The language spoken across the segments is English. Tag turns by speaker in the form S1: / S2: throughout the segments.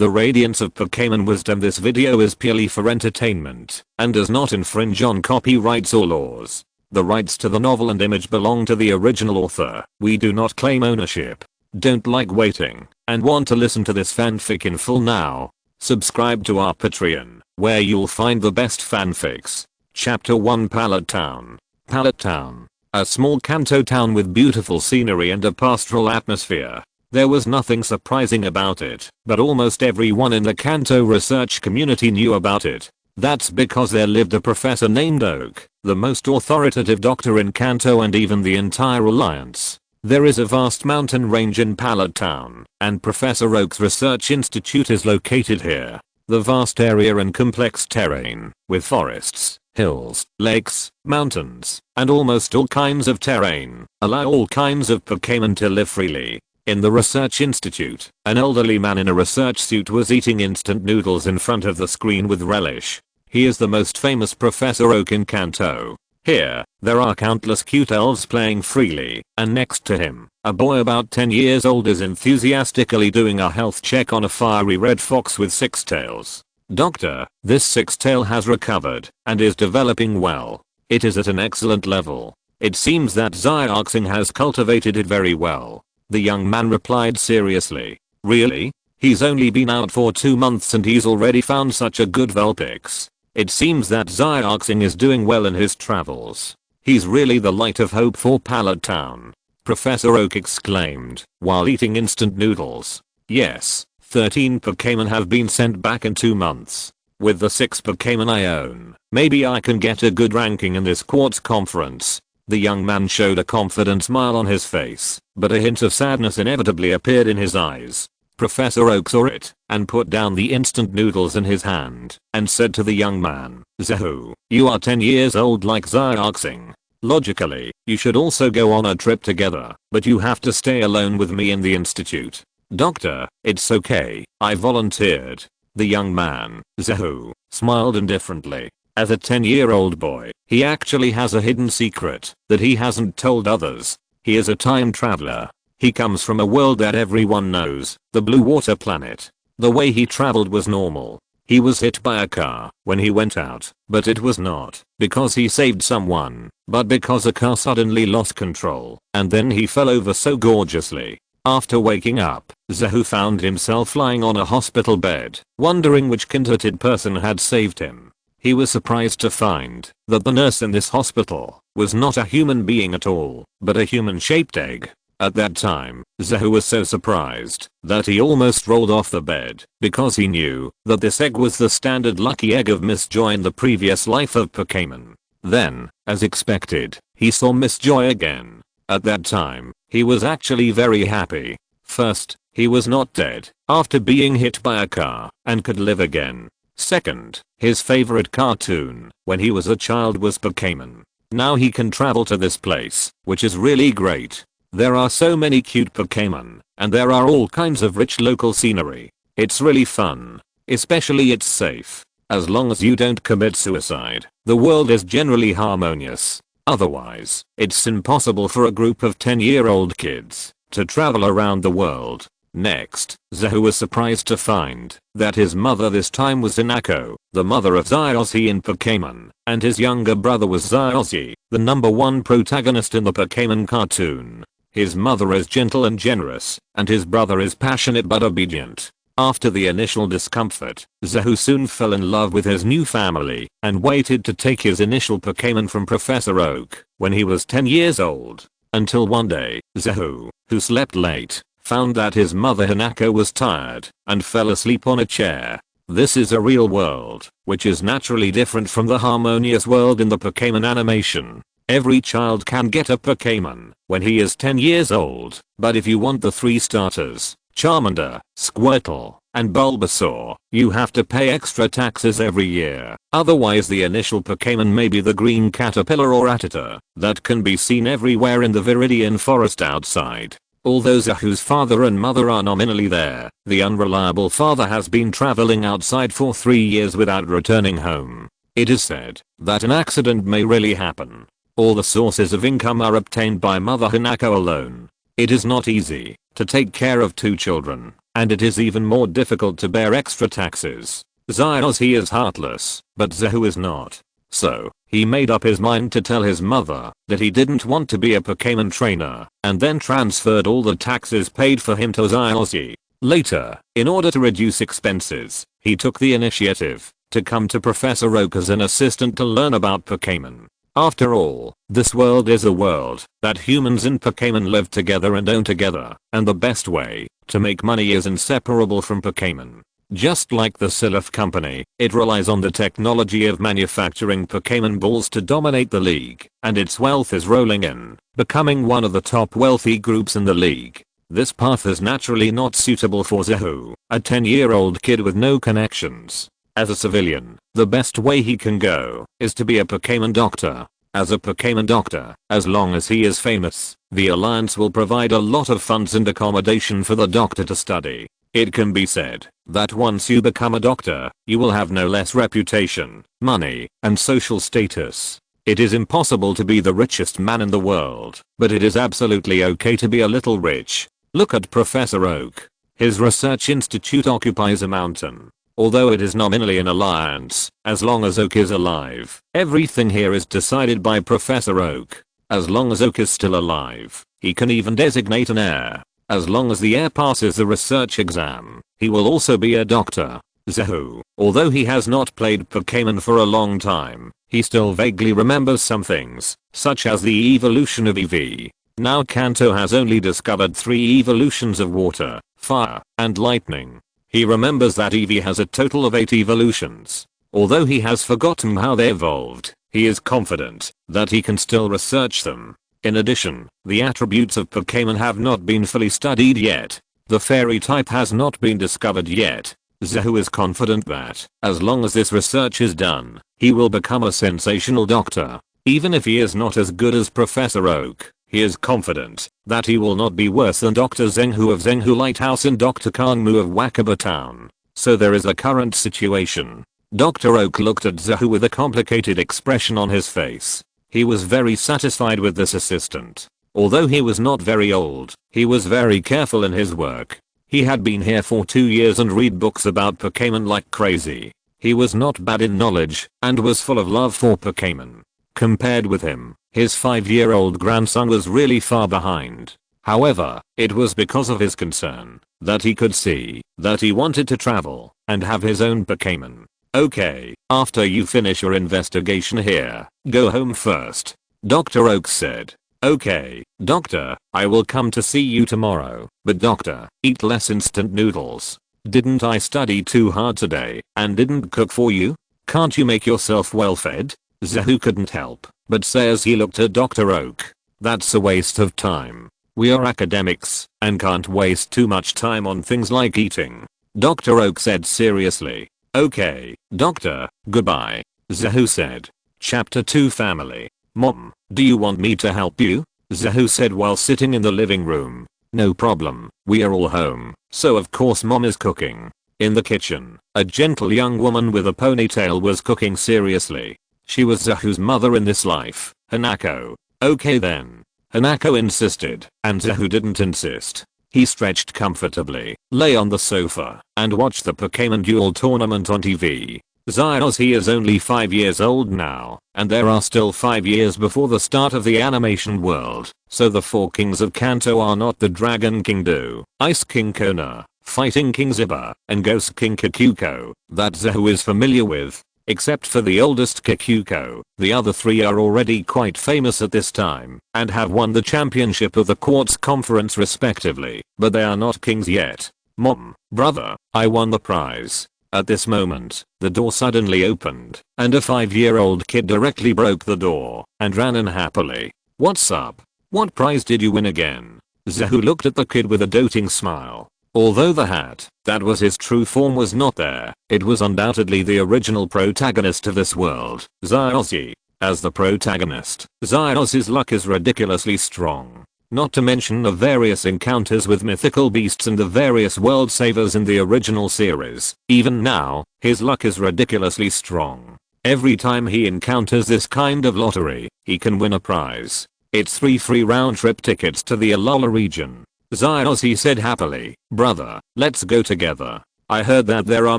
S1: the Radiance of Pokémon wisdom. This video is purely for entertainment and does not infringe on copyrights or laws. The rights to the novel and image belong to the original author. We do not claim ownership. Don't like waiting and want to listen to this fanfic in full now? Subscribe to our Patreon, where you'll find the best fanfics. Chapter 1, Pallet Town. Pallet Town. A small Kanto town with beautiful scenery and a pastoral atmosphere. There was nothing surprising about it, but almost everyone in the Kanto research community knew about it. That's because there lived a professor named Oak, the most authoritative doctor in Kanto and even the entire alliance. There is a vast mountain range in Pallet Town, and Professor Oak's research institute is located here. The vast area and complex terrain, with forests, hills, lakes, mountains, and almost all kinds of terrain, allow all kinds of Pokémon to live freely. In the research institute, an elderly man in a research suit was eating instant noodles in front of the screen with relish. He is the most famous Professor Oak in Kanto. Here, there are countless cute elves playing freely, and next to him, a boy about 10 years old is enthusiastically doing a health check on a fiery red fox with 6 tails. Doctor, this 6 tail has recovered, and is developing well. It is at an excellent level. It seems that Xiaoxing has cultivated it very well. The young man replied seriously. Really? He's only been out for 2 months and he's already found such a good Vulpix. It seems that Xiaoxing is doing well in his travels. He's really the light of hope for Pallet Town. Professor Oak exclaimed, while eating instant noodles. Yes, 13 Pokémon have been sent back in 2 months. With the 6 Pokémon I own, maybe I can get a good ranking in this quartz conference. The young man showed a confident smile on his face, but a hint of sadness inevitably appeared in his eyes. Professor Oak saw it, and put down the instant noodles in his hand, and said to the young man, Zahu, you are 10 years old like Xiaoxing. Logically, you should also go on a trip together, but you have to stay alone with me in the institute. Doctor, it's okay, I volunteered. The young man, Zahu, smiled indifferently. As a 10-year-old boy, he actually has a hidden secret that he hasn't told others. He is a time traveler. He comes from a world that everyone knows, the Blue Water Planet. The way he traveled was normal. He was hit by a car when he went out, but it was not because he saved someone, but because a car suddenly lost control, and then he fell over so gorgeously. After waking up, Zahu found himself lying on a hospital bed, wondering which kind-hearted person had saved him. He was surprised to find that the nurse in this hospital was not a human being at all, but a human-shaped egg. At that time, Zahu was so surprised that he almost rolled off the bed because he knew that this egg was the standard lucky egg of Miss Joy in the previous life of Pokémon. Then, as expected, he saw Miss Joy again. At that time, he was actually very happy. First, he was not dead after being hit by a car and could live again. Second, his favorite cartoon when he was a child was Pokémon. Now he can travel to this place, which is really great. There are so many cute Pokémon, and there are all kinds of rich local scenery. It's really fun. Especially it's safe. As long as you don't commit suicide, the world is generally harmonious. Otherwise, it's impossible for a group of 10-year-old kids to travel around the world. Next, Zahu was surprised to find that his mother this time was Hinako, the mother of Xiaoxi in Pokémon, and his younger brother was Xiaoxi, the #1 protagonist in the Pokémon cartoon. His mother is gentle and generous, and his brother is passionate but obedient. After the initial discomfort, Zahu soon fell in love with his new family, and waited to take his initial Pokémon from Professor Oak when he was 10 years old. Until one day, Zahu, who slept late, found that his mother Hinako was tired and fell asleep on a chair. This is a real world, which is naturally different from the harmonious world in the Pokémon animation. Every child can get a Pokémon when he is 10 years old, but if you want the 3 starters, Charmander, Squirtle, and Bulbasaur, you have to pay extra taxes every year. Otherwise the initial Pokémon may be the green caterpillar or Rattata that can be seen everywhere in the Viridian forest outside. Although Zahu's father and mother are nominally there, the unreliable father has been traveling outside for 3 years without returning home. It is said that an accident may really happen. All the sources of income are obtained by Mother Hinako alone. It is not easy, to take care of 2 children, and it is even more difficult to bear extra taxes. He is heartless, but Zehu is not. So, he made up his mind to tell his mother that he didn't want to be a Pokémon trainer, and then transferred all the taxes paid for him to Zayossi. Later, in order to reduce expenses, he took the initiative to come to Professor Oak as an assistant to learn about Pokémon. After all, this world is a world that humans and Pokémon live together and own together, and the best way to make money is inseparable from Pokémon. Just like the Silph company, it relies on the technology of manufacturing Pokémon balls to dominate the league, and its wealth is rolling in, becoming one of the top wealthy groups in the league. This path is naturally not suitable for Zehu, a 10-year-old kid with no connections. As a civilian, the best way he can go is to be a Pokémon doctor. As a Pokémon doctor, as long as he is famous, the Alliance will provide a lot of funds and accommodation for the doctor to study. It can be said that once you become a doctor, you will have no less reputation, money, and social status. It is impossible to be the richest man in the world, but it is absolutely okay to be a little rich. Look at Professor Oak. His research institute occupies a mountain. Although it is nominally an alliance, as long as Oak is alive, everything here is decided by Professor Oak. As long as Oak is still alive, he can even designate an heir. As long as the heir passes the research exam, he will also be a doctor. Zehu, although he has not played Pokémon for a long time, he still vaguely remembers some things, such as the evolution of EV. Now Kanto has only discovered 3 evolutions of water, fire, and lightning. He remembers that Eevee has a total of 8 evolutions. Although he has forgotten how they evolved, he is confident that he can still research them. In addition, the attributes of Pokémon have not been fully studied yet. The fairy type has not been discovered yet. Zehu is confident that, as long as this research is done, he will become a sensational doctor. Even if he is not as good as Professor Oak, he is confident that he will not be worse than Dr. Zenghu of Zenghu Lighthouse and Dr. Kangmu of Wakaba Town. So there is a current situation. Dr. Oak looked at Zehu with a complicated expression on his face. He was very satisfied with this assistant. Although he was not very old, he was very careful in his work. He had been here for 2 years and read books about Pokémon like crazy. He was not bad in knowledge and was full of love for Pokémon. Compared with him, his 5-year-old grandson was really far behind. However, it was because of his concern that he could see that he wanted to travel and have his own Pokémon. Okay, after you finish your investigation here, go home first. Dr. Oak said. Okay, doctor, I will come to see you tomorrow, but doctor, eat less instant noodles. Didn't I study too hard today and didn't cook for you? Can't you make yourself well fed? Zehu couldn't help but say as he looked at Dr. Oak. That's a waste of time. We are academics and can't waste too much time on things like eating. Dr. Oak said seriously. Okay, doctor, goodbye. Zehu said. Chapter 2 Family. Mom, do you want me to help you? Zehu said while sitting in the living room. No problem, we are all home, so of course mom is cooking. In the kitchen, a gentle young woman with a ponytail was cooking seriously. She was Zehu's mother in this life, Hanako. Okay then. Hanako insisted, and Zehu didn't insist. He stretched comfortably, lay on the sofa, and watched the Pokémon Duel tournament on TV. He is only 5 years old now, and there are still 5 years before the start of the animation world, so the 4 kings of Kanto are not the Dragon King Do, Ice King Kona, Fighting King Ziba, and Ghost King Kikuko, that Zehu is familiar with. Except for the oldest Kikuko, the other 3 are already quite famous at this time, and have won the championship of the Quartz Conference respectively, but they are not kings yet. Mom, brother, I won the prize. At this moment, the door suddenly opened, and a 5-year-old kid directly broke the door, and ran in happily. What's up? What prize did you win again? Zehu looked at the kid with a doting smile. Although the hat that was his true form was not there, it was undoubtedly the original protagonist of this world, Zayossi. As the protagonist, Zayossi's luck is ridiculously strong. Not to mention the various encounters with mythical beasts and the various world savers in the original series. Even now, his luck is ridiculously strong. Every time he encounters this kind of lottery, he can win a prize. It's 3 free round-trip tickets to the Alola region. Zyozzy said happily. Brother, let's go together. I heard that there are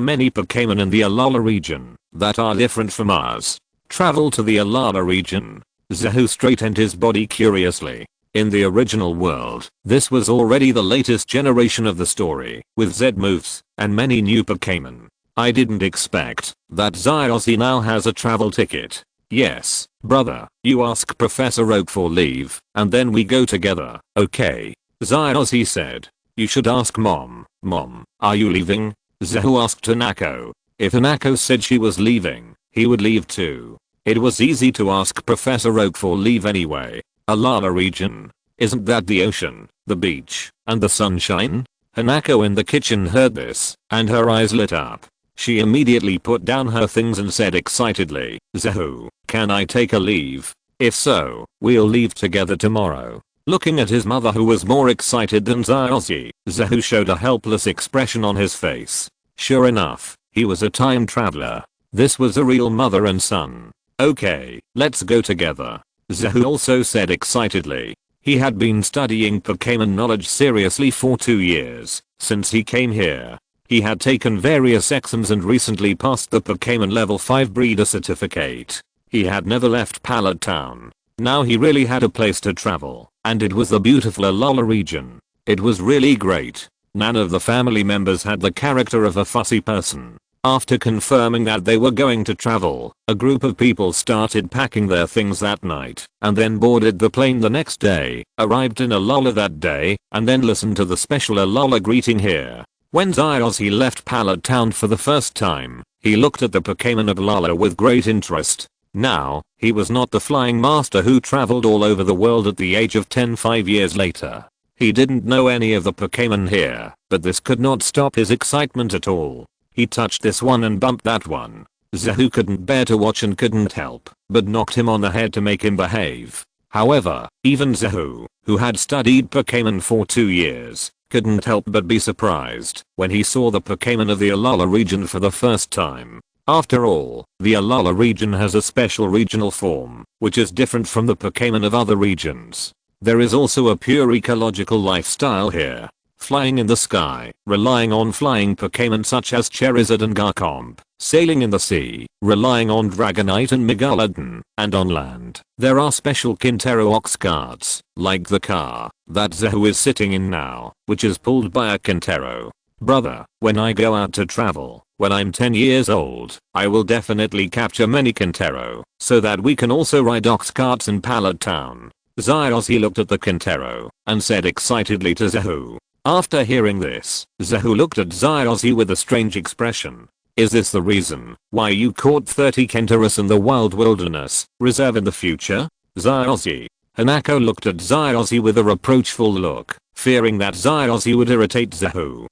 S1: many Pokémon in the Alola region that are different from ours. Travel to the Alola region. Zahu straightened his body curiously. In the original world, this was already the latest generation of the story, with Z moves and many new Pokémon. I didn't expect that Zyozzy now has a travel ticket. Yes, brother, you ask Professor Oak for leave, and then we go together, okay? Zyozzy said. You should ask Mom. Mom, are you leaving? Zahu asked Hanako. If Hanako said she was leaving, he would leave too. It was easy to ask Professor Oak for leave anyway. Alola region. Isn't that the ocean, the beach, and the sunshine? Hanako in the kitchen heard this, and her eyes lit up. She immediately put down her things and said excitedly, Zahu, can I take a leave? If so, we'll leave together tomorrow. Looking at his mother who was more excited than Zyozzy, Zahu showed a helpless expression on his face. Sure enough, he was a time traveler. This was a real mother and son. Okay, let's go together. Zahu also said excitedly. He had been studying Pokémon knowledge seriously for 2 years, since he came here. He had taken various exams and recently passed the Pokémon level 5 breeder certificate. He had never left Pallet Town. Now he really had a place to travel, and it was the beautiful Alola region. It was really great. None of the family members had the character of a fussy person. After confirming that they were going to travel, a group of people started packing their things that night, and then boarded the plane the next day, arrived in Alola that day, and then listened to the special Alola greeting here. When Zyozzy left Pallet Town for the first time, he looked at the Pokémon of Alola with great interest. Now, he was not the flying master who traveled all over the world at the age of 10 5 years later. He didn't know any of the Pokémon here, but this could not stop his excitement at all. He touched this one and bumped that one. Zahu couldn't bear to watch and couldn't help, but knocked him on the head to make him behave. However, even Zahu, who had studied Pokémon for 2 years, couldn't help but be surprised when he saw the Pokémon of the Alola region for the first time. After all, the Alola region has a special regional form, which is different from the Pokémon of other regions. There is also a pure ecological lifestyle here. Flying in the sky, relying on flying Pokémon such as Charizard and Garchomp, sailing in the sea, relying on Dragonite and Megalodon, and on land, there are special Kintero ox carts, like the car that Zahu is sitting in now, which is pulled by a Kintero. Brother, when I go out to travel, when I'm 10 years old, I will definitely capture many Kintero, so that we can also ride ox carts in Pallet Town. Zyozzy looked at the Kintero, and said excitedly to Zahu. After hearing this, Zahu looked at Zyozzy with a strange expression. Is this the reason why you caught 30 Kenteros in the wild wilderness reserve in the future? Zyozzy. Hanako looked at Zyozzy with a reproachful look, fearing that Zyozzy would irritate Zahu.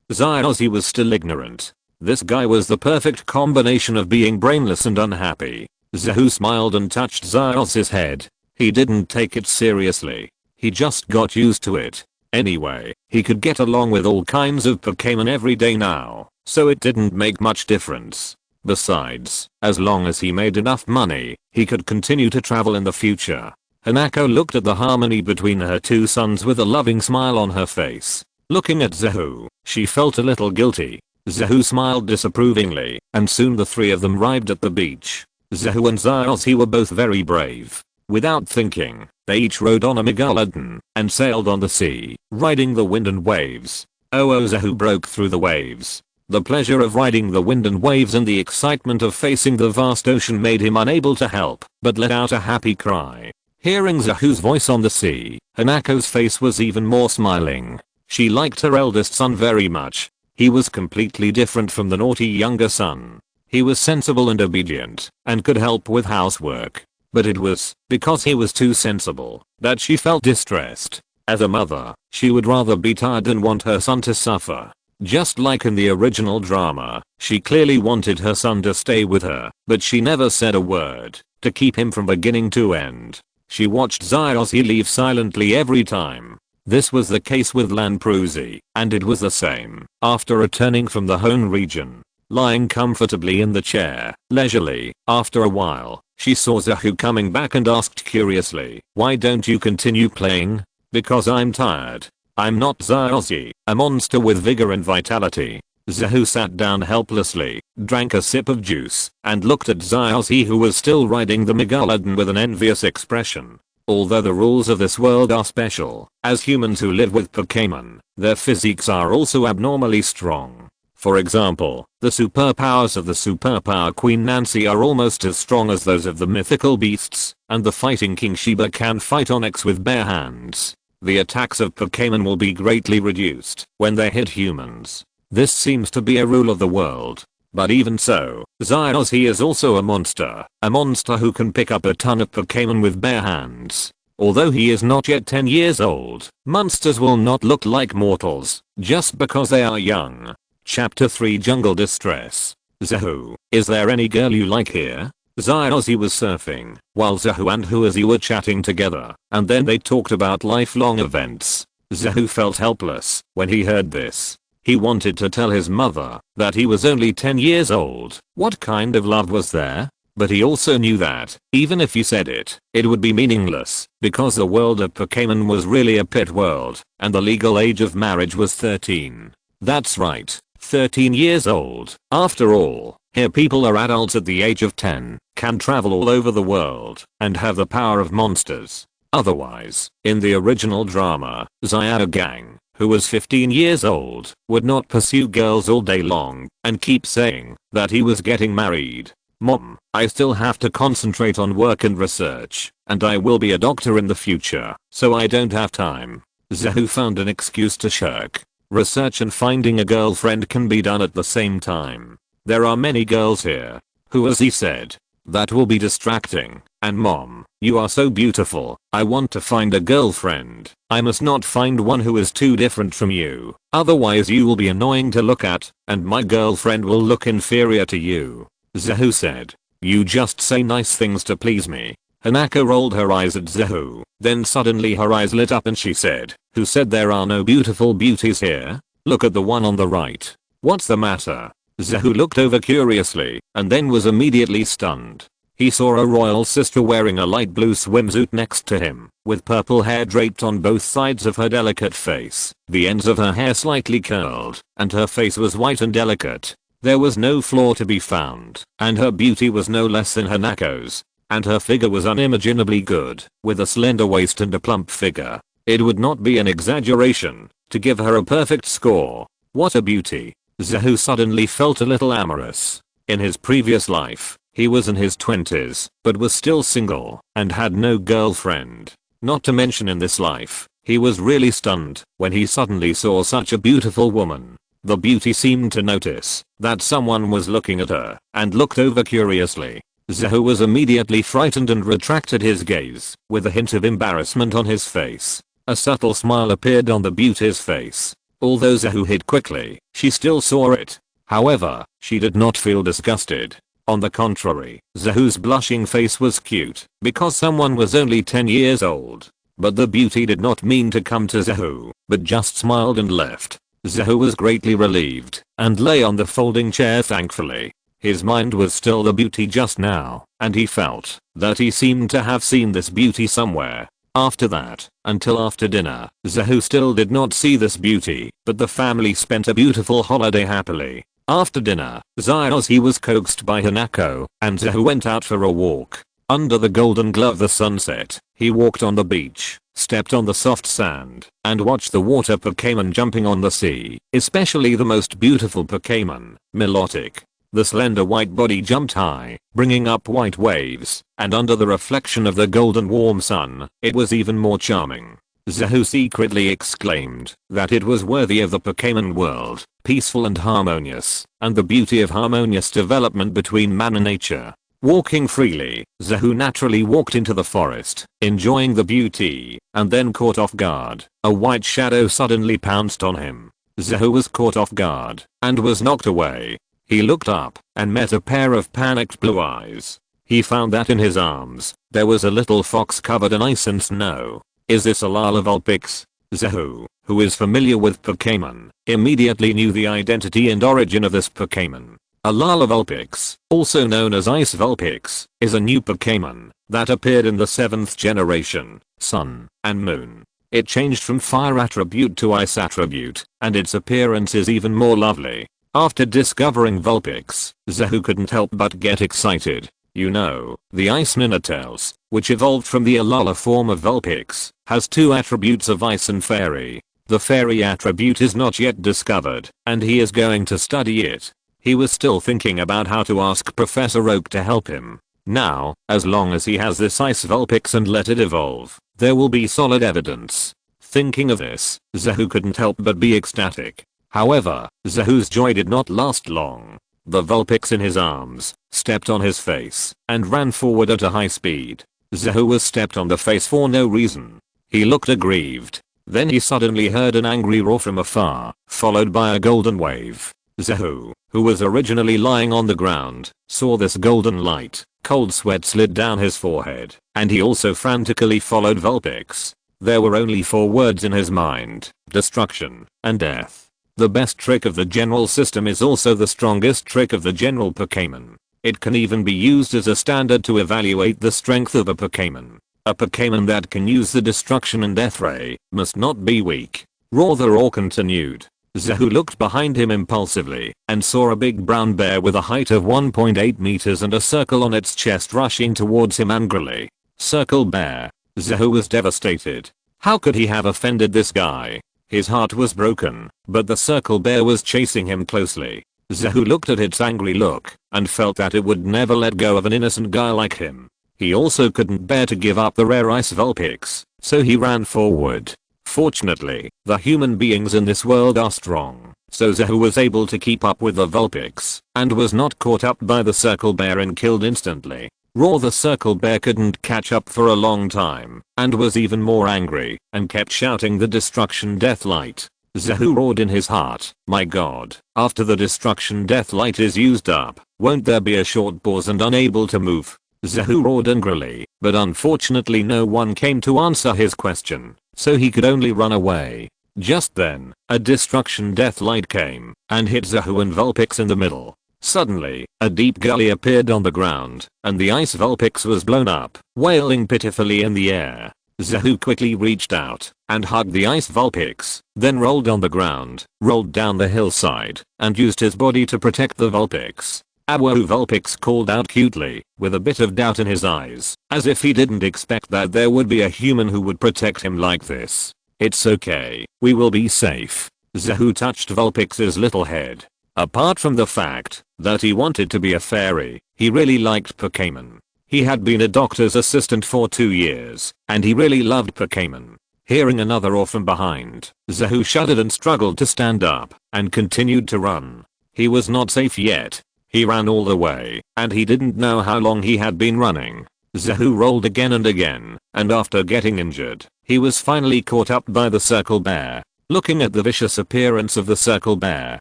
S1: Zyozzy was still ignorant. This guy was the perfect combination of being brainless and unhappy. Zahu smiled and touched Zyozzy's head. He didn't take it seriously. He just got used to it. Anyway, he could get along with all kinds of Pokémon every day now, so it didn't make much difference. Besides, as long as he made enough money, he could continue to travel in the future. Hanako looked at the harmony between her two sons with a loving smile on her face. Looking at Zahu, she felt a little guilty. Zahu smiled disapprovingly, and soon the three of them arrived at the beach. Zahu and Zyozzy were both very brave. Without thinking, they each rode on a Megalodon and sailed on the sea, riding the wind and waves. Zahu broke through the waves. The pleasure of riding the wind and waves and the excitement of facing the vast ocean made him unable to help but let out a happy cry. Hearing Zahu's voice on the sea, Hanako's face was even more smiling. She liked her eldest son very much. He was completely different from the naughty younger son. He was sensible and obedient, and could help with housework. But it was because he was too sensible that she felt distressed. As a mother, she would rather be tired than want her son to suffer. Just like in the original drama, she clearly wanted her son to stay with her, but she never said a word to keep him from beginning to end. She watched Zyozzy leave silently every time. This was the case with Lanpruzi, and it was the same after returning from the Hone region. Lying comfortably in the chair, leisurely, after a while, she saw Zahu coming back and asked curiously, "Why don't you continue playing?" "Because I'm tired." I'm not Zyozzy, a monster with vigor and vitality. Zahu sat down helplessly, drank a sip of juice, and looked at Zyozzy, who was still riding the Megalodon with an envious expression. Although the rules of this world are special, as humans who live with Pokémon, their physiques are also abnormally strong. For example, the superpowers of the Superpower Queen Nancy are almost as strong as those of the mythical beasts, and the fighting King Shiba can fight Onyx with bare hands. The attacks of Pokémon will be greatly reduced when they hit humans. This seems to be a rule of the world. But even so, Zyozzy is also a monster who can pick up a ton of Pokémon with bare hands. Although he is not yet 10 years old, monsters will not look like mortals just because they are young. Chapter 3 Jungle Distress. Zahu, is there any girl you like here? Zyozzy was surfing, while Zahu and Huazi were chatting together, and then they talked about lifelong events. Zahu felt helpless when he heard this. He wanted to tell his mother that he was only 10 years old. What kind of love was there? But he also knew that, even if he said it, it would be meaningless, because the world of Pokémon was really a pet world, and the legal age of marriage was 13. That's right, 13 years old. After all, here people are adults at the age of 10, can travel all over the world, and have the power of monsters. Otherwise, in the original drama, Xiao Gang, who was 15 years old, would not pursue girls all day long and keep saying that he was getting married. Mom, I still have to concentrate on work and research, and I will be a doctor in the future, so I don't have time. Zahu found an excuse to shirk. Research and finding a girlfriend can be done at the same time. There are many girls here. Huazi said. That will be distracting. And mom, you are so beautiful. I want to find a girlfriend. I must not find one who is too different from you. Otherwise you will be annoying to look at, and my girlfriend will look inferior to you. Zahu said. You just say nice things to please me. Hanako rolled her eyes at Zahu. Then suddenly her eyes lit up and she said, who said there are no beautiful beauties here? Look at the one on the right. What's the matter? Zahu looked over curiously, and then was immediately stunned. He saw a royal sister wearing a light blue swimsuit next to him, with purple hair draped on both sides of her delicate face, the ends of her hair slightly curled, and her face was white and delicate. There was no flaw to be found, and her beauty was no less than Hanako's. And her figure was unimaginably good, with a slender waist and a plump figure. It would not be an exaggeration to give her a perfect score. What a beauty. Zahu suddenly felt a little amorous. In his previous life, he was in his 20s, but was still single, and had no girlfriend. Not to mention in this life, he was really stunned when he suddenly saw such a beautiful woman. The beauty seemed to notice that someone was looking at her, and looked over curiously. Zahu was immediately frightened and retracted his gaze, with a hint of embarrassment on his face. A subtle smile appeared on the beauty's face. Although Zahu hid quickly, she still saw it. However, she did not feel disgusted. On the contrary, Zahu's blushing face was cute, because someone was only 10 years old. But the beauty did not mean to come to Zahu, but just smiled and left. Zahu was greatly relieved, and lay on the folding chair thankfully. His mind was still the beauty just now, and he felt that he seemed to have seen this beauty somewhere. After that, until after dinner, Zahu still did not see this beauty, but the family spent a beautiful holiday happily. After dinner, Zyozzy was coaxed by Hanako, and Zahu went out for a walk. Under the golden glow of the sunset, he walked on the beach, stepped on the soft sand, and watched the water Pokémon jumping on the sea, especially the most beautiful Pokémon, Milotic. The slender white body jumped high, bringing up white waves, and under the reflection of the golden warm sun, it was even more charming. Zahu secretly exclaimed that it was worthy of the Pokémon world, peaceful and harmonious, and the beauty of harmonious development between man and nature. Walking freely, Zahu naturally walked into the forest, enjoying the beauty, and then caught off guard. A white shadow suddenly pounced on him. Zahu was caught off guard, and was knocked away. He looked up, and met a pair of panicked blue eyes. He found that in his arms, there was a little fox covered in ice and snow. Is this Alala Vulpix? Zahu, who is familiar with Pokémon, immediately knew the identity and origin of this Pokémon. Alala Vulpix, also known as Ice Vulpix, is a new Pokémon that appeared in the 7th generation, Sun and Moon. It changed from fire attribute to ice attribute, and its appearance is even more lovely. After discovering Vulpix, Zahu couldn't help but get excited. You know, the Ice Ninetales, which evolved from the Alola form of Vulpix, has two attributes of Ice and Fairy. The Fairy attribute is not yet discovered, and he is going to study it. He was still thinking about how to ask Professor Oak to help him. Now, as long as he has this Ice Vulpix and let it evolve, there will be solid evidence. Thinking of this, Zahu couldn't help but be ecstatic. However, Zahu's joy did not last long. The Vulpix in his arms stepped on his face and ran forward at a high speed. Zahu was stepped on the face for no reason. He looked aggrieved. Then he suddenly heard an angry roar from afar, followed by a golden wave. Zahu, who was originally lying on the ground, saw this golden light. Cold sweat slid down his forehead, and he also frantically followed Vulpix. There were only 4 words in his mind: destruction and death. The best trick of the general system is also the strongest trick of the general Pokémon. It can even be used as a standard to evaluate the strength of a Pokémon. A Pokémon that can use the destruction and death ray must not be weak. Rather or continued. Zahu looked behind him impulsively and saw a big brown bear with a height of 1.8 meters and a circle on its chest rushing towards him angrily. Circle bear. Zahu was devastated. How could he have offended this guy? His heart was broken, but the circle bear was chasing him closely. Zahu looked at its angry look and felt that it would never let go of an innocent guy like him. He also couldn't bear to give up the rare Ice Vulpix, so he ran forward. Fortunately, the human beings in this world are strong, so Zahu was able to keep up with the Vulpix and was not caught up by the circle bear and killed instantly. The circle bear couldn't catch up for a long time and was even more angry and kept shouting the destruction death light. Zahu roared in his heart, my god, after the destruction death light is used up, won't there be a short pause and unable to move? Zahu roared angrily, but unfortunately no one came to answer his question, so he could only run away. Just then, a destruction death light came and hit Zahu and Vulpix in the middle. Suddenly, a deep gully appeared on the ground, and the Ice Vulpix was blown up, wailing pitifully in the air. Zahu quickly reached out and hugged the Ice Vulpix, then rolled on the ground, rolled down the hillside, and used his body to protect the Vulpix. Awo Vulpix called out cutely, with a bit of doubt in his eyes, as if he didn't expect that there would be a human who would protect him like this. It's okay, we will be safe. Zahu touched Vulpix's little head. Apart from the fact that he wanted to be a fairy, he really liked Pokémon. He had been a doctor's assistant for 2 years, and he really loved Pokémon. Hearing another roar from behind, Zahu shuddered and struggled to stand up, and continued to run. He was not safe yet. He ran all the way, and he didn't know how long he had been running. Zahu rolled again and again, and after getting injured, he was finally caught up by the circle bear. Looking at the vicious appearance of the circle bear,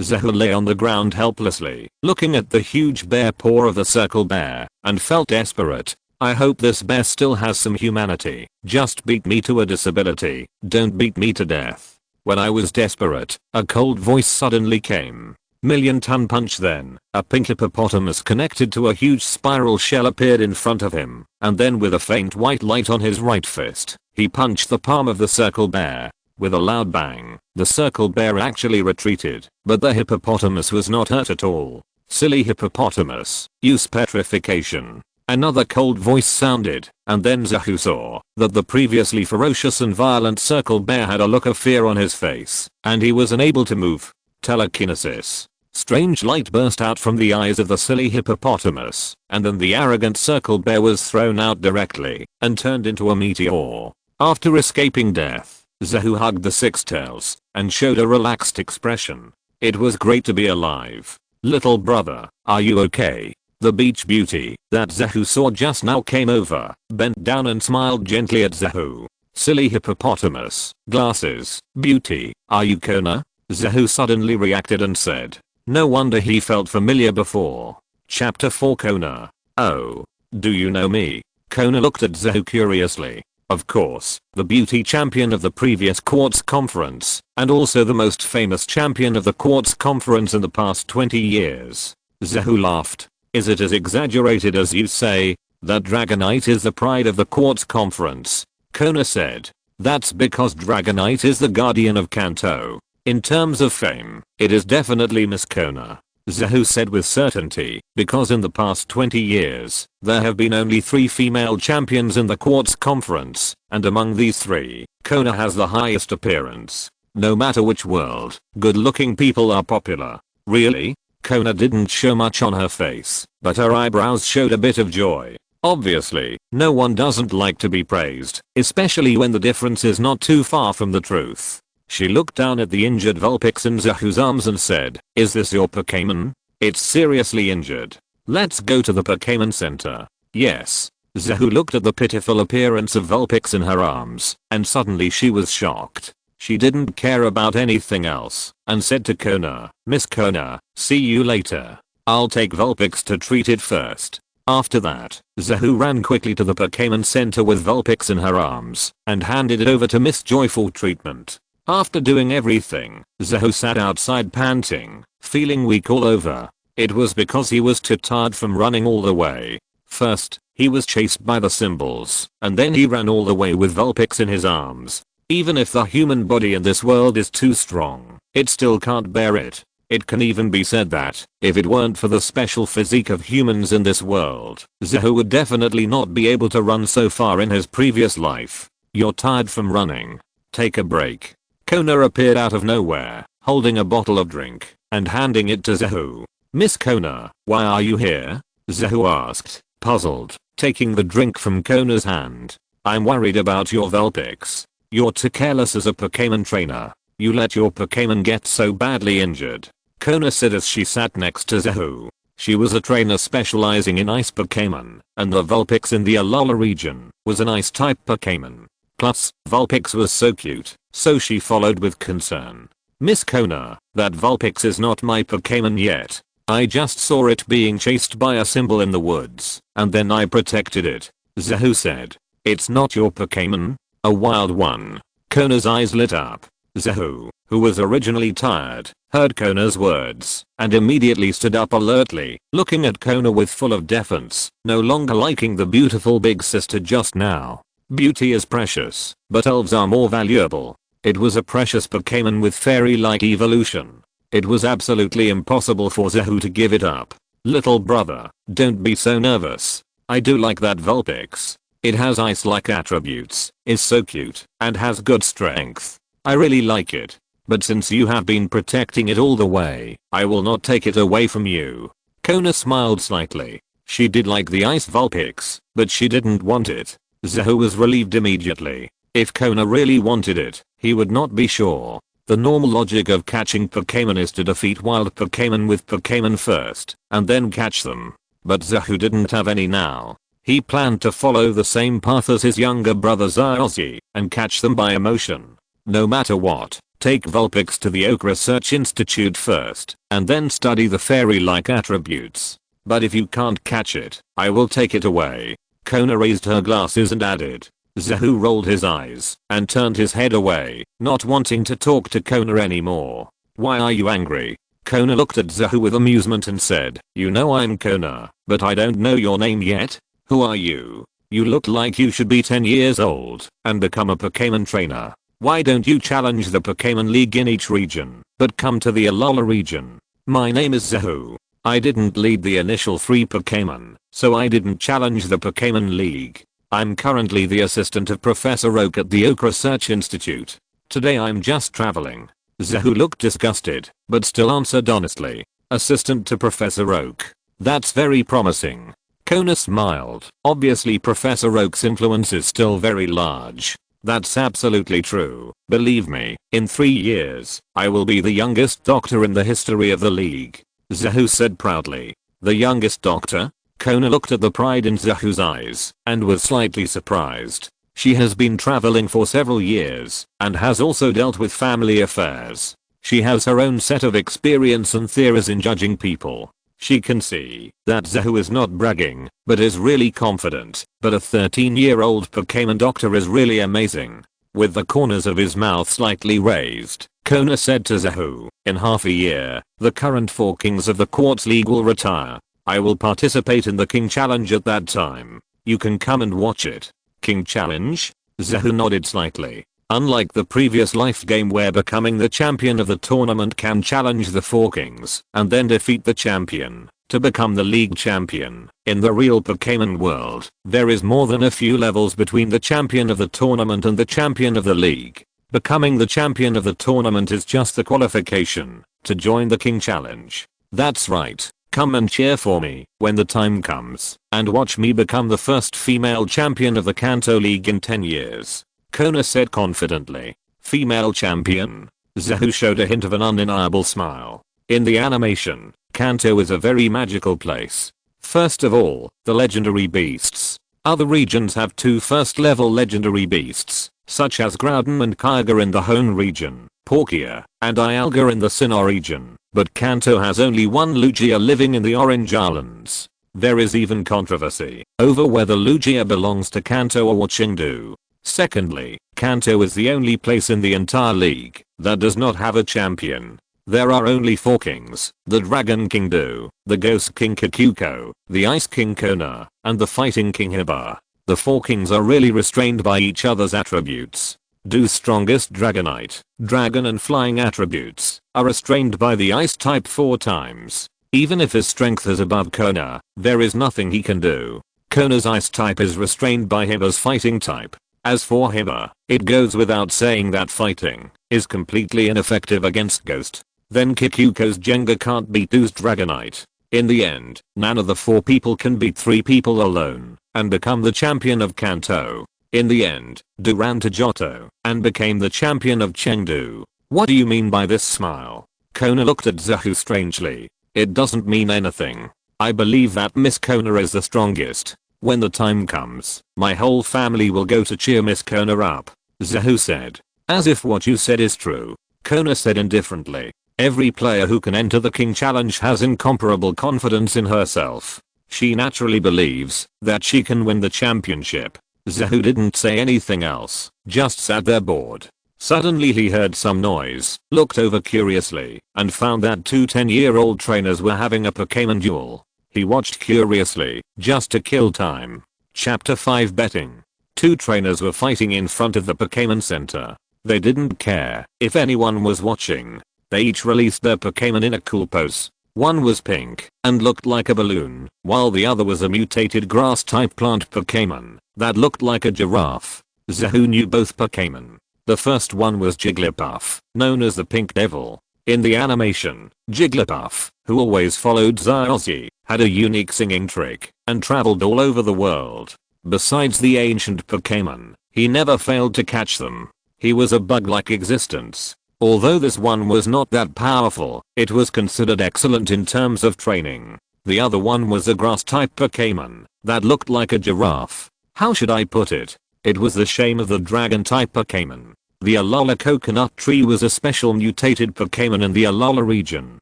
S1: Zahu lay on the ground helplessly, looking at the huge bear paw of the circle bear, and felt desperate. I hope this bear still has some humanity. Just beat me to a disability, don't beat me to death. When I was desperate, a cold voice suddenly came. Million-ton punch. Then, a pink hippopotamus connected to a huge spiral shell appeared in front of him, and then with a faint white light on his right fist, he punched the palm of the circle bear. With a loud bang, the circle bear actually retreated, but the hippopotamus was not hurt at all. Silly hippopotamus, use petrification. Another cold voice sounded, and then Zahu saw that the previously ferocious and violent circle bear had a look of fear on his face, and he was unable to move. Telekinesis. Strange light burst out from the eyes of the silly hippopotamus, and then the arrogant circle bear was thrown out directly and turned into a meteor. After escaping death, Zahu hugged the Six Tails and showed a relaxed expression. It was great to be alive. Little brother, are you okay? The beach beauty that Zahu saw just now came over, bent down and smiled gently at Zahu. Silly hippopotamus, glasses, beauty, are you Kona? Zahu suddenly reacted and said. No wonder he felt familiar before. Chapter 4 Kona. Oh. Do you know me? Kona looked at Zahu curiously. Of course, the beauty champion of the previous Quartz Conference, and also the most famous champion of the Quartz Conference in the past 20 years. Zahu laughed. Is it as exaggerated as you say? That Dragonite is the pride of the Quartz Conference. Kona said. That's because Dragonite is the guardian of Kanto. In terms of fame, it is definitely Miss Kona. Zahu said with certainty, because in the past 20 years, there have been only 3 female champions in the Quartz Conference, and among these 3, Kona has the highest appearance. No matter which world, good-looking people are popular. Really? Kona didn't show much on her face, but her eyebrows showed a bit of joy. Obviously, no one doesn't like to be praised, especially when the difference is not too far from the truth. She looked down at the injured Vulpix in Zahu's arms and said, "Is this your Pokémon? It's seriously injured. Let's go to the Pokémon Center." "Yes." Zahu looked at the pitiful appearance of Vulpix in her arms, and suddenly she was shocked. She didn't care about anything else, and said to Kona, "Miss Kona, see you later. I'll take Vulpix to treat it first." After that, Zahu ran quickly to the Pokémon Center with Vulpix in her arms, and handed it over to Miss Joy for treatment. After doing everything, Zahu sat outside panting, feeling weak all over. It was because he was too tired from running all the way. First, he was chased by the symbols, and then he ran all the way with Vulpix in his arms. Even if the human body in this world is too strong, it still can't bear it. It can even be said that, if it weren't for the special physique of humans in this world, Zahu would definitely not be able to run so far in his previous life. "You're tired from running. Take a break." Kona appeared out of nowhere, holding a bottle of drink, and handing it to Zahu. "Miss Kona, why are you here?" Zahu asked, puzzled, taking the drink from Kona's hand. "I'm worried about your Vulpix. You're too careless as a Pokémon trainer. You let your Pokémon get so badly injured." Kona said as she sat next to Zahu. She was a trainer specializing in ice Pokémon, and the Vulpix in the Alola region was an ice-type Pokémon. Plus, Vulpix was so cute, so she followed with concern. "Miss Kona, that Vulpix is not my Pokémon yet. I just saw it being chased by a symbol in the woods, and then I protected it," Zahu said. "It's not your Pokémon? A wild one?" Kona's eyes lit up. Zahu, who was originally tired, heard Kona's words, and immediately stood up alertly, looking at Kona with full of deference, no longer liking the beautiful big sister just now. Beauty is precious, but elves are more valuable. It was a precious Pokémon with fairy-like evolution. It was absolutely impossible for Zahu to give it up. "Little brother, don't be so nervous. I do like that Vulpix. It has ice-like attributes, is so cute, and has good strength. I really like it. But since you have been protecting it all the way, I will not take it away from you." Kona smiled slightly. She did like the ice Vulpix, but she didn't want it. Zahu was relieved immediately. If Kona really wanted it, he would not be sure. The normal logic of catching Pokémon is to defeat wild Pokémon with Pokémon first, and then catch them. But Zahu didn't have any now. He planned to follow the same path as his younger brother Zaozi, and catch them by emotion. No matter what, take Vulpix to the Oak Research Institute first, and then study the fairy-like attributes. But if you can't catch it, I will take it away. Kona raised her glasses and added. Zahu rolled his eyes and turned his head away, not wanting to talk to Kona anymore. "Why are you angry?" Kona looked at Zahu with amusement and said, "You know I'm Kona, but I don't know your name yet. Who are you? You look like you should be 10 years old and become a Pokémon trainer. Why don't you challenge the Pokémon League in each region, but come to the Alola region?" "My name is Zahu. I didn't lead the initial 3 Pokémon, so I didn't challenge the Pokémon League. I'm currently the assistant of Professor Oak at the Oak Research Institute. Today I'm just traveling." Zahu looked disgusted, but still answered honestly. "Assistant to Professor Oak. That's very promising." Kona smiled. Obviously Professor Oak's influence is still very large. "That's absolutely true. Believe me, in 3 years, I will be the youngest doctor in the history of the league," Zahu said proudly. "The youngest doctor?" Kona looked at the pride in Zahu's eyes, and was slightly surprised. She has been traveling for several years, and has also dealt with family affairs. She has her own set of experience and theories in judging people. She can see that Zahu is not bragging, but is really confident. But a 13-year-old Pokémon doctor is really amazing. With the corners of his mouth slightly raised, Kona said to Zahu, "In half a year, the current 4 kings of the Quartz League will retire. I will participate in the King Challenge at that time. You can come and watch it." "King Challenge?" Zahu nodded slightly. Unlike the previous life game where becoming the champion of the tournament can challenge the 4 kings and then defeat the champion to become the league champion, in the real Pokémon world, there is more than a few levels between the champion of the tournament and the champion of the league. Becoming the champion of the tournament is just the qualification to join the King Challenge. That's right, come and cheer for me when the time comes, and watch me become the first female champion of the Kanto League in 10 years. Kona said confidently. Female champion? Zahu showed a hint of an undeniable smile. In the animation, Kanto is a very magical place. First of all, the legendary beasts. Other regions have 2 first-level legendary beasts, such as Groudon and Kyogre in the Hoenn region, Palkia and Dialga in the Sinnoh region, but Kanto has only 1 Lugia living in the Orange Islands. There is even controversy over whether Lugia belongs to Kanto or Chengdu. Secondly, Kanto is the only place in the entire league that does not have a champion. There are only 4 kings, the Dragon King Du, the Ghost King Kikuko, the Ice King Kona, and the Fighting King Hiba. The 4 kings are really restrained by each other's attributes. Du's strongest Dragonite, Dragon and Flying attributes are restrained by the Ice type 4 times. Even if his strength is above Kona, there is nothing he can do. Kona's Ice type is restrained by Hiba's Fighting type. As for Hiba, it goes without saying that fighting is completely ineffective against Ghost. Then Kikuko's Jenga can't beat Du's Dragonite. In the end, none of the 4 people can beat 3 people alone and become the champion of Kanto. In the end, Du ran to Johto and became the champion of Chengdu. What do you mean by this smile? Kona looked at Zahu strangely. It doesn't mean anything. I believe that Miss Kona is the strongest. When the time comes, my whole family will go to cheer Miss Kona up, Zahu said. As if what you said is true, Kona said indifferently. Every player who can enter the King Challenge has incomparable confidence in herself. She naturally believes that she can win the championship. Zahu didn't say anything else, just sat there bored. Suddenly he heard some noise, looked over curiously, and found that 2 10-year-old trainers were having a Pokémon duel. He watched curiously, just to kill time. Chapter 5 Betting. 2 trainers were fighting in front of the Pokémon Center. They didn't care if anyone was watching. They each released their Pokémon in a cool pose. One was pink and looked like a balloon, while the other was a mutated grass-type plant Pokémon that looked like a giraffe. Zahu knew both Pokémon. The first one was Jigglypuff, known as the Pink Devil. In the animation, Jigglypuff, who always followed Zyozzy, had a unique singing trick and traveled all over the world. Besides the ancient Pokémon, he never failed to catch them. He was a bug-like existence. Although this one was not that powerful, it was considered excellent in terms of training. The other one was a grass-type Pokémon that looked like a giraffe. How should I put it? It was the shame of the dragon-type Pokémon. The Alola coconut tree was a special mutated Pokémon in the Alola region.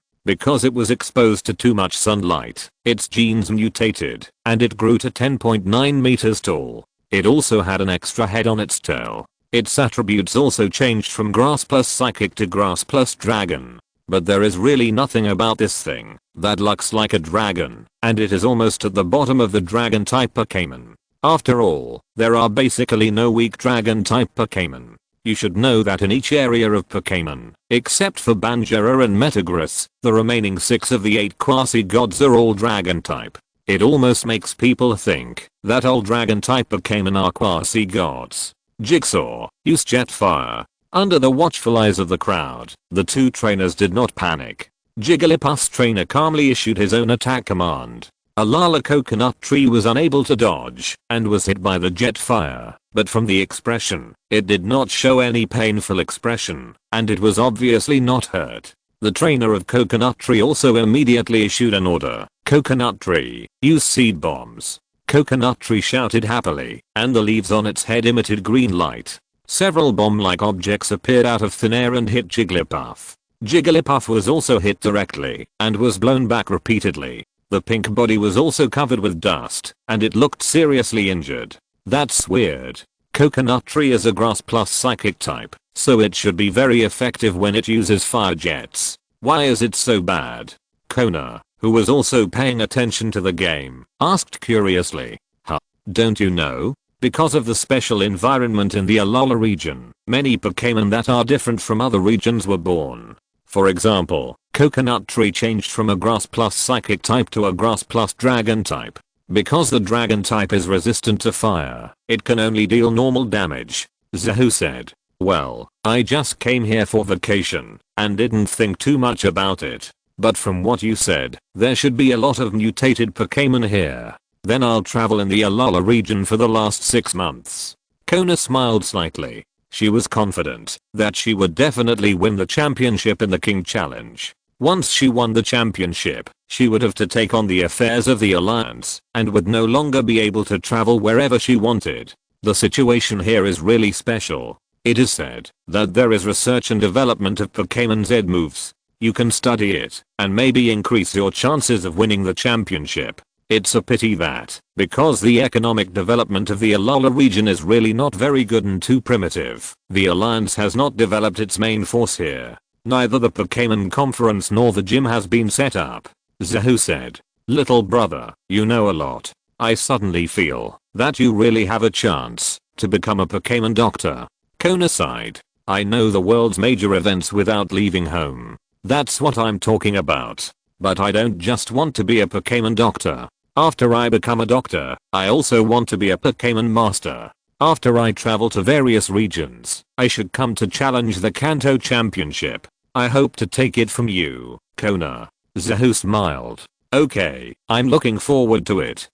S1: Because it was exposed to too much sunlight, its genes mutated, and it grew to 10.9 meters tall. It also had an extra head on its tail. Its attributes also changed from Grass plus Psychic to Grass plus Dragon. But there is really nothing about this thing that looks like a dragon, and it is almost at the bottom of the dragon type Pokémon. After all, there are basically no weak dragon type Pokémon. You should know that in each area of Pokémon, except for Banjara and Metagross, the remaining 6 of the 8 quasi-gods are all dragon type. It almost makes people think that all dragon type Pokémon are quasi-gods. Jigsaw used Jetfire. Under the watchful eyes of the crowd, the 2 trainers did not panic. Jigglypuff's trainer calmly issued his own attack command. Alola coconut tree was unable to dodge and was hit by the Jetfire, but from the expression, it did not show any painful expression, and it was obviously not hurt. The trainer of coconut tree also immediately issued an order. Coconut tree, use seed bombs. Coconut tree shouted happily, and the leaves on its head emitted green light. Several bomb-like objects appeared out of thin air and hit Jigglypuff. Jigglypuff was also hit directly, and was blown back repeatedly. The pink body was also covered with dust, and it looked seriously injured. That's weird. Coconut tree is a grass plus psychic type, so it should be very effective when it uses fire jets. Why is it so bad? Kona, who was also paying attention to the game, asked curiously. Huh? Don't you know? Because of the special environment in the Alola region, many Pokémon that are different from other regions were born. For example, Coconut Tree changed from a Grass plus Psychic type to a Grass plus Dragon type. Because the Dragon type is resistant to fire, it can only deal normal damage. Zahu said. Well, I just came here for vacation, and didn't think too much about it. But from what you said, there should be a lot of mutated Pokémon here. Then I'll travel in the Alola region for the last 6 months. Kona smiled slightly. She was confident that she would definitely win the championship in the King Challenge. Once she won the championship, she would have to take on the affairs of the Alliance, and would no longer be able to travel wherever she wanted. The situation here is really special. It is said that there is research and development of Pokémon Z moves. You can study it, and maybe increase your chances of winning the championship. It's a pity that, because the economic development of the Alola region is really not very good and too primitive, the Alliance has not developed its main force here. Neither the Pokémon Conference nor the gym has been set up. Zahu said. Little brother, you know a lot. I suddenly feel that you really have a chance to become a Pokémon doctor. Kona sighed. I know the world's major events without leaving home. That's what I'm talking about. But I don't just want to be a Pokémon doctor. After I become a doctor, I also want to be a Pokémon master. After I travel to various regions, I should come to challenge the Kanto championship. I hope to take it from you, Kona. Zahu smiled. Okay, I'm looking forward to it.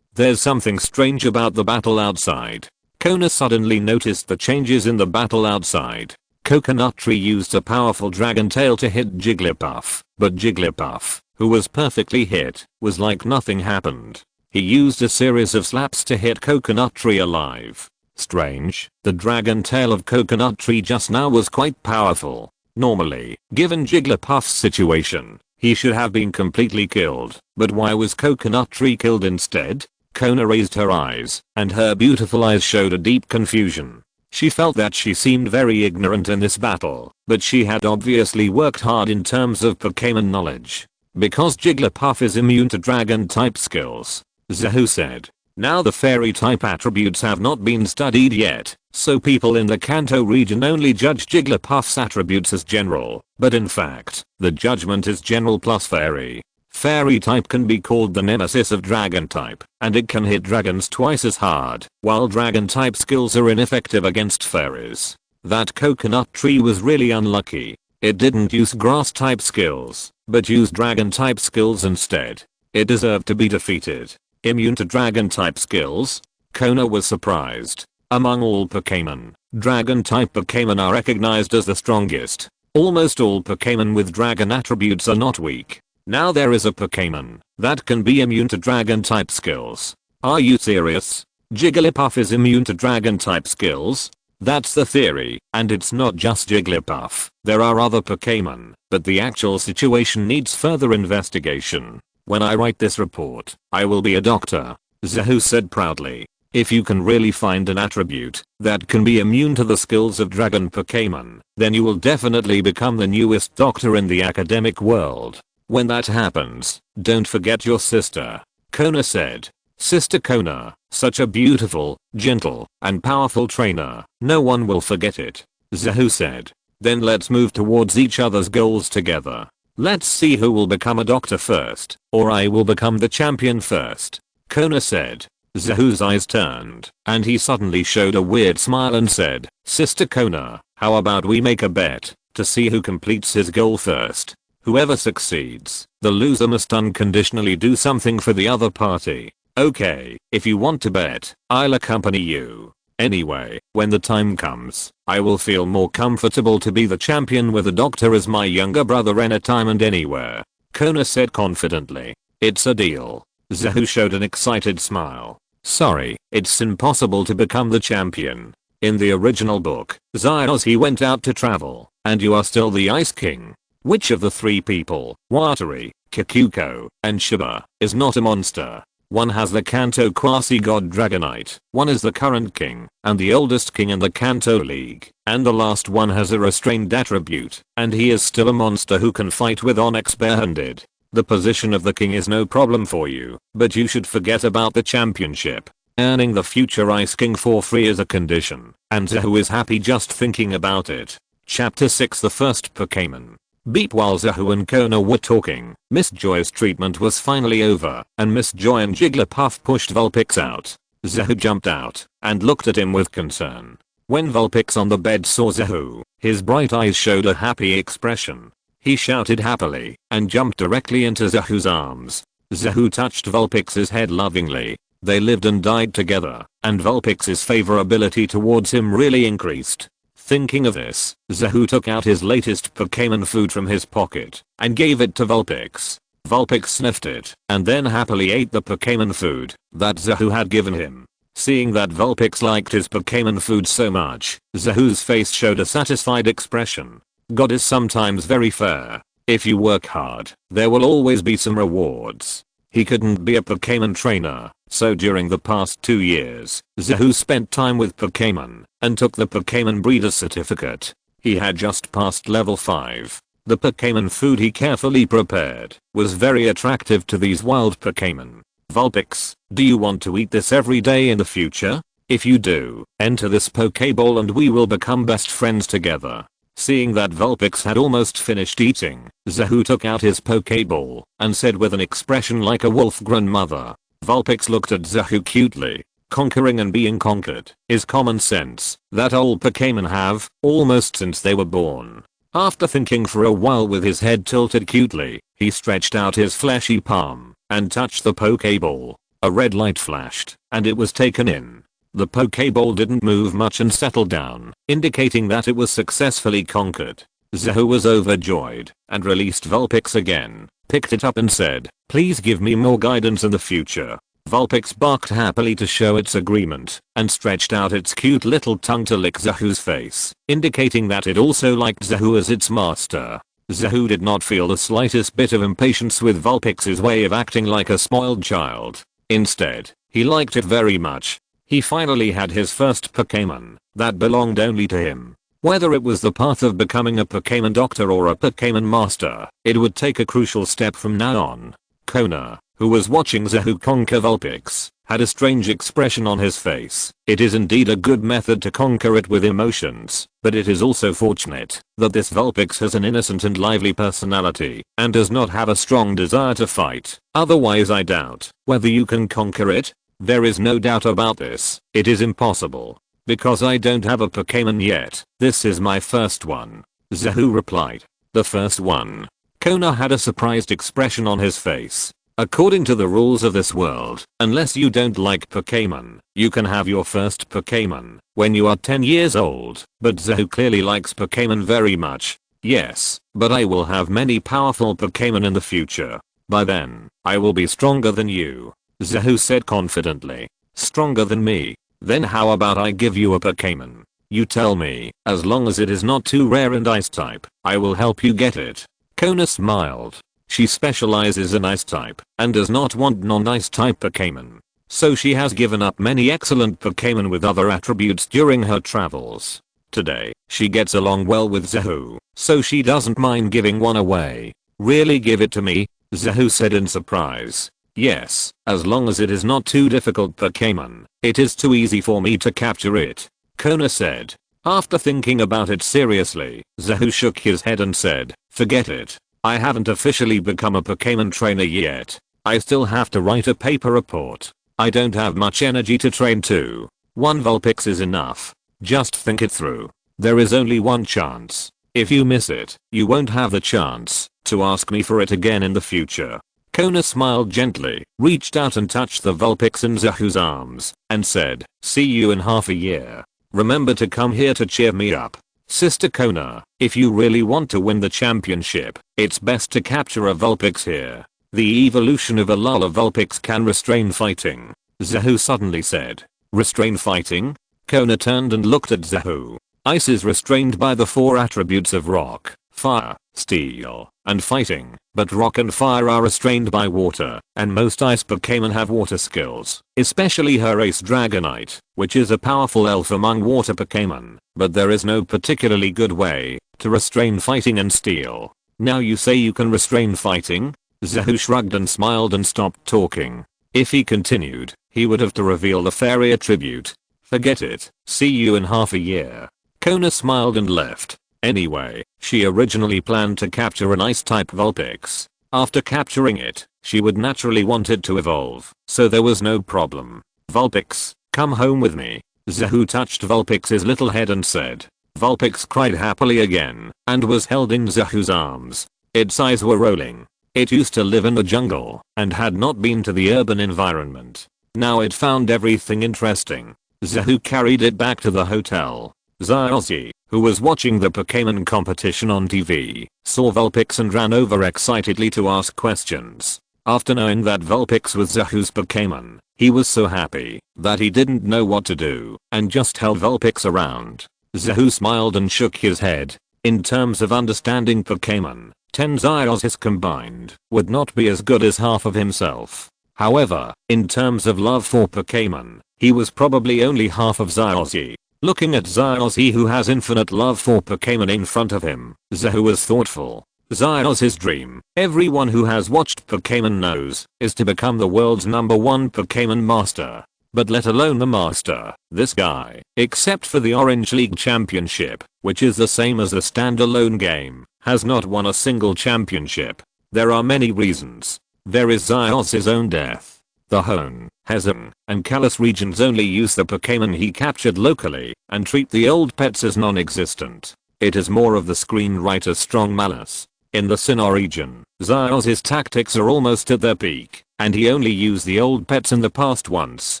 S1: There's something strange about the battle outside. Kona suddenly noticed the changes in the battle outside. Coconut Tree used a powerful dragon tail to hit Jigglypuff, but Jigglypuff, who was perfectly hit, was like nothing happened. He used a series of slaps to hit Coconut Tree alive. Strange, the dragon tail of Coconut Tree just now was quite powerful. Normally, given Jigglypuff's situation, he should have been completely killed, but why was Coconut Tree killed instead? Kona raised her eyes, and her beautiful eyes showed a deep confusion. She felt that she seemed very ignorant in this battle, but she had obviously worked hard in terms of Pokémon knowledge. Because Jigglypuff is immune to dragon type skills, Zahu said. Now the fairy type attributes have not been studied yet, so people in the Kanto region only judge Jigglypuff's attributes as general, but in fact, the judgment is general plus fairy. Fairy type can be called the nemesis of dragon type, and it can hit dragons twice as hard, while dragon type skills are ineffective against fairies. That Coconut Tree was really unlucky. It didn't use grass type skills, but used dragon type skills instead. It deserved to be defeated. Immune to dragon type skills? Kona was surprised. Among all Pokémon, dragon type Pokémon are recognized as the strongest. Almost all Pokémon with dragon attributes are not weak. Now there is a Pokémon that can be immune to dragon type skills. Are you serious? Jigglypuff is immune to dragon type skills? That's the theory, and it's not just Jigglypuff. There are other Pokémon, but the actual situation needs further investigation. When I write this report, I will be a doctor, Zahu said proudly. If you can really find an attribute that can be immune to the skills of dragon Pokémon, then you will definitely become the newest doctor in the academic world. When that happens, don't forget your sister, Kona said. Sister Kona, such a beautiful, gentle, and powerful trainer, no one will forget it, Zahu said. Then let's move towards each other's goals together. Let's see who will become a doctor first, or I will become the champion first, Kona said. Zahu's eyes turned, and he suddenly showed a weird smile and said, Sister Kona, how about we make a bet to see who completes his goal first? Whoever succeeds, the loser must unconditionally do something for the other party. Okay, if you want to bet, I'll accompany you. Anyway, when the time comes, I will feel more comfortable to be the champion with a doctor as my younger brother anytime and anywhere, Kona said confidently. It's a deal. Zahu showed an excited smile. Sorry, it's impossible to become the champion. In the original book, Zyos went out to travel, and you are still the Ice King. Which of the 3 people, Watari, Kikuko, and Shiba, is not a monster? One has the Kanto quasi-god Dragonite, one is the current king, and the oldest king in the Kanto League, and the last one has a restrained attribute, and he is still a monster who can fight with Onyx barehanded. The position of the king is no problem for you, but you should forget about the championship. Earning the future Ice King for free is a condition, and Zahu is happy just thinking about it. Chapter 6 The First Pokémon. Beep. While Zahu and Kona were talking, Miss Joy's treatment was finally over, and Miss Joy and Jigglypuff pushed Vulpix out. Zahu jumped out, and looked at him with concern. When Vulpix on the bed saw Zahu, his bright eyes showed a happy expression. He shouted happily, and jumped directly into Zahu's arms. Zahu touched Vulpix's head lovingly. They lived and died together, and Vulpix's favorability towards him really increased. Thinking of this, Zahu took out his latest Pokémon food from his pocket, and gave it to Vulpix. Vulpix sniffed it, and then happily ate the Pokémon food that Zahu had given him. Seeing that Vulpix liked his Pokémon food so much, Zahu's face showed a satisfied expression. God is sometimes very fair. If you work hard, there will always be some rewards. He couldn't be a Pokémon trainer, so during the past 2 years, Zahu spent time with Pokémon, and took the Pokémon Breeder Certificate. He had just passed level 5. The Pokémon food he carefully prepared was very attractive to these wild Pokémon. Vulpix, do you want to eat this every day in the future? If you do, enter this Pokéball and we will become best friends together. Seeing that Vulpix had almost finished eating, Zahu took out his Pokéball and said with an expression like a wolf-grown mother. Vulpix looked at Zahu cutely. Conquering and being conquered is common sense that all Pokémon have, almost since they were born. After thinking for a while with his head tilted cutely, he stretched out his fleshy palm and touched the Pokéball. A red light flashed, and it was taken in. The Pokéball didn't move much and settled down, indicating that it was successfully conquered. Zahu was overjoyed, and released Vulpix again, picked it up and said, please give me more guidance in the future. Vulpix barked happily to show its agreement, and stretched out its cute little tongue to lick Zahu's face, indicating that it also liked Zahu as its master. Zahu did not feel the slightest bit of impatience with Vulpix's way of acting like a spoiled child. Instead, he liked it very much. He finally had his first Pokémon that belonged only to him. Whether it was the path of becoming a Pokémon doctor or a Pokémon master, it would take a crucial step from now on. Kona, who was watching Zahu conquer Vulpix, had a strange expression on his face. It is indeed a good method to conquer it with emotions, but it is also fortunate that this Vulpix has an innocent and lively personality and does not have a strong desire to fight. Otherwise I doubt whether you can conquer it. There is no doubt about this. It is impossible. Because I don't have a Pokémon yet. This is my first one. Zahu replied. The first one. Kona had a surprised expression on his face. According to the rules of this world, unless you don't like Pokémon, you can have your first Pokémon when you are 10 years old. But Zahu clearly likes Pokémon very much. Yes, but I will have many powerful Pokémon in the future. By then, I will be stronger than you. Zahu said confidently. Stronger than me? Then how about I give you a Pokémon? You tell me, as long as it is not too rare and ice type, I will help you get it. Kona smiled. She specializes in ice type and does not want non-ice type Pokémon. So she has given up many excellent Pokémon with other attributes during her travels. Today, she gets along well with Zahu, so she doesn't mind giving one away. Really give it to me? Zahu said in surprise. Yes, as long as it is not too difficult Pokémon. It is too easy for me to capture it. Kona said. After thinking about it seriously, Zahu shook his head and said, forget it. I haven't officially become a Pokémon trainer yet. I still have to write a paper report. I don't have much energy to train too. One Vulpix is enough. Just think it through. There is only one chance. If you miss it, you won't have the chance to ask me for it again in the future. Kona smiled gently, reached out and touched the Vulpix in Zahu's arms, and said, see you in half a year. Remember to come here to cheer me up. Sister Kona, if you really want to win the championship, it's best to capture a Vulpix here. The evolution of a Lala Vulpix can restrain fighting. Zahu suddenly said. Restrain fighting? Kona turned and looked at Zahu. Ice is restrained by the 4 attributes of rock, fire, steel, and fighting, but rock and fire are restrained by water, and most ice Pokémon have water skills, especially her ace Dragonite, which is a powerful elf among water Pokémon, but there is no particularly good way to restrain fighting and steel. Now you say you can restrain fighting? Zahu shrugged and smiled and stopped talking. If he continued, he would have to reveal the fairy attribute. Forget it, see you in half a year. Kona smiled and left. Anyway, she originally planned to capture an ice-type Vulpix. After capturing it, she would naturally want it to evolve, so there was no problem. Vulpix, come home with me. Zahu touched Vulpix's little head and said. Vulpix cried happily again, and was held in Zahu's arms. Its eyes were rolling. It used to live in the jungle, and had not been to the urban environment. Now it found everything interesting. Zahu carried it back to the hotel. Xiaozi, who was watching the Pokémon competition on TV, saw Vulpix and ran over excitedly to ask questions. After knowing that Vulpix was Zahu's Pokémon, he was so happy that he didn't know what to do and just held Vulpix around. Zahu smiled and shook his head. In terms of understanding Pokémon, 10 Xiaozis combined would not be as good as half of himself. However, in terms of love for Pokémon, he was probably only half of Xiaozi. Looking at Xiaozi, who has infinite love for Pokémon in front of him, Zahu was thoughtful. Xiaozi's dream, everyone who has watched Pokémon knows, is to become the world's #1 Pokémon master. But let alone the master, this guy, except for the Orange League Championship, which is the same as a standalone game, has not won a single championship. There are many reasons. There is Xiaozi's own death. The Hone, Hezon, and Kalos regions only use the Pokémon he captured locally, and treat the old pets as non-existent. It is more of the screenwriter's strong malice. In the Sinnoh region, Xiaozi's tactics are almost at their peak, and he only used the old pets in the past once,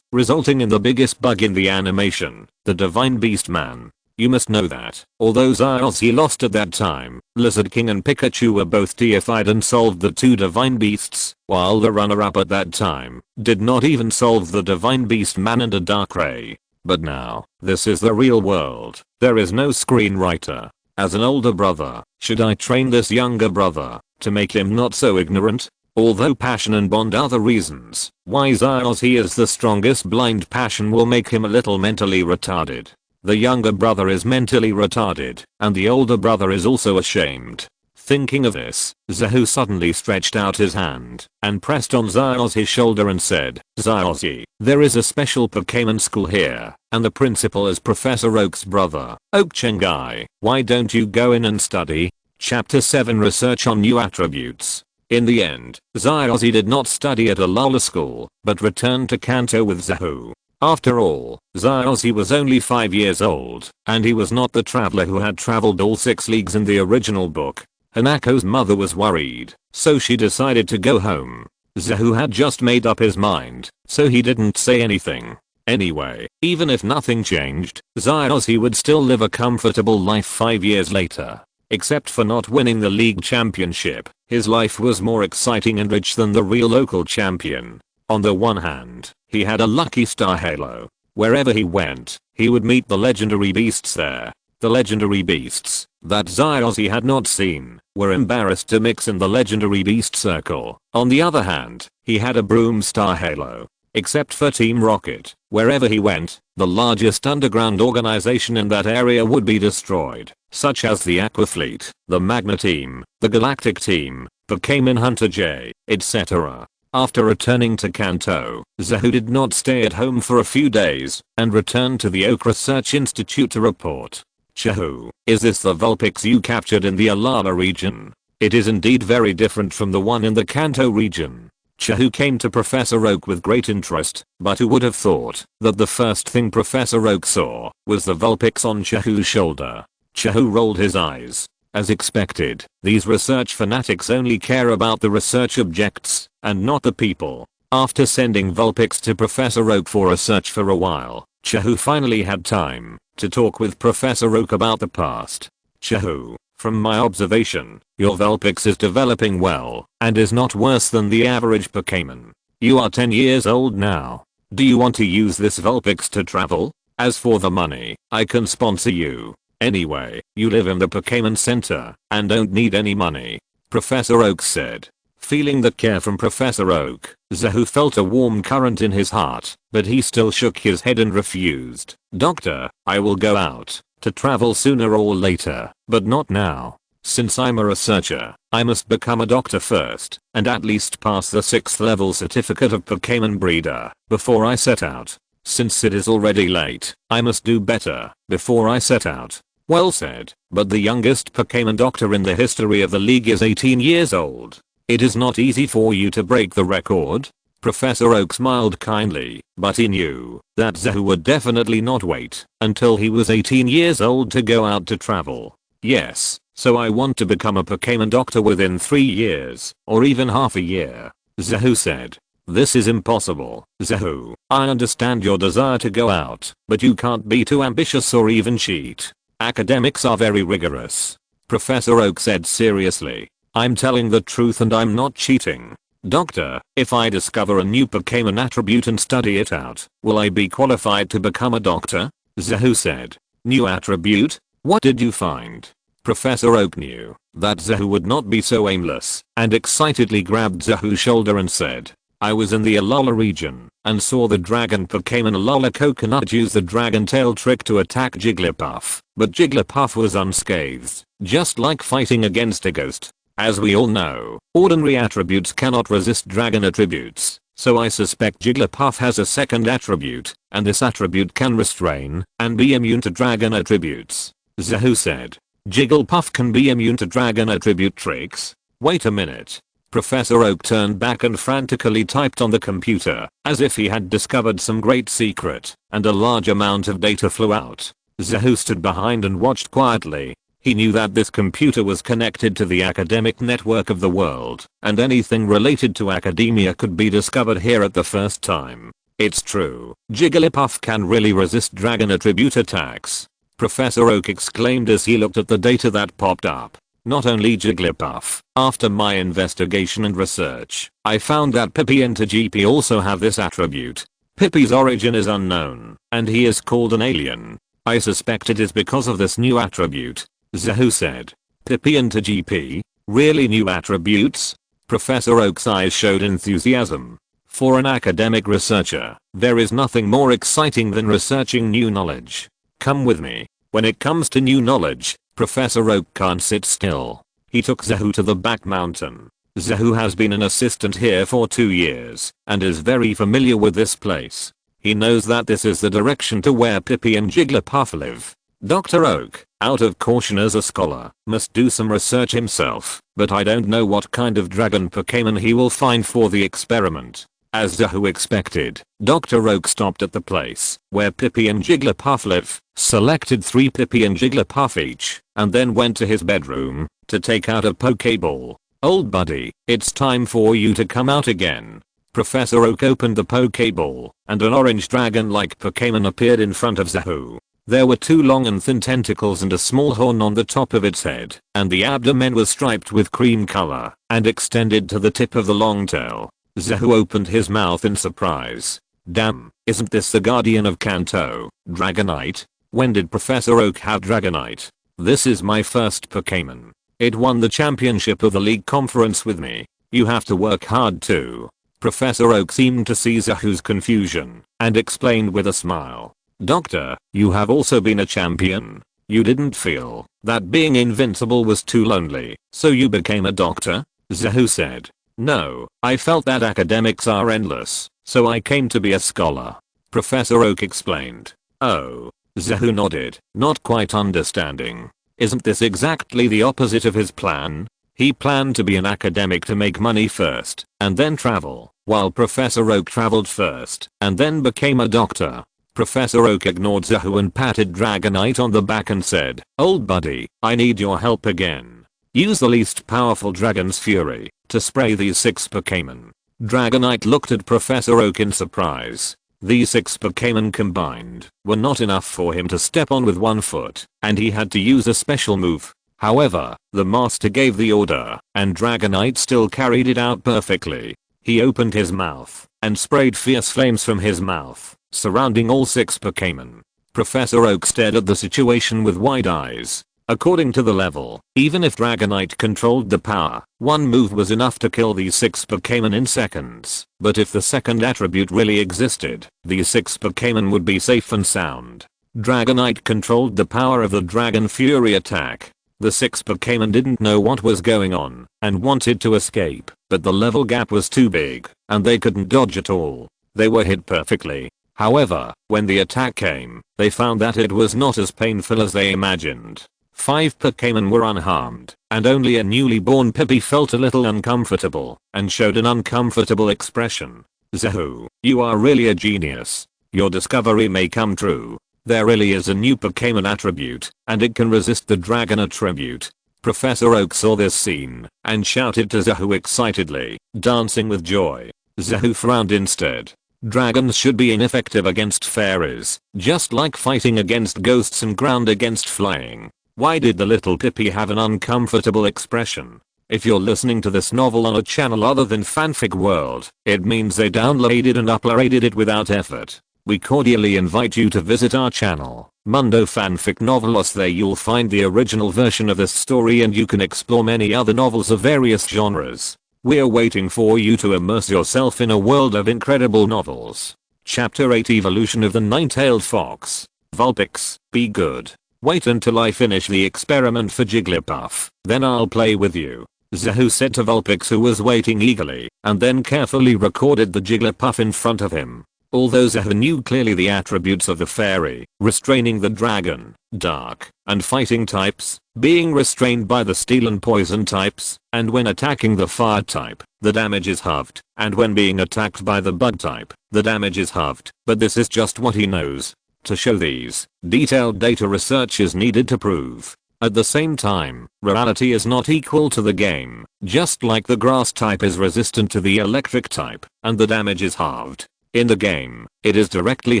S1: resulting in the biggest bug in the animation, the Divine Beast Man. You must know that, although Xiaozi lost at that time, Lizard King and Pikachu were both deified and solved the 2 Divine Beasts, while the runner-up at that time did not even solve the Divine Beast Man and a Darkrai. But now, this is the real world. There is no screenwriter. As an older brother, should I train this younger brother to make him not so ignorant? Although passion and bond are the reasons why Xiaozi is the strongest, blind passion will make him a little mentally retarded. The younger brother is mentally retarded, and the older brother is also ashamed. Thinking of this, Zahu suddenly stretched out his hand and pressed on Xiaozi's shoulder and said, Xiaozi, there is a special Pokémon school here, and the principal is Professor Oak's brother, Oak Chengai. Why don't you go in and study? Chapter 7 Research on New Attributes. In the end, Xiaozi did not study at a Lola school, but returned to Kanto with Zahu. After all, Xiaozi was only 5 years old, and he was not the traveler who had traveled all 6 leagues in the original book. Hanako's mother was worried, so she decided to go home. Zahu had just made up his mind, so he didn't say anything. Anyway, even if nothing changed, Xiaozi would still live a comfortable life 5 years later. Except for not winning the league championship, his life was more exciting and rich than the real local champion. On the one hand, he had a lucky star halo. Wherever he went, he would meet the legendary beasts there. The legendary beasts that Xiaozi had not seen were embarrassed to mix in the legendary beast circle. On the other hand, he had a broom star halo. Except for Team Rocket, wherever he went, the largest underground organization in that area would be destroyed, such as the Aqua Fleet, the Magna Team, the Galactic Team, Pokémon Hunter J, etc. After returning to Kanto, Zahu did not stay at home for a few days, and returned to the Oak Research Institute to report. Zahu, is this the Vulpix you captured in the Alana region? It is indeed very different from the one in the Kanto region. Zahu came to Professor Oak with great interest, but who would have thought that the first thing Professor Oak saw was the Vulpix on Zahu's shoulder. Zahu rolled his eyes. As expected, these research fanatics only care about the research objects, and not the people. After sending Vulpix to Professor Oak for research for a while, Zahu finally had time to talk with Professor Oak about the past. Zahu, from my observation, your Vulpix is developing well, and is not worse than the average Pokémon. You are 10 years old now. Do you want to use this Vulpix to travel? As for the money, I can sponsor you. Anyway, you live in the Pokémon Center, and don't need any money. Professor Oak said. Feeling the care from Professor Oak, Zahu felt a warm current in his heart, but he still shook his head and refused. Doctor, I will go out to travel sooner or later, but not now. Since I'm a researcher, I must become a doctor first, and at least pass the 6th level certificate of Pokémon breeder, before I set out. Since it is already late, I must do better, before I set out. Well said, but the youngest Pokémon doctor in the history of the league is 18 years old. It is not easy for you to break the record. Professor Oak smiled kindly, but he knew that Zahu would definitely not wait until he was 18 years old to go out to travel. Yes, so I want to become a Pokémon doctor within 3 years, or even half a year, Zahu said. This is impossible, Zahu. I understand your desire to go out, but you can't be too ambitious or even cheat. Academics are very rigorous. Professor Oak said seriously. I'm telling the truth and I'm not cheating. Doctor, if I discover a new Pokémon attribute and study it out, will I be qualified to become a doctor? Zahu said. New attribute? What did you find? Professor Oak knew that Zahu would not be so aimless and excitedly grabbed Zahu's shoulder and said, I was in the Alola region and saw the dragon Pokémon Alola Coconut use the dragon tail trick to attack Jigglypuff, but Jigglypuff was unscathed, just like fighting against a ghost. As we all know, ordinary attributes cannot resist dragon attributes, so I suspect Jigglypuff has a second attribute, and this attribute can restrain and be immune to dragon attributes, Zahu said. Jigglypuff can be immune to dragon attribute tricks? Wait a minute. Professor Oak turned back and frantically typed on the computer, as if he had discovered some great secret, and a large amount of data flew out. Zahu stood behind and watched quietly. He knew that this computer was connected to the academic network of the world, and anything related to academia could be discovered here at the first time. It's true, Jigglypuff can really resist dragon attribute attacks. Professor Oak exclaimed as he looked at the data that popped up. Not only Jigglypuff, after my investigation and research, I found that Pippi and Togepi also have this attribute. Pippi's origin is unknown, and he is called an alien. I suspect it is because of this new attribute, Zahu said. Pippi and Togepi? Really new attributes? Professor Oak's eyes showed enthusiasm. For an academic researcher, there is nothing more exciting than researching new knowledge. Come with me. When it comes to new knowledge, Professor Oak can't sit still. He took Zahu to the back mountain. Zahu has been an assistant here for 2 years and is very familiar with this place. He knows that this is the direction to where Pippi and Jigglypuff live. Dr. Oak, out of caution as a scholar, must do some research himself, but I don't know what kind of dragon Pokémon he will find for the experiment. As Zahu expected, Dr. Oak stopped at the place where Pippi and Jigglypuff live, selected 3 Pippi and Jigglypuff each, and then went to his bedroom to take out a Pokéball. Old buddy, it's time for you to come out again. Professor Oak opened the Pokéball, and an orange dragon-like Pokémon appeared in front of Zahu. There were 2 long and thin tentacles and a small horn on the top of its head, and the abdomen was striped with cream color and extended to the tip of the long tail. Zahu opened his mouth in surprise. Damn, isn't this the guardian of Kanto, Dragonite? When did Professor Oak have Dragonite? This is my first Pokémon. It won the championship of the league conference with me. You have to work hard too. Professor Oak seemed to see Zahu's confusion and explained with a smile. Doctor, you have also been a champion. You didn't feel that being invincible was too lonely, so you became a doctor? Zahu said. No, I felt that academics are endless, so I came to be a scholar. Professor Oak explained. Oh. Zahu nodded, not quite understanding. Isn't this exactly the opposite of his plan? He planned to be an academic to make money first, and then travel, while Professor Oak traveled first, and then became a doctor. Professor Oak ignored Zahu and patted Dragonite on the back and said, Old buddy, I need your help again. Use the least powerful Dragon's Fury to spray these 6 Pokémon. Dragonite looked at Professor Oak in surprise. These 6 Pokémon combined were not enough for him to step on with 1 foot, and he had to use a special move. However, the master gave the order, and Dragonite still carried it out perfectly. He opened his mouth and sprayed fierce flames from his mouth, surrounding all 6 Pokémon. Professor Oak stared at the situation with wide eyes. According to the level, even if Dragonite controlled the power, 1 move was enough to kill these 6 Pokémon in seconds. But if the second attribute really existed, these 6 Pokémon would be safe and sound. Dragonite controlled the power of the Dragon Fury attack. The 6 Pokémon didn't know what was going on and wanted to escape, but the level gap was too big and they couldn't dodge at all. They were hit perfectly. However, when the attack came, they found that it was not as painful as they imagined. 5 Pokémon were unharmed, and only a newly born Pippi felt a little uncomfortable and showed an uncomfortable expression. Zahu, you are really a genius. Your discovery may come true. There really is a new Pokémon attribute, and it can resist the dragon attribute. Professor Oak saw this scene and shouted to Zahu excitedly, dancing with joy. Zahu frowned instead. Dragons should be ineffective against fairies, just like fighting against ghosts and ground against flying. Why did the little Pippi have an uncomfortable expression? If you're listening to this novel on a channel other than Fanfic World, it means they downloaded and uploaded it without effort. We cordially invite you to visit our channel, Mundo Fanfic Novelos. There you'll find the original version of this story and you can explore many other novels of various genres. We're waiting for you to immerse yourself in a world of incredible novels. Chapter 8 Evolution of the Nine-Tailed Fox. Vulpix, be good. Wait until I finish the experiment for Jigglypuff, then I'll play with you. Zahu said to Vulpix, who was waiting eagerly, and then carefully recorded the Jigglypuff in front of him. Although Zahu knew clearly the attributes of the fairy, restraining the dragon, dark, and fighting types, being restrained by the steel and poison types, and when attacking the fire type, the damage is halved, and when being attacked by the bug type, the damage is halved, but this is just what he knows. To show these, detailed data research is needed to prove. At the same time, reality is not equal to the game, just like the grass type is resistant to the electric type, and the damage is halved. In the game, it is directly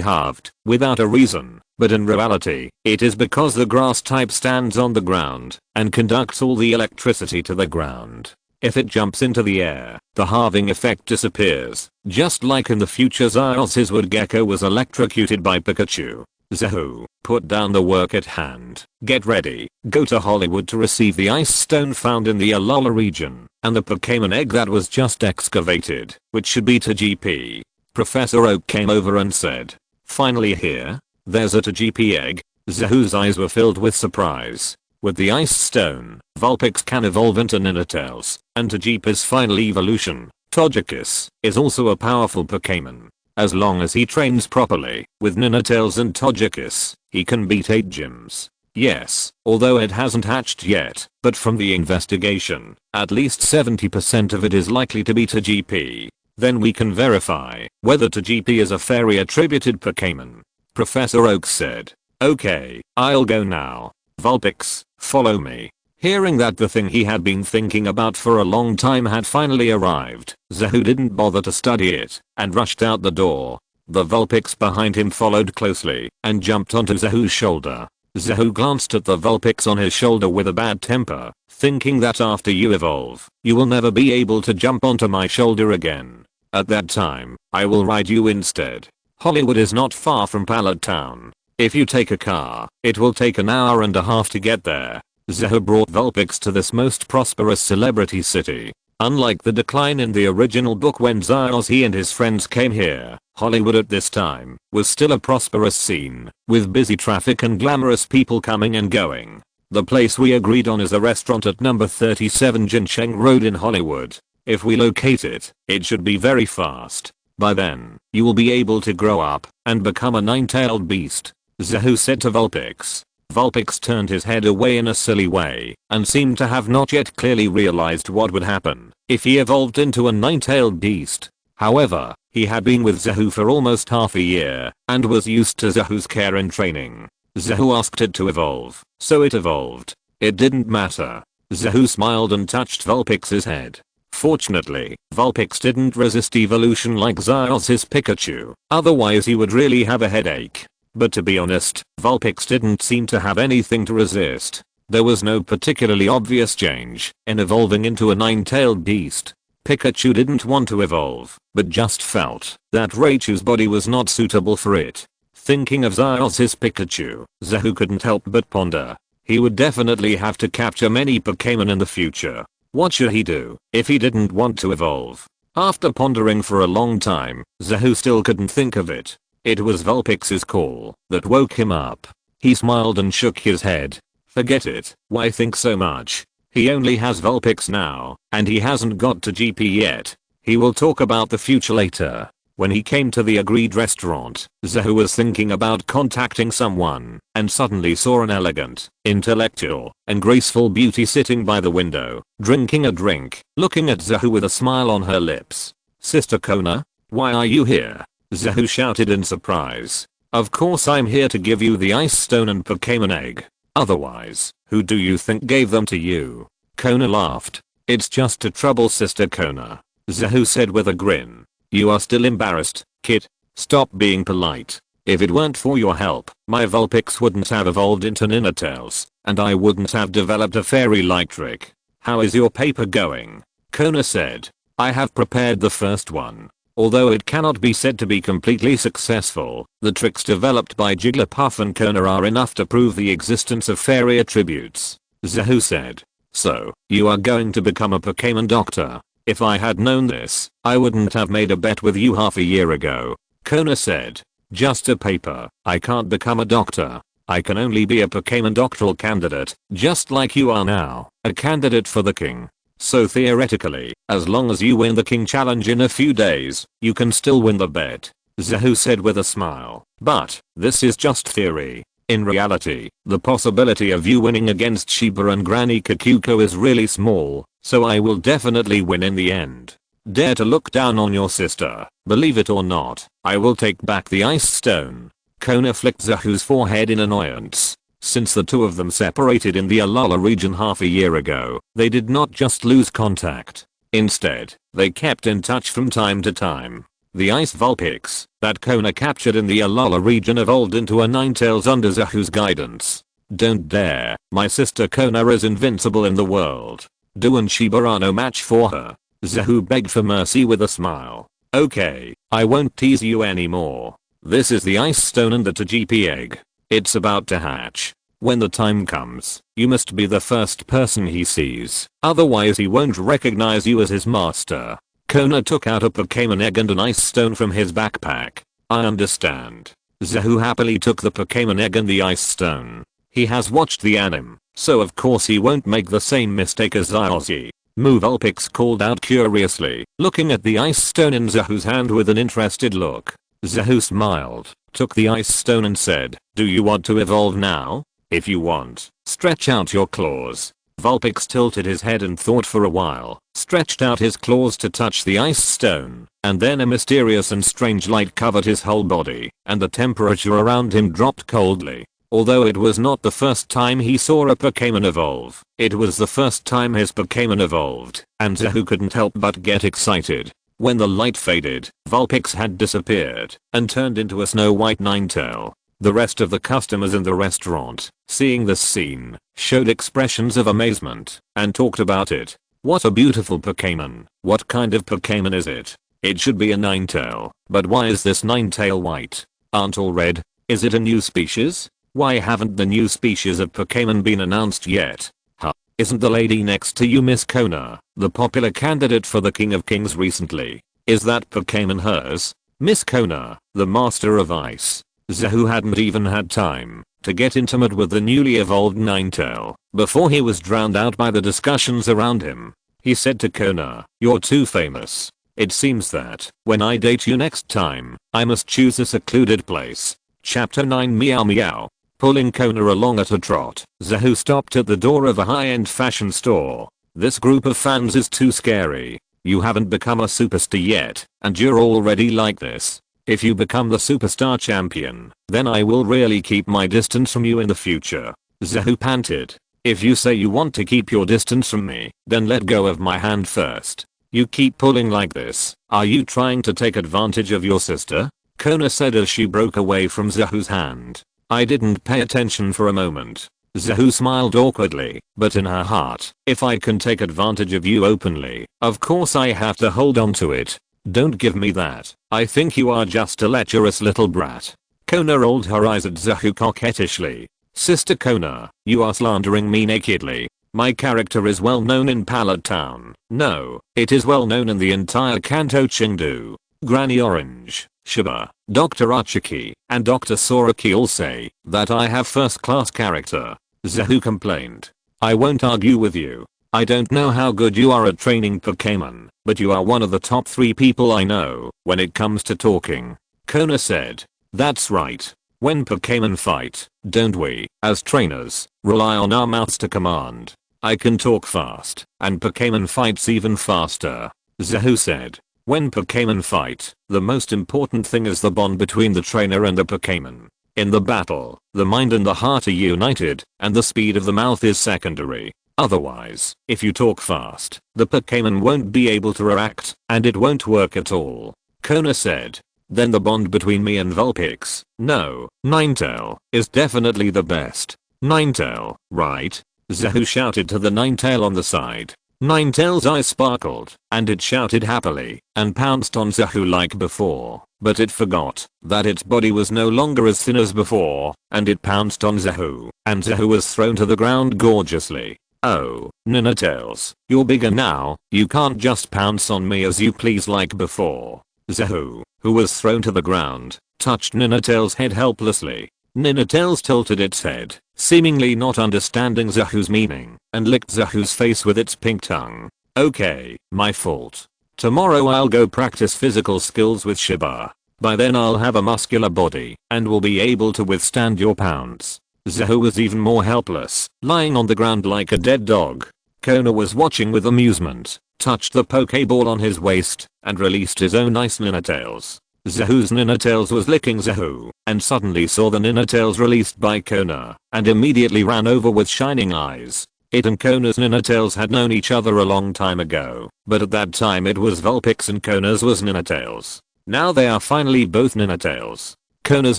S1: halved, without a reason, but in reality, it is because the grass type stands on the ground, and conducts all the electricity to the ground. If it jumps into the air, the halving effect disappears, just like in the future Zyos Woodgecko was electrocuted by Pikachu. Zahu, put down the work at hand, get ready, go to Hollywood to receive the ice stone found in the Alola region, and the Pokémon egg that was just excavated, which should be to GP. Professor Oak came over and said, finally here? There's a GP egg? Zahu's eyes were filled with surprise. With the ice stone, Vulpix can evolve into Ninetales, and Tajipa's final evolution, Togekiss, is also a powerful Pokémon. As long as he trains properly, with Ninetales and Togekiss, he can beat 8 gyms. Yes, although it hasn't hatched yet, but from the investigation, at least 70% of it is likely to be Tajipa. Then we can verify whether Tajipa is a fairy attributed Pokémon. Professor Oak said, okay, I'll go now. Vulpix, follow me. Hearing that the thing he had been thinking about for a long time had finally arrived, Zahu didn't bother to study it, and rushed out the door. The Vulpix behind him followed closely, and jumped onto Zahu's shoulder. Zahu glanced at the Vulpix on his shoulder with a bad temper, thinking that after you evolve, you will never be able to jump onto my shoulder again. At that time, I will ride you instead. Hollywood is not far from Pallet Town. If you take a car, it will take an hour and a half to get there. Zahu brought Vulpix to this most prosperous celebrity city. Unlike the decline in the original book when Zyos he and his friends came here, Hollywood at this time was still a prosperous scene, with busy traffic and glamorous people coming and going. The place we agreed on is a restaurant at number 37 Jincheng Road in Hollywood. If we locate it, it should be very fast. By then, you will be able to grow up and become a nine-tailed beast. Zahu said to Vulpix. Vulpix turned his head away in a silly way and seemed to have not yet clearly realized what would happen if he evolved into a nine-tailed beast. However, he had been with Zahu for almost half a year and was used to Zahu's care and training. Zahu asked it to evolve, so it evolved. It didn't matter. Zahu smiled and touched Vulpix's head. Fortunately, Vulpix didn't resist evolution like Zyos' Pikachu, otherwise he would really have a headache. But to be honest, Vulpix didn't seem to have anything to resist. There was no particularly obvious change in evolving into a nine-tailed beast. Pikachu didn't want to evolve, but just felt that Raichu's body was not suitable for it. Thinking of Zyos' Pikachu, Zahu couldn't help but ponder. He would definitely have to capture many Pokémon in the future. What should he do if he didn't want to evolve? After pondering for a long time, Zahu still couldn't think of it. It was Vulpix's call that woke him up. He smiled and shook his head. Forget it. Why think so much? He only has Vulpix now, and he hasn't got to GP yet. He will talk about the future later. When he came to the agreed restaurant, Zahu was thinking about contacting someone, and suddenly saw an elegant, intellectual, and graceful beauty sitting by the window, drinking a drink, looking at Zahu with a smile on her lips. Sister Kona? Why are you here? Zahu shouted in surprise. Of course I'm here to give you the ice stone and Pokémon egg. Otherwise, who do you think gave them to you? Kona laughed. It's just to trouble Sister Kona. Zahu said with a grin. You are still embarrassed, kid? Stop being polite. If it weren't for your help, my Vulpix wouldn't have evolved into Ninetales, and I wouldn't have developed a fairy-like trick. How is your paper going? Kona said. I have prepared the first one. Although it cannot be said to be completely successful, the tricks developed by Jigglypuff and Kona are enough to prove the existence of fairy attributes. Zahu said. So, you are going to become a Pokémon doctor? If I had known this, I wouldn't have made a bet with you half a year ago. Kona said. Just a paper. I can't become a doctor. I can only be a Pokémon doctoral candidate, just like you are now, a candidate for the king. So theoretically, as long as you win the king challenge in a few days, you can still win the bet. Zahu said with a smile. But, this is just theory. In reality, the possibility of you winning against Shiba and Granny Kikuko is really small, so I will definitely win in the end. Dare to look down on your sister. Believe it or not, I will take back the ice stone. Kona flicked Zahu's forehead in annoyance. Since the two of them separated in the Alola region half a year ago, they did not just lose contact. Instead, they kept in touch from time to time. The ice Vulpix that Kona captured in the Alola region evolved into a Ninetales under Zahu's guidance. Don't dare, my sister Kona is invincible in the world. Du and Shiba are no match for her. Zahu begged for mercy with a smile. Okay, I won't tease you anymore. This is the ice stone and the TGP egg. It's about to hatch. When the time comes, you must be the first person he sees. Otherwise he won't recognize you as his master. Kona took out a Pokémon egg and an ice stone from his backpack. I understand. Zahu happily took the Pokémon egg and the ice stone. He has watched the anime, so of course he won't make the same mistake as Ozzy. Vulpix called out curiously, looking at the ice stone in Zahu's hand with an interested look. Zahu smiled, took the ice stone and said, do you want to evolve now? If you want, stretch out your claws. Vulpix tilted his head and thought for a while, stretched out his claws to touch the ice stone, and then a mysterious and strange light covered his whole body, and the temperature around him dropped coldly. Although it was not the first time he saw a Pokémon evolve, it was the first time his Pokémon evolved, and Zahu couldn't help but get excited. When the light faded, Vulpix had disappeared, and turned into a Snow White Ninetale. The rest of the customers in the restaurant, seeing this scene, showed expressions of amazement, and talked about it. What a beautiful Pokémon. What kind of Pokémon is it? It should be a Ninetale, but why is this Ninetale white? Aren't all red? Is it a new species? Why haven't the new species of Pokémon been announced yet? Huh? Isn't the lady next to you Miss Kona, the popular candidate for the King of Kings recently? Is that Pokémon hers? Miss Kona, the Master of Ice. Zahu hadn't even had time to get intimate with the newly evolved Ninetale before he was drowned out by the discussions around him. He said to Kona, you're too famous. It seems that, when I date you next time, I must choose a secluded place. Chapter 9 Meow Meow. Pulling Kona along at a trot, Zahu stopped at the door of a high-end fashion store. This group of fans is too scary. You haven't become a superstar yet, and you're already like this. If you become the superstar champion, then I will really keep my distance from you in the future. Zahu panted. If you say you want to keep your distance from me, then let go of my hand first. You keep pulling like this. Are you trying to take advantage of your sister? Kona said as she broke away from Zahu's hand. I didn't pay attention for a moment. Zahu smiled awkwardly, but in her heart, if I can take advantage of you openly, of course I have to hold on to it. Don't give me that. I think you are just a lecherous little brat. Kona rolled her eyes at Zahu coquettishly. Sister Kona, you are slandering me nakedly. My character is well known in Pallet Town. No, it is well known in the entire Kanto Chengdu. Granny Orange, Shiba, Dr. Archiki, and Dr. Soraki all say that I have first class character. Zahu complained. I won't argue with you. I don't know how good you are at training Pokémon, but you are one of the top 3 people I know when it comes to talking. Kona said. That's right. When Pokémon fight, don't we, as trainers, rely on our mouths to command? I can talk fast, and Pokémon fights even faster. Zahu said. When Pokémon fight, the most important thing is the bond between the trainer and the Pokémon. In the battle, the mind and the heart are united, and the speed of the mouth is secondary. Otherwise, if you talk fast, the Pokémon won't be able to react, and it won't work at all. Kona said. Then the bond between me and Vulpix, no, Ninetale, is definitely the best. Ninetale, right? Zahu shouted to the Ninetale on the side. Ninetale's eyes sparkled, and it shouted happily, and pounced on Zahu like before, but it forgot that its body was no longer as thin as before, and it pounced on Zahu, and Zahu was thrown to the ground gorgeously. Oh, Ninetales, you're bigger now, you can't just pounce on me as you please like before. Zahu, who was thrown to the ground, touched Ninetales' head helplessly. Ninetales tilted its head, seemingly not understanding Zahu's meaning, and licked Zahu's face with its pink tongue. Okay, my fault. Tomorrow I'll go practice physical skills with Shiba. By then I'll have a muscular body, and will be able to withstand your pounds. Zahu was even more helpless, lying on the ground like a dead dog. Kona was watching with amusement, touched the Pokeball on his waist, and released his own ice Ninetales. Zahu's Ninetales was licking Zahu, and suddenly saw the Ninetales released by Kona, and immediately ran over with shining eyes. It and Kona's Ninetales had known each other a long time ago, but at that time it was Vulpix and Kona's was Ninetales. Now they are finally both Ninetales. Kona's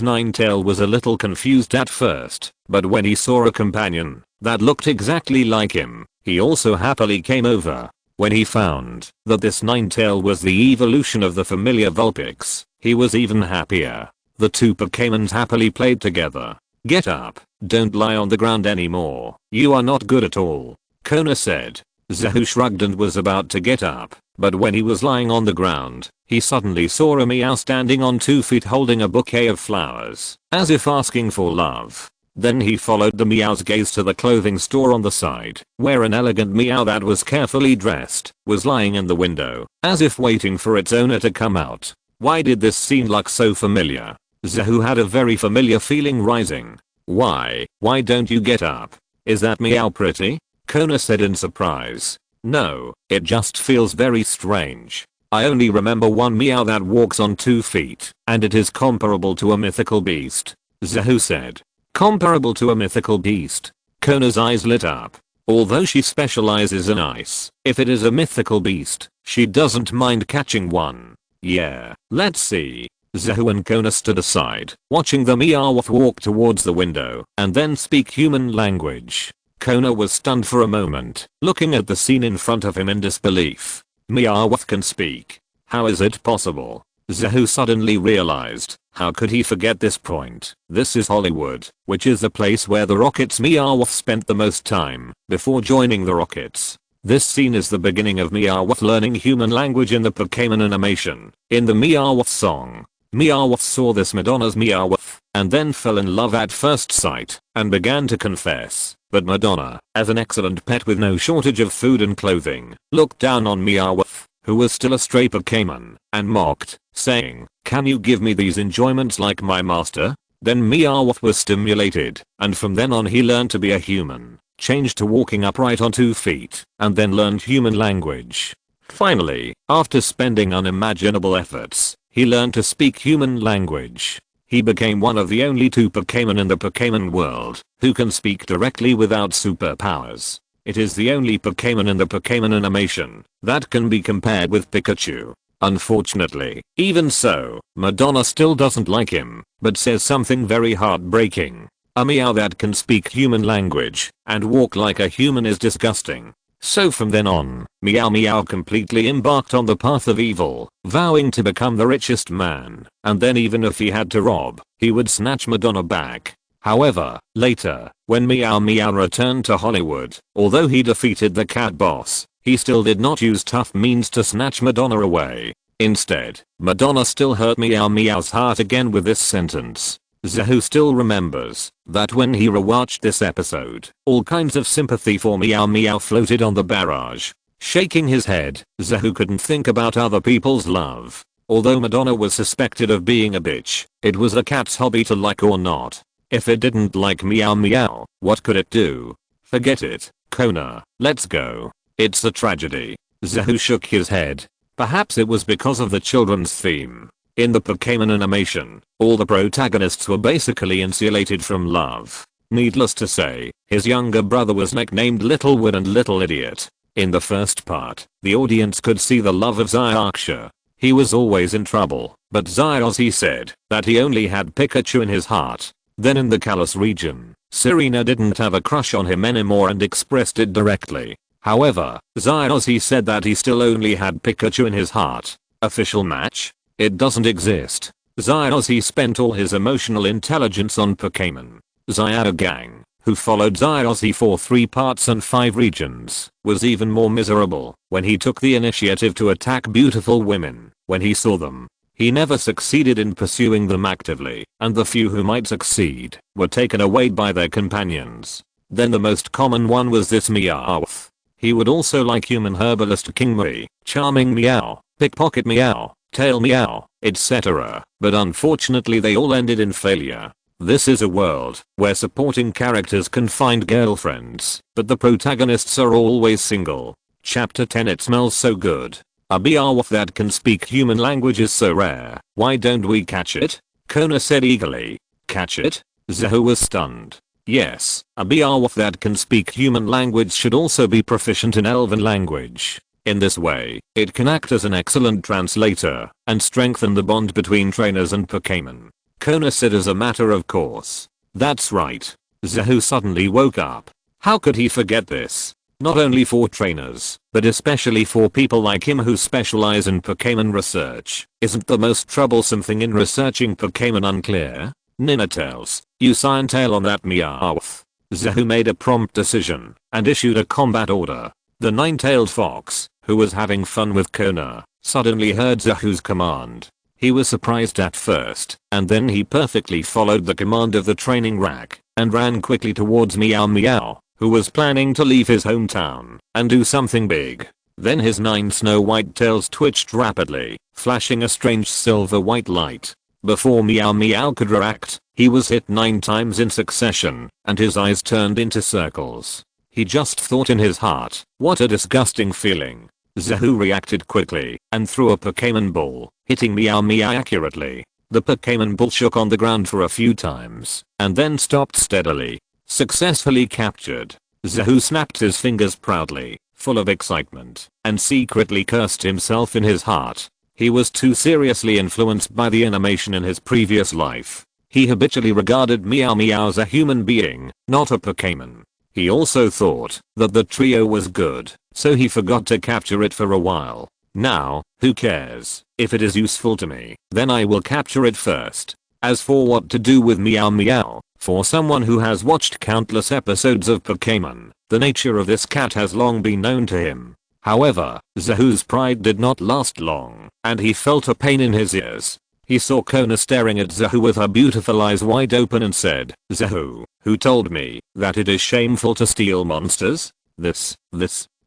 S1: Ninetale was a little confused at first, but when he saw a companion that looked exactly like him, he also happily came over. When he found that this Ninetale was the evolution of the familiar Vulpix, he was even happier. The two Pokémons happily played together. Get up, don't lie on the ground anymore, you are not good at all, Kona said. Zahu shrugged and was about to get up, but when he was lying on the ground, he suddenly saw a meow standing on 2 feet holding a bouquet of flowers, as if asking for love. Then he followed the meow's gaze to the clothing store on the side, where an elegant meow that was carefully dressed was lying in the window, as if waiting for its owner to come out. Why did this scene look so familiar? Zahu had a very familiar feeling rising. Why don't you get up? Is that meow pretty? Kona said in surprise. No, it just feels very strange. I only remember one meow that walks on 2 feet, and it is comparable to a mythical beast, Zahu said. Comparable to a mythical beast? Kona's eyes lit up. Although she specializes in ice, if it is a mythical beast, she doesn't mind catching one. Yeah, let's see. Zahu and Kona stood aside, watching the Meowth walk towards the window, and then speak human language. Kona was stunned for a moment, looking at the scene in front of him in disbelief. Meowth can speak. How is it possible? Zahu suddenly realized, how could he forget this point? This is Hollywood, which is the place where the Rockets' Meowth spent the most time before joining the Rockets. This scene is the beginning of Meowth learning human language in the Pokémon animation. In the Meowth song, Meowth saw this Madonna's Meowth, and then fell in love at first sight, and began to confess. But Madonna, as an excellent pet with no shortage of food and clothing, looked down on Meowth, who was still a stray Pokémon, and mocked, saying, "Can you give me these enjoyments like my master?" Then Meowth was stimulated, and from then on he learned to be a human, changed to walking upright on 2 feet, and then learned human language. Finally, after spending unimaginable efforts, he learned to speak human language. He became one of the only 2 Pokémon in the Pokémon world who can speak directly without superpowers. It is the only Pokémon in the Pokémon animation that can be compared with Pikachu. Unfortunately, even so, Madonna still doesn't like him, but says something very heartbreaking. A meow that can speak human language and walk like a human is disgusting. So from then on, Meow Meow completely embarked on the path of evil, vowing to become the richest man, and then even if he had to rob, he would snatch Madonna back. However, later, when Meow Meow returned to Hollywood, although he defeated the cat boss, he still did not use tough means to snatch Madonna away. Instead, Madonna still hurt Meow Meow's heart again with this sentence. Zahu still remembers that when he rewatched this episode, all kinds of sympathy for Meow Meow floated on the barrage. Shaking his head, Zahu couldn't think about other people's love. Although Madonna was suspected of being a bitch, it was a cat's hobby to like or not. If it didn't like Meow Meow, what could it do? Forget it, Kona, let's go. It's a tragedy. Zahu shook his head. Perhaps it was because of the children's theme. In the Pokémon animation, all the protagonists were basically insulated from love. Needless to say, his younger brother was nicknamed Little Wood and Little Idiot. In the first part, the audience could see the love of Zyarksha. He was always in trouble, but Zyarksha said that he only had Pikachu in his heart. Then in the Kalos region, Serena didn't have a crush on him anymore and expressed it directly. However, Zyarksha said that he still only had Pikachu in his heart. Official match? It doesn't exist. Zyarksha spent all his emotional intelligence on Pokémon. Zyargang, who followed Zyarksha for 3 parts and 5 regions, was even more miserable when he took the initiative to attack beautiful women. When he saw them, he never succeeded in pursuing them actively, and the few who might succeed were taken away by their companions. Then the most common one was this Meowth. He would also like human herbalist King Mui, Charming Meow, Pickpocket Meow, Tail Meow, etc. But unfortunately they all ended in failure. This is a world where supporting characters can find girlfriends, but the protagonists are always single. Chapter 10. It smells so good. A Beowulf that can speak human language is so rare. Why don't we catch it? Kona said eagerly. Catch it? Zahu was stunned. Yes, a Beowulf that can speak human language should also be proficient in Elven language. In this way, it can act as an excellent translator and strengthen the bond between trainers and Pokémon. Kona said as a matter of course. That's right. Zahu suddenly woke up. How could he forget this? Not only for trainers, but especially for people like him who specialize in Pokémon research. Isn't the most troublesome thing in researching Pokémon unclear? Ninetales, you Scientail on that Meowth. Zahu made a prompt decision and issued a combat order. The 9-tailed fox, who was having fun with Kona, suddenly heard Zahu's command. He was surprised at first, and then he perfectly followed the command of the training rack and ran quickly towards Meow Meow, who was planning to leave his hometown and do something big. Then his 9 snow-white tails twitched rapidly, flashing a strange silver-white light. Before Meow Meow could react, he was hit 9 times in succession, and his eyes turned into circles. He just thought in his heart, what a disgusting feeling. Zahu reacted quickly and threw a Pokémon ball, hitting Meow Meow accurately. The Pokémon ball shook on the ground for a few times and then stopped steadily. Successfully captured. Zahu snapped his fingers proudly, full of excitement, and secretly cursed himself in his heart. He was too seriously influenced by the animation in his previous life. He habitually regarded Meow Meow as a human being, not a Pokémon. He also thought that the trio was good, so he forgot to capture it for a while. Now, who cares? If it is useful to me, then I will capture it first. As for what to do with Meow Meow, for someone who has watched countless episodes of Pokémon, the nature of this cat has long been known to him. However, Zahu's pride did not last long, and he felt a pain in his ears. He saw Kona staring at Zahu with her beautiful eyes wide open and said, Zahu, who told me that it is shameful to steal monsters? This.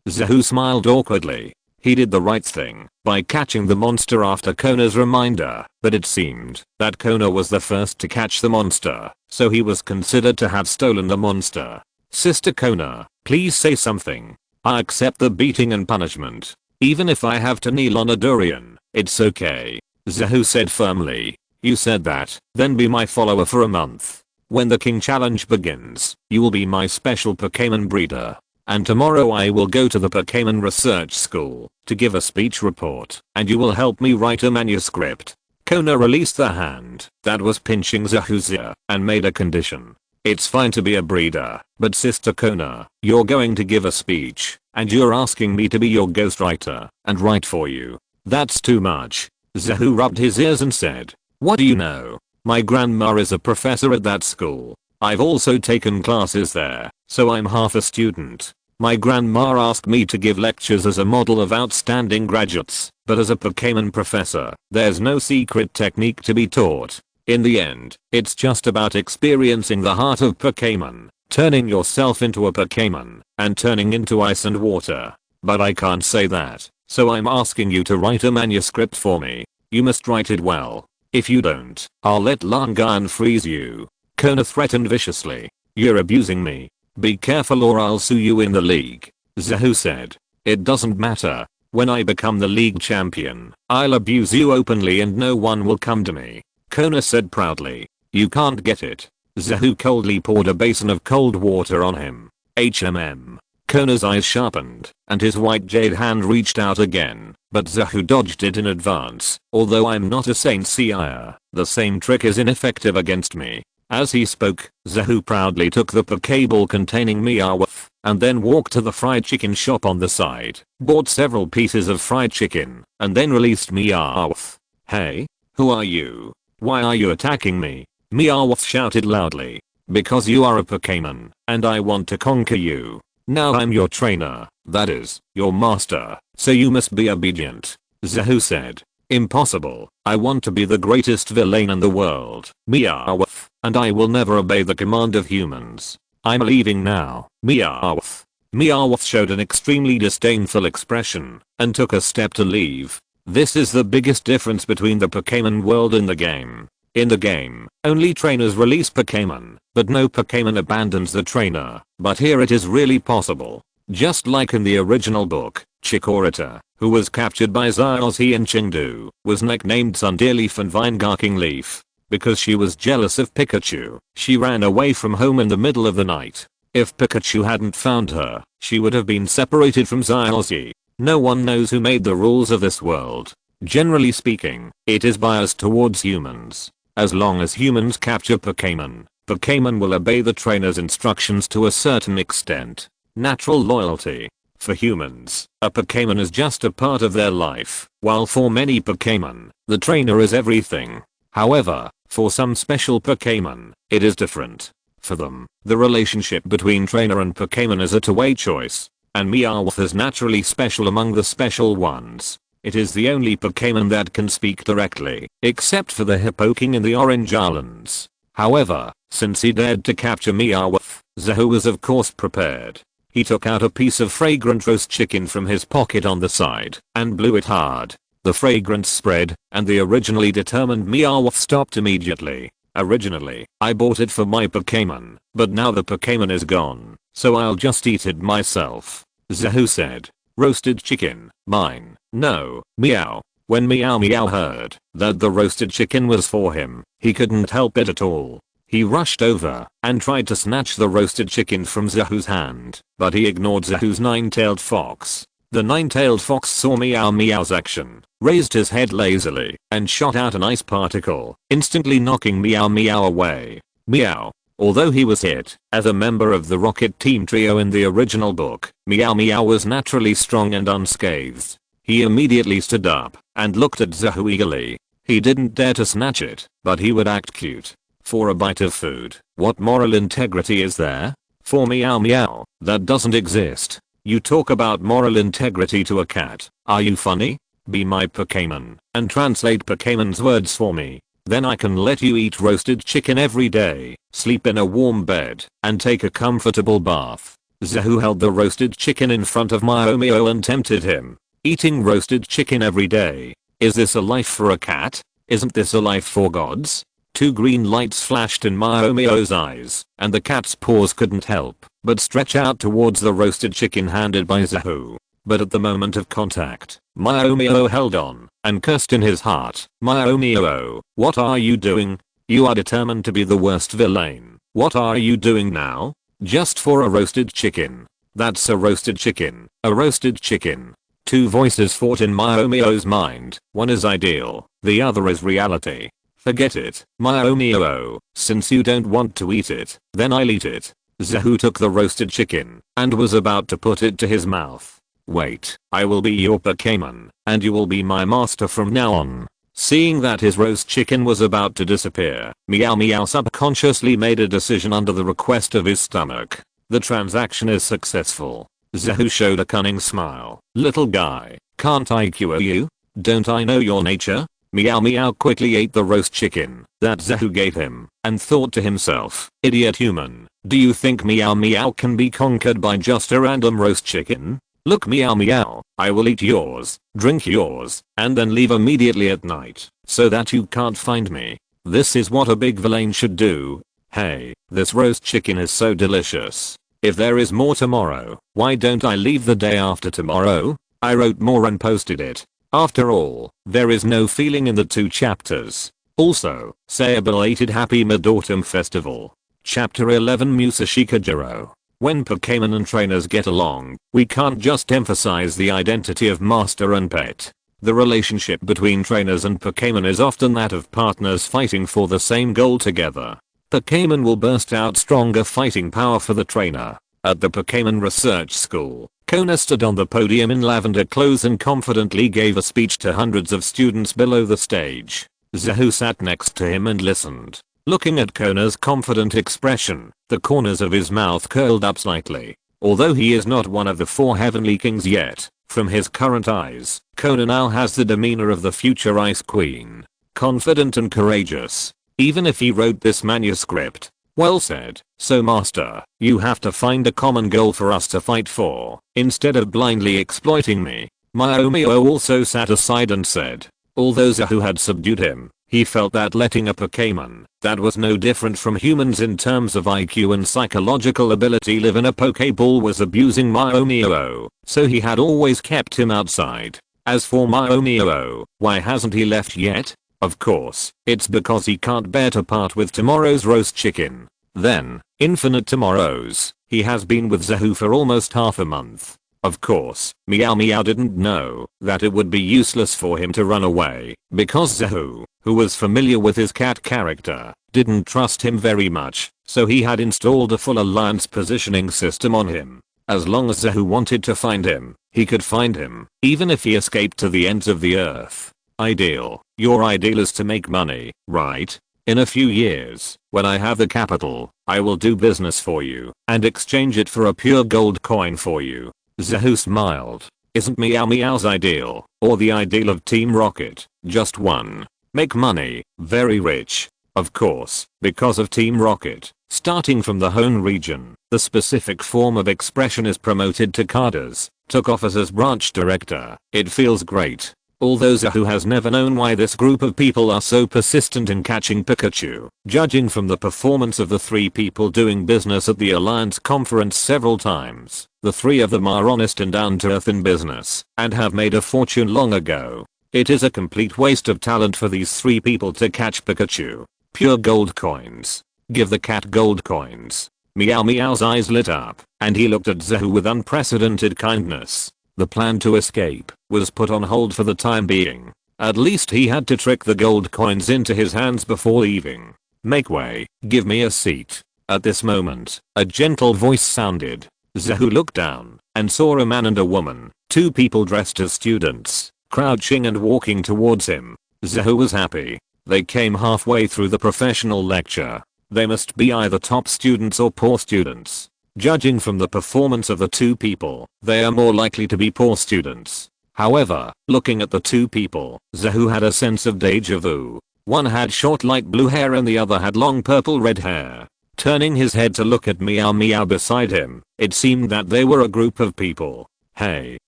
S1: Zahu smiled awkwardly. He did the right thing by catching the monster after Kona's reminder, but it seemed that Kona was the first to catch the monster, so he was considered to have stolen the monster. Sister Kona, please say something. I accept the beating and punishment. Even if I have to kneel on a durian, it's okay. Zahu said firmly. You said that, then be my follower for a month. When the King Challenge begins, you will be my special Pokémon breeder. And tomorrow I will go to the Pokémon Research School to give a speech report, and you will help me write a manuscript. Kona released the hand that was pinching Zahu's ear and made a condition. It's fine to be a breeder, but Sister Kona, you're going to give a speech, and you're asking me to be your ghostwriter and write for you. That's too much. Zahu rubbed his ears and said, what do you know? My grandma is a professor at that school. I've also taken classes there, so I'm half a student. My grandma asked me to give lectures as a model of outstanding graduates, but as a Pokémon professor, there's no secret technique to be taught. In the end, it's just about experiencing the heart of Pokémon, turning yourself into a Pokémon, and turning into ice and water. But I can't say that, so I'm asking you to write a manuscript for me. You must write it well. If you don't, I'll let Langan freeze you. Kona threatened viciously. You're abusing me. Be careful or I'll sue you in the league. Zahu said. It doesn't matter. When I become the league champion, I'll abuse you openly and no one will come to me. Kona said proudly. You can't get it. Zahu coldly poured a basin of cold water on him. HMM. Kona's eyes sharpened, and his white jade hand reached out again, but Zahu dodged it in advance. Although I'm not a Saint Seiya, the same trick is ineffective against me. As he spoke, Zahu proudly took the Pokeball containing Meowth, and then walked to the fried chicken shop on the side, bought several pieces of fried chicken, and then released Meowth. Hey? Who are you? Why are you attacking me? Meowth shouted loudly. Because you are a Pokémon, and I want to conquer you. Now I'm your trainer, that is, your master, so you must be obedient. Zahu said. Impossible. I want to be the greatest villain in the world, Meowth, and I will never obey the command of humans. I'm leaving now, Meowth. Meowth showed an extremely disdainful expression, and took a step to leave. This is the biggest difference between the Pokémon world and the game. In the game, only trainers release Pokémon, but no Pokémon abandons the trainer. But here it is really possible. Just like in the original book, Chikorita, who was captured by Xiaozi and Chengdu, was nicknamed Sundeerleaf and Vinegarking Leaf. Because she was jealous of Pikachu, she ran away from home in the middle of the night. If Pikachu hadn't found her, she would have been separated from Xiaozi. No one knows who made the rules of this world. Generally speaking, it is biased towards humans. As long as humans capture Pokémon, Pokémon will obey the trainer's instructions to a certain extent. Natural loyalty. For humans, a Pokémon is just a part of their life, while for many Pokémon, the trainer is everything. However, for some special Pokémon, it is different. For them, the relationship between trainer and Pokémon is a two-way choice, and Meowth is naturally special among the special ones. It is the only Pokémon that can speak directly, except for the Hippoking in the Orange Islands. However, since he dared to capture Meowth, Zahu was of course prepared. He took out a piece of fragrant roast chicken from his pocket on the side, and blew it hard. The fragrance spread, and the originally determined Meowth stopped immediately. Originally, I bought it for my Pokémon, but now the Pokémon is gone, so I'll just eat it myself. Zahu said. Roasted chicken, mine. No, meow. When Meow Meow heard that the roasted chicken was for him, he couldn't help it at all. He rushed over and tried to snatch the roasted chicken from Zahu's hand, but he ignored Zahu's nine-tailed fox. The nine-tailed fox saw Meow Meow's action, raised his head lazily, and shot out an ice particle, instantly knocking Meow Meow away. Meow. Although he was hit, as a member of the Rocket Team trio in the original book, Meow Meow was naturally strong and unscathed. He immediately stood up and looked at Zahu eagerly. He didn't dare to snatch it, but he would act cute. For a bite of food, what moral integrity is there? For Meow Meow, that doesn't exist. You talk about moral integrity to a cat. Are you funny? Be my Pokémon, and translate Pokémon's words for me. Then I can let you eat roasted chicken every day, sleep in a warm bed, and take a comfortable bath. Zahu held the roasted chicken in front of Meow and tempted him. Eating roasted chicken every day. Is this a life for a cat? Isn't this a life for gods? Two green lights flashed in Meow's eyes, and the cat's paws couldn't help but stretch out towards the roasted chicken handed by Zahu. But at the moment of contact, Meow held on and cursed in his heart. Meow, what are you doing? You are determined to be the worst villain. What are you doing now? Just for a roasted chicken. That's a roasted chicken. A roasted chicken. Two voices fought in Meow's mind. One is ideal, the other is reality. Forget it, Meow. Since you don't want to eat it, then I'll eat it. Zahu took the roasted chicken and was about to put it to his mouth. Wait, I will be your Pokémon, and you will be my master from now on. Seeing that his roast chicken was about to disappear, Meow subconsciously made a decision under the request of his stomach. The transaction is successful. Zahu showed a cunning smile. Little guy, can't I cure you? Don't I know your nature? Meow Meow quickly ate the roast chicken that Zahu gave him and thought to himself, idiot human, do you think Meow Meow can be conquered by just a random roast chicken? Look Meow Meow, I will eat yours, drink yours, and then leave immediately at night, so that you can't find me. This is what a big villain should do. Hey, this roast chicken is so delicious. If there is more tomorrow, why don't I leave the day after tomorrow? I wrote more and posted it. After all, there is no feeling in the 2 chapters. Also, say a belated happy Mid-Autumn Festival. Chapter 11 Musashi Kajiro. When Pokémon and trainers get along, we can't just emphasize the identity of master and pet. The relationship between trainers and Pokémon is often that of partners fighting for the same goal together. Pokémon will burst out stronger fighting power for the trainer. At the Pokémon Research School, Kona stood on the podium in lavender clothes and confidently gave a speech to hundreds of students below the stage. Zahu sat next to him and listened. Looking at Kona's confident expression, the corners of his mouth curled up slightly. Although he is not one of the 4 heavenly kings yet, from his current eyes, Kona now has the demeanor of the future Ice Queen. Confident and courageous. Even if he wrote this manuscript. Well said. So master, you have to find a common goal for us to fight for, instead of blindly exploiting me. Myomio also sat aside and said. Although Zahu had subdued him, he felt that letting a Pokémon that was no different from humans in terms of IQ and psychological ability live in a Pokéball was abusing Myomio, so he had always kept him outside. As for Myomio, why hasn't he left yet? Of course, it's because he can't bear to part with tomorrow's roast chicken. Then, infinite tomorrows, he has been with Zahu for almost half a month. Of course, Meow Meow didn't know that it would be useless for him to run away, because Zahu, who was familiar with his cat character, didn't trust him very much, so he had installed a full alliance positioning system on him. As long as Zahu wanted to find him, he could find him, even if he escaped to the ends of the earth. Ideal. Your ideal is to make money, right? In a few years, when I have the capital, I will do business for you and exchange it for a pure gold coin for you. Zahu smiled. Isn't Meow Meow's ideal, or the ideal of Team Rocket, just one? Make money, very rich. Of course, because of Team Rocket, starting from the Hone region, the specific form of expression is promoted to Cardas, took office as branch director. It feels great. Although Zahu has never known why this group of people are so persistent in catching Pikachu, judging from the performance of the 3 people doing business at the Alliance conference several times, the 3 of them are honest and down to earth in business, and have made a fortune long ago. It is a complete waste of talent for these 3 people to catch Pikachu. Pure gold coins. Give the cat gold coins. Meow Meow's eyes lit up, and he looked at Zahu with unprecedented kindness. The plan to escape was put on hold for the time being. At least he had to trick the gold coins into his hands before leaving. Make way, give me a seat. At this moment, a gentle voice sounded. Zahu looked down and saw a man and a woman, 2 people dressed as students, crouching and walking towards him. Zahu was happy. They came halfway through the professional lecture. They must be either top students or poor students. Judging from the performance of the 2 people, they are more likely to be poor students. However, looking at the 2 people, Zahu had a sense of deja vu. One had short light blue hair and the other had long purple red hair. Turning his head to look at Meow Meow beside him, it seemed that they were a group of people. Hey,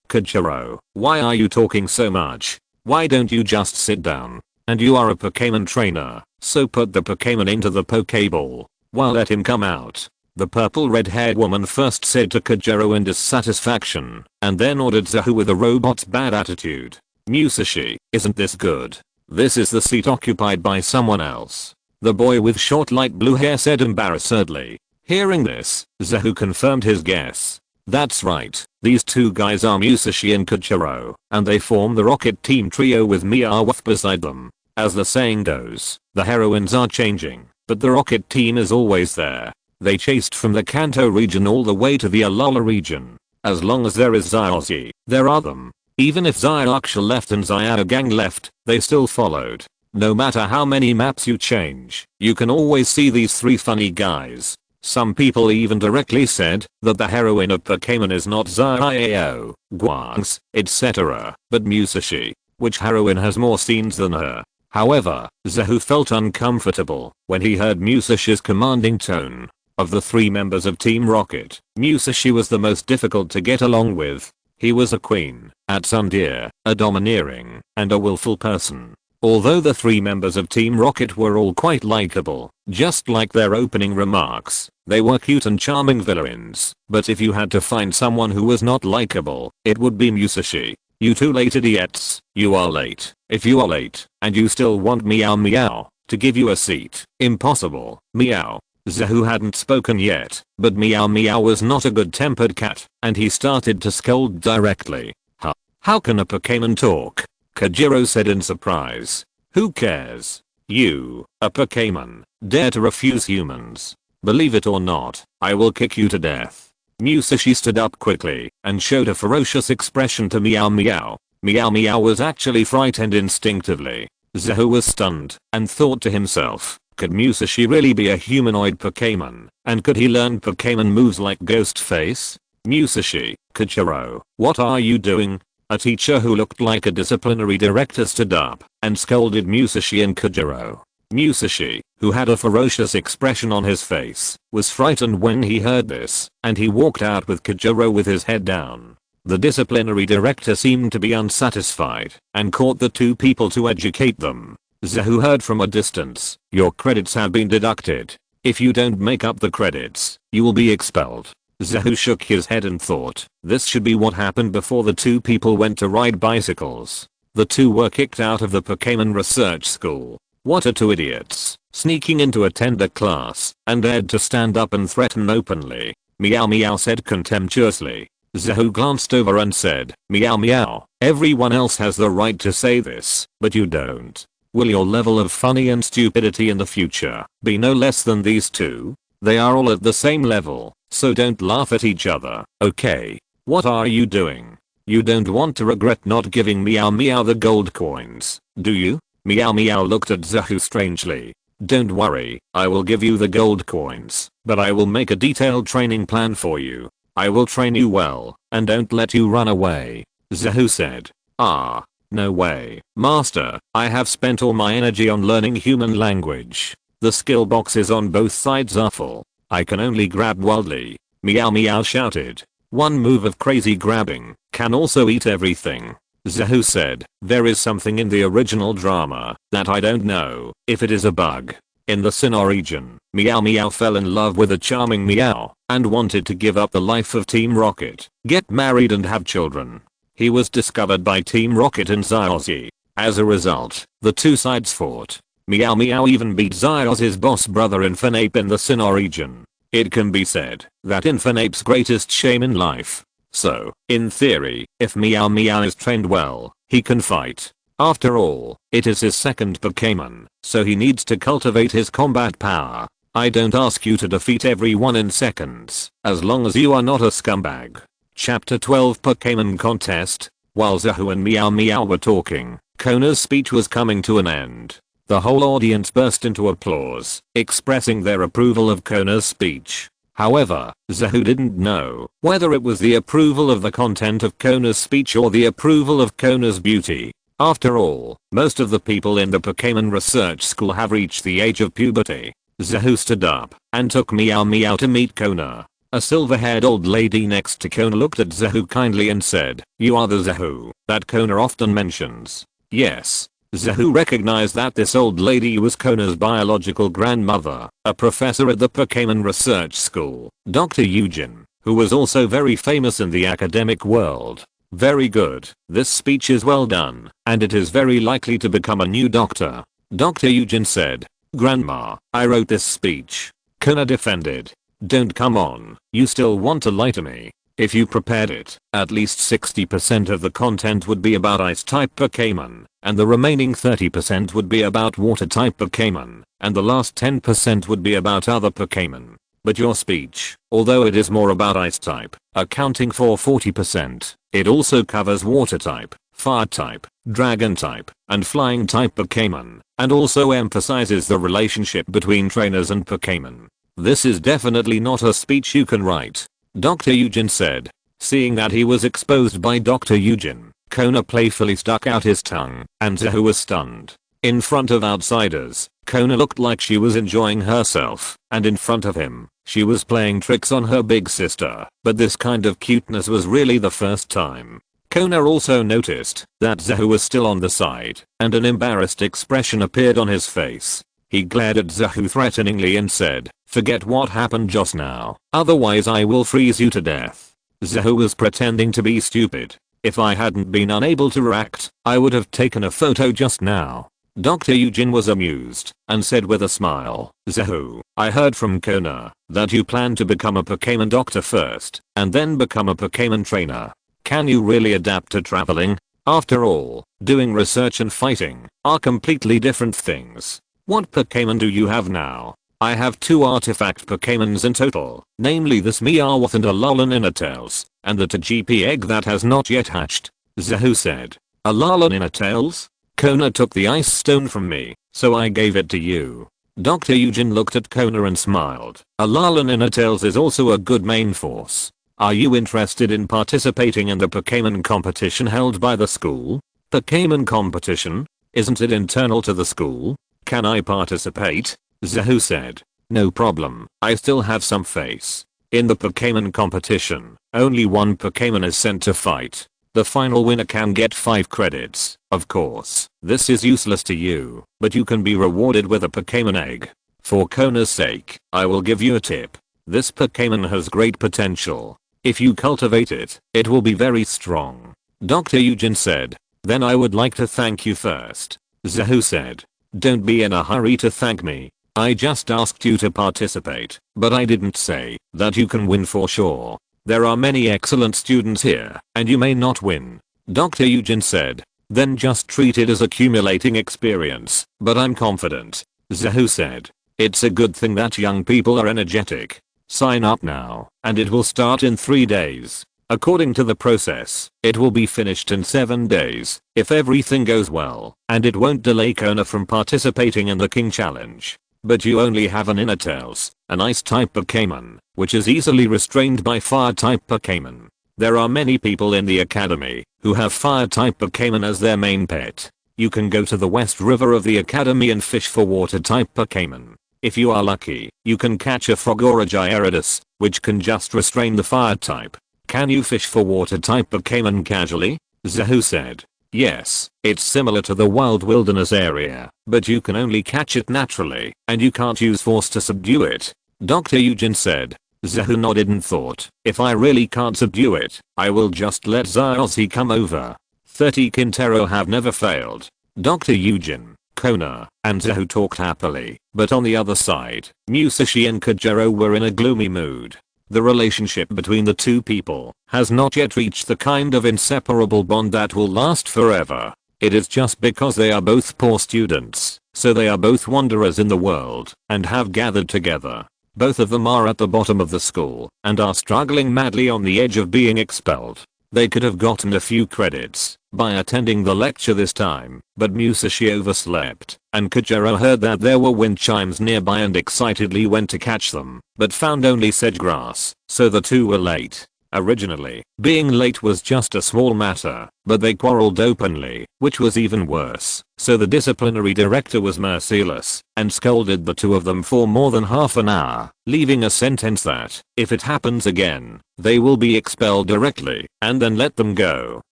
S1: Kajiro, why are you talking so much? Why don't you just sit down? And you are a Pokémon trainer, so put the Pokémon into the Pokéball. While let him come out. The purple red-haired woman first said to Kajiro in dissatisfaction, and then ordered Zahu with a robot's bad attitude. Musashi, isn't this good? This is the seat occupied by someone else. The boy with short light blue hair said embarrassedly. Hearing this, Zahu confirmed his guess. That's right, these 2 guys are Musashi and Kajiro, and they form the Rocket Team trio with Meowth beside them. As the saying goes, the heroines are changing, but the Rocket Team is always there. They chased from the Kanto region all the way to the Alola region. As long as there is Xiaoxi, there are them. Even if Xiaoxia left and Xiaogang left, they still followed. No matter how many maps you change, you can always see these 3 funny guys. Some people even directly said that the heroine of Pokémon is not Xiao, Guangs, etc., but Musashi. Which heroine has more scenes than her? However, Zahu felt uncomfortable when he heard Musashi's commanding tone. Of the 3 members of Team Rocket, Musashi was the most difficult to get along with. He was a queen, at Sundeer, a domineering, and a willful person. Although the 3 members of Team Rocket were all quite likable, just like their opening remarks, they were cute and charming villains. But if you had to find someone who was not likable, it would be Musashi. You 2 late idiots, you are late. If you are late, and you still want meow meow to give you a seat, impossible, meow. Zahu hadn't spoken yet, but meow meow was not a good-tempered cat, and he started to scold directly. Huh? How can a Pokémon talk? Kajiro said in surprise. Who cares? You, a Pokémon, dare to refuse humans. Believe it or not, I will kick you to death. Musashi stood up quickly and showed a ferocious expression to Meow Meow. Meow Meow was actually frightened instinctively. Zahu was stunned and thought to himself, could Musashi really be a humanoid Pokémon? And could he learn Pokémon moves like Ghostface? Musashi, Kajiro, what are you doing? A teacher who looked like a disciplinary director stood up and scolded Musashi and Kajiro. Musashi, who had a ferocious expression on his face, was frightened when he heard this, and he walked out with Kajiro with his head down. The disciplinary director seemed to be unsatisfied and caught the 2 people to educate them. Zahu heard from a distance, your credits have been deducted. If you don't make up the credits, you will be expelled. Zahu shook his head and thought, this should be what happened before the 2 people went to ride bicycles. The 2 were kicked out of the Pokémon Research School. What are 2 idiots, sneaking into a tender class, and dared to stand up and threaten openly? Meow Meow said contemptuously. Zahu glanced over and said, Meow Meow, everyone else has the right to say this, but you don't. Will your level of funny and stupidity in the future be no less than these 2? They are all at the same level, so don't laugh at each other, okay? What are you doing? You don't want to regret not giving Meow Meow the gold coins, do you? Meow Meow looked at Zahu strangely. Don't worry, I will give you the gold coins, but I will make a detailed training plan for you. I will train you well, and don't let you run away. Zahu said. Ah. No way, Master, I have spent all my energy on learning human language. The skill boxes on both sides are full. I can only grab wildly. Meow Meow shouted. One move of crazy grabbing can also eat everything. Zahu said, there is something in the original drama that I don't know if it is a bug. In the Sinnoh region, Meow Meow fell in love with a charming Meow and wanted to give up the life of Team Rocket, get married and have children. He was discovered by Team Rocket and Zyozzy. As a result, the 2 sides fought. Meow Meow even beat Zyozzy's boss brother Infernape in the Sinnoh region. It can be said that Infernape's greatest shame in life. So, in theory, if Meow Meow is trained well, he can fight. After all, it is his 2nd Pokémon, so he needs to cultivate his combat power. I don't ask you to defeat everyone in seconds, as long as you are not a scumbag. Chapter 12 Pokémon Contest. While Zahu and Meow Meow were talking, Kona's speech was coming to an end. The whole audience burst into applause, expressing their approval of Kona's speech. However, Zahu didn't know whether it was the approval of the content of Kona's speech or the approval of Kona's beauty. After all, most of the people in the Pokémon Research School have reached the age of puberty. Zahu stood up and took Meow Meow to meet Kona. A silver-haired old lady next to Kona looked at Zahu kindly and said, you are the Zahu that Kona often mentions. Yes. Zahu recognized that this old lady was Kona's biological grandmother, a professor at the Pokémon Research School, Dr. Eugen, who was also very famous in the academic world. Very good, this speech is well done, and it is very likely to become a new doctor. Dr. Eugen said, Grandma, I wrote this speech. Kona defended. Don't come on, you still want to lie to me. If you prepared it, at least 60% of the content would be about ice-type Pokémon, and the remaining 30% would be about water-type Pokémon, and the last 10% would be about other Pokémon. But your speech, although it is more about ice-type, accounting for 40%, it also covers water-type, fire-type, dragon-type, and flying-type Pokémon, and also emphasizes the relationship between trainers and Pokémon. This is definitely not a speech you can write. Dr. Eugen said. Seeing that he was exposed by Dr. Eugen, Kona playfully stuck out his tongue, and Zahu was stunned. In front of outsiders, Kona looked like she was enjoying herself, and in front of him, she was playing tricks on her big sister, but this kind of cuteness was really the first time. Kona also noticed that Zahu was still on the side, and an embarrassed expression appeared on his face. He glared at Zahu threateningly and said, "Forget what happened just now, otherwise I will freeze you to death." Zahu was pretending to be stupid. If I hadn't been unable to react, I would have taken a photo just now. Dr. Eugene was amused and said with a smile, "Zahu, I heard from Kona that you plan to become a Pokémon doctor first and then become a Pokémon trainer. Can you really adapt to traveling? After all, doing research and fighting are completely different things. What Pokémon do you have now?" "I have 2 artifact Pokémons in total, namely this Meowth and Alolan Ninetales, and the Tajipi egg that has not yet hatched," Zahu said. "Alolan Ninetales? Kona took the ice stone from me, so I gave it to you." Dr. Eugene looked at Kona and smiled. "Alolan Ninetales is also a good main force. Are you interested in participating in the Pokémon competition held by the school?" "Pokémon competition? Isn't it internal to the school? Can I participate?" Zahu said. "No problem, I still have some face." In the Pokémon competition, only one Pokémon is sent to fight. The final winner can get 5 credits. Of course, this is useless to you, but you can be rewarded with a Pokémon egg. For Kona's sake, I will give you a tip. This Pokémon has great potential. If you cultivate it, it will be very strong. Dr. Eugene said. "Then I would like to thank you first." Zahu said. "Don't be in a hurry to thank me. I just asked you to participate, but I didn't say that you can win for sure. There are many excellent students here, and you may not win." Dr. Eugene said. "Then just treat it as accumulating experience, but I'm confident." Zahu said. "It's a good thing that young people are energetic. Sign up now, and it will start in 3 days. According to the process, it will be finished in 7 days, if everything goes well, and it won't delay Kona from participating in the King Challenge. But you only have an Ninetales, an Ice-type Pokémon, which is easily restrained by Fire-type Pokémon. There are many people in the academy who have Fire-type Pokémon as their main pet. You can go to the West River of the academy and fish for Water-type Pokémon. If you are lucky, you can catch a frog or a Gyarados, which can just restrain the Fire-type. Can you fish for Water-type Pokémon casually?" Zahu said. "Yes, it's similar to the wild wilderness area, but you can only catch it naturally, and you can't use force to subdue it." Dr. Eugene said. Zahu nodded and thought, "If I really can't subdue it, I will just let Zaozi come over." 30 Kintaro have never failed. Dr. Eugene, Kona, and Zahu talked happily, but on the other side, Musashi and Kajiro were in a gloomy mood. The relationship between the two people has not yet reached the kind of inseparable bond that will last forever. It is just because they are both poor students, so they are both wanderers in the world, and have gathered together. Both of them are at the bottom of the school, and are struggling madly on the edge of being expelled. They could have gotten a few credits by attending the lecture this time, but Musashi overslept, and Kajiro heard that there were wind chimes nearby and excitedly went to catch them, but found only sedge grass, so the two were late. Originally, being late was just a small matter, but they quarreled openly, which was even worse, so the disciplinary director was merciless, and scolded the two of them for more than half an hour, leaving a sentence that, if it happens again, they will be expelled directly, and then let them go.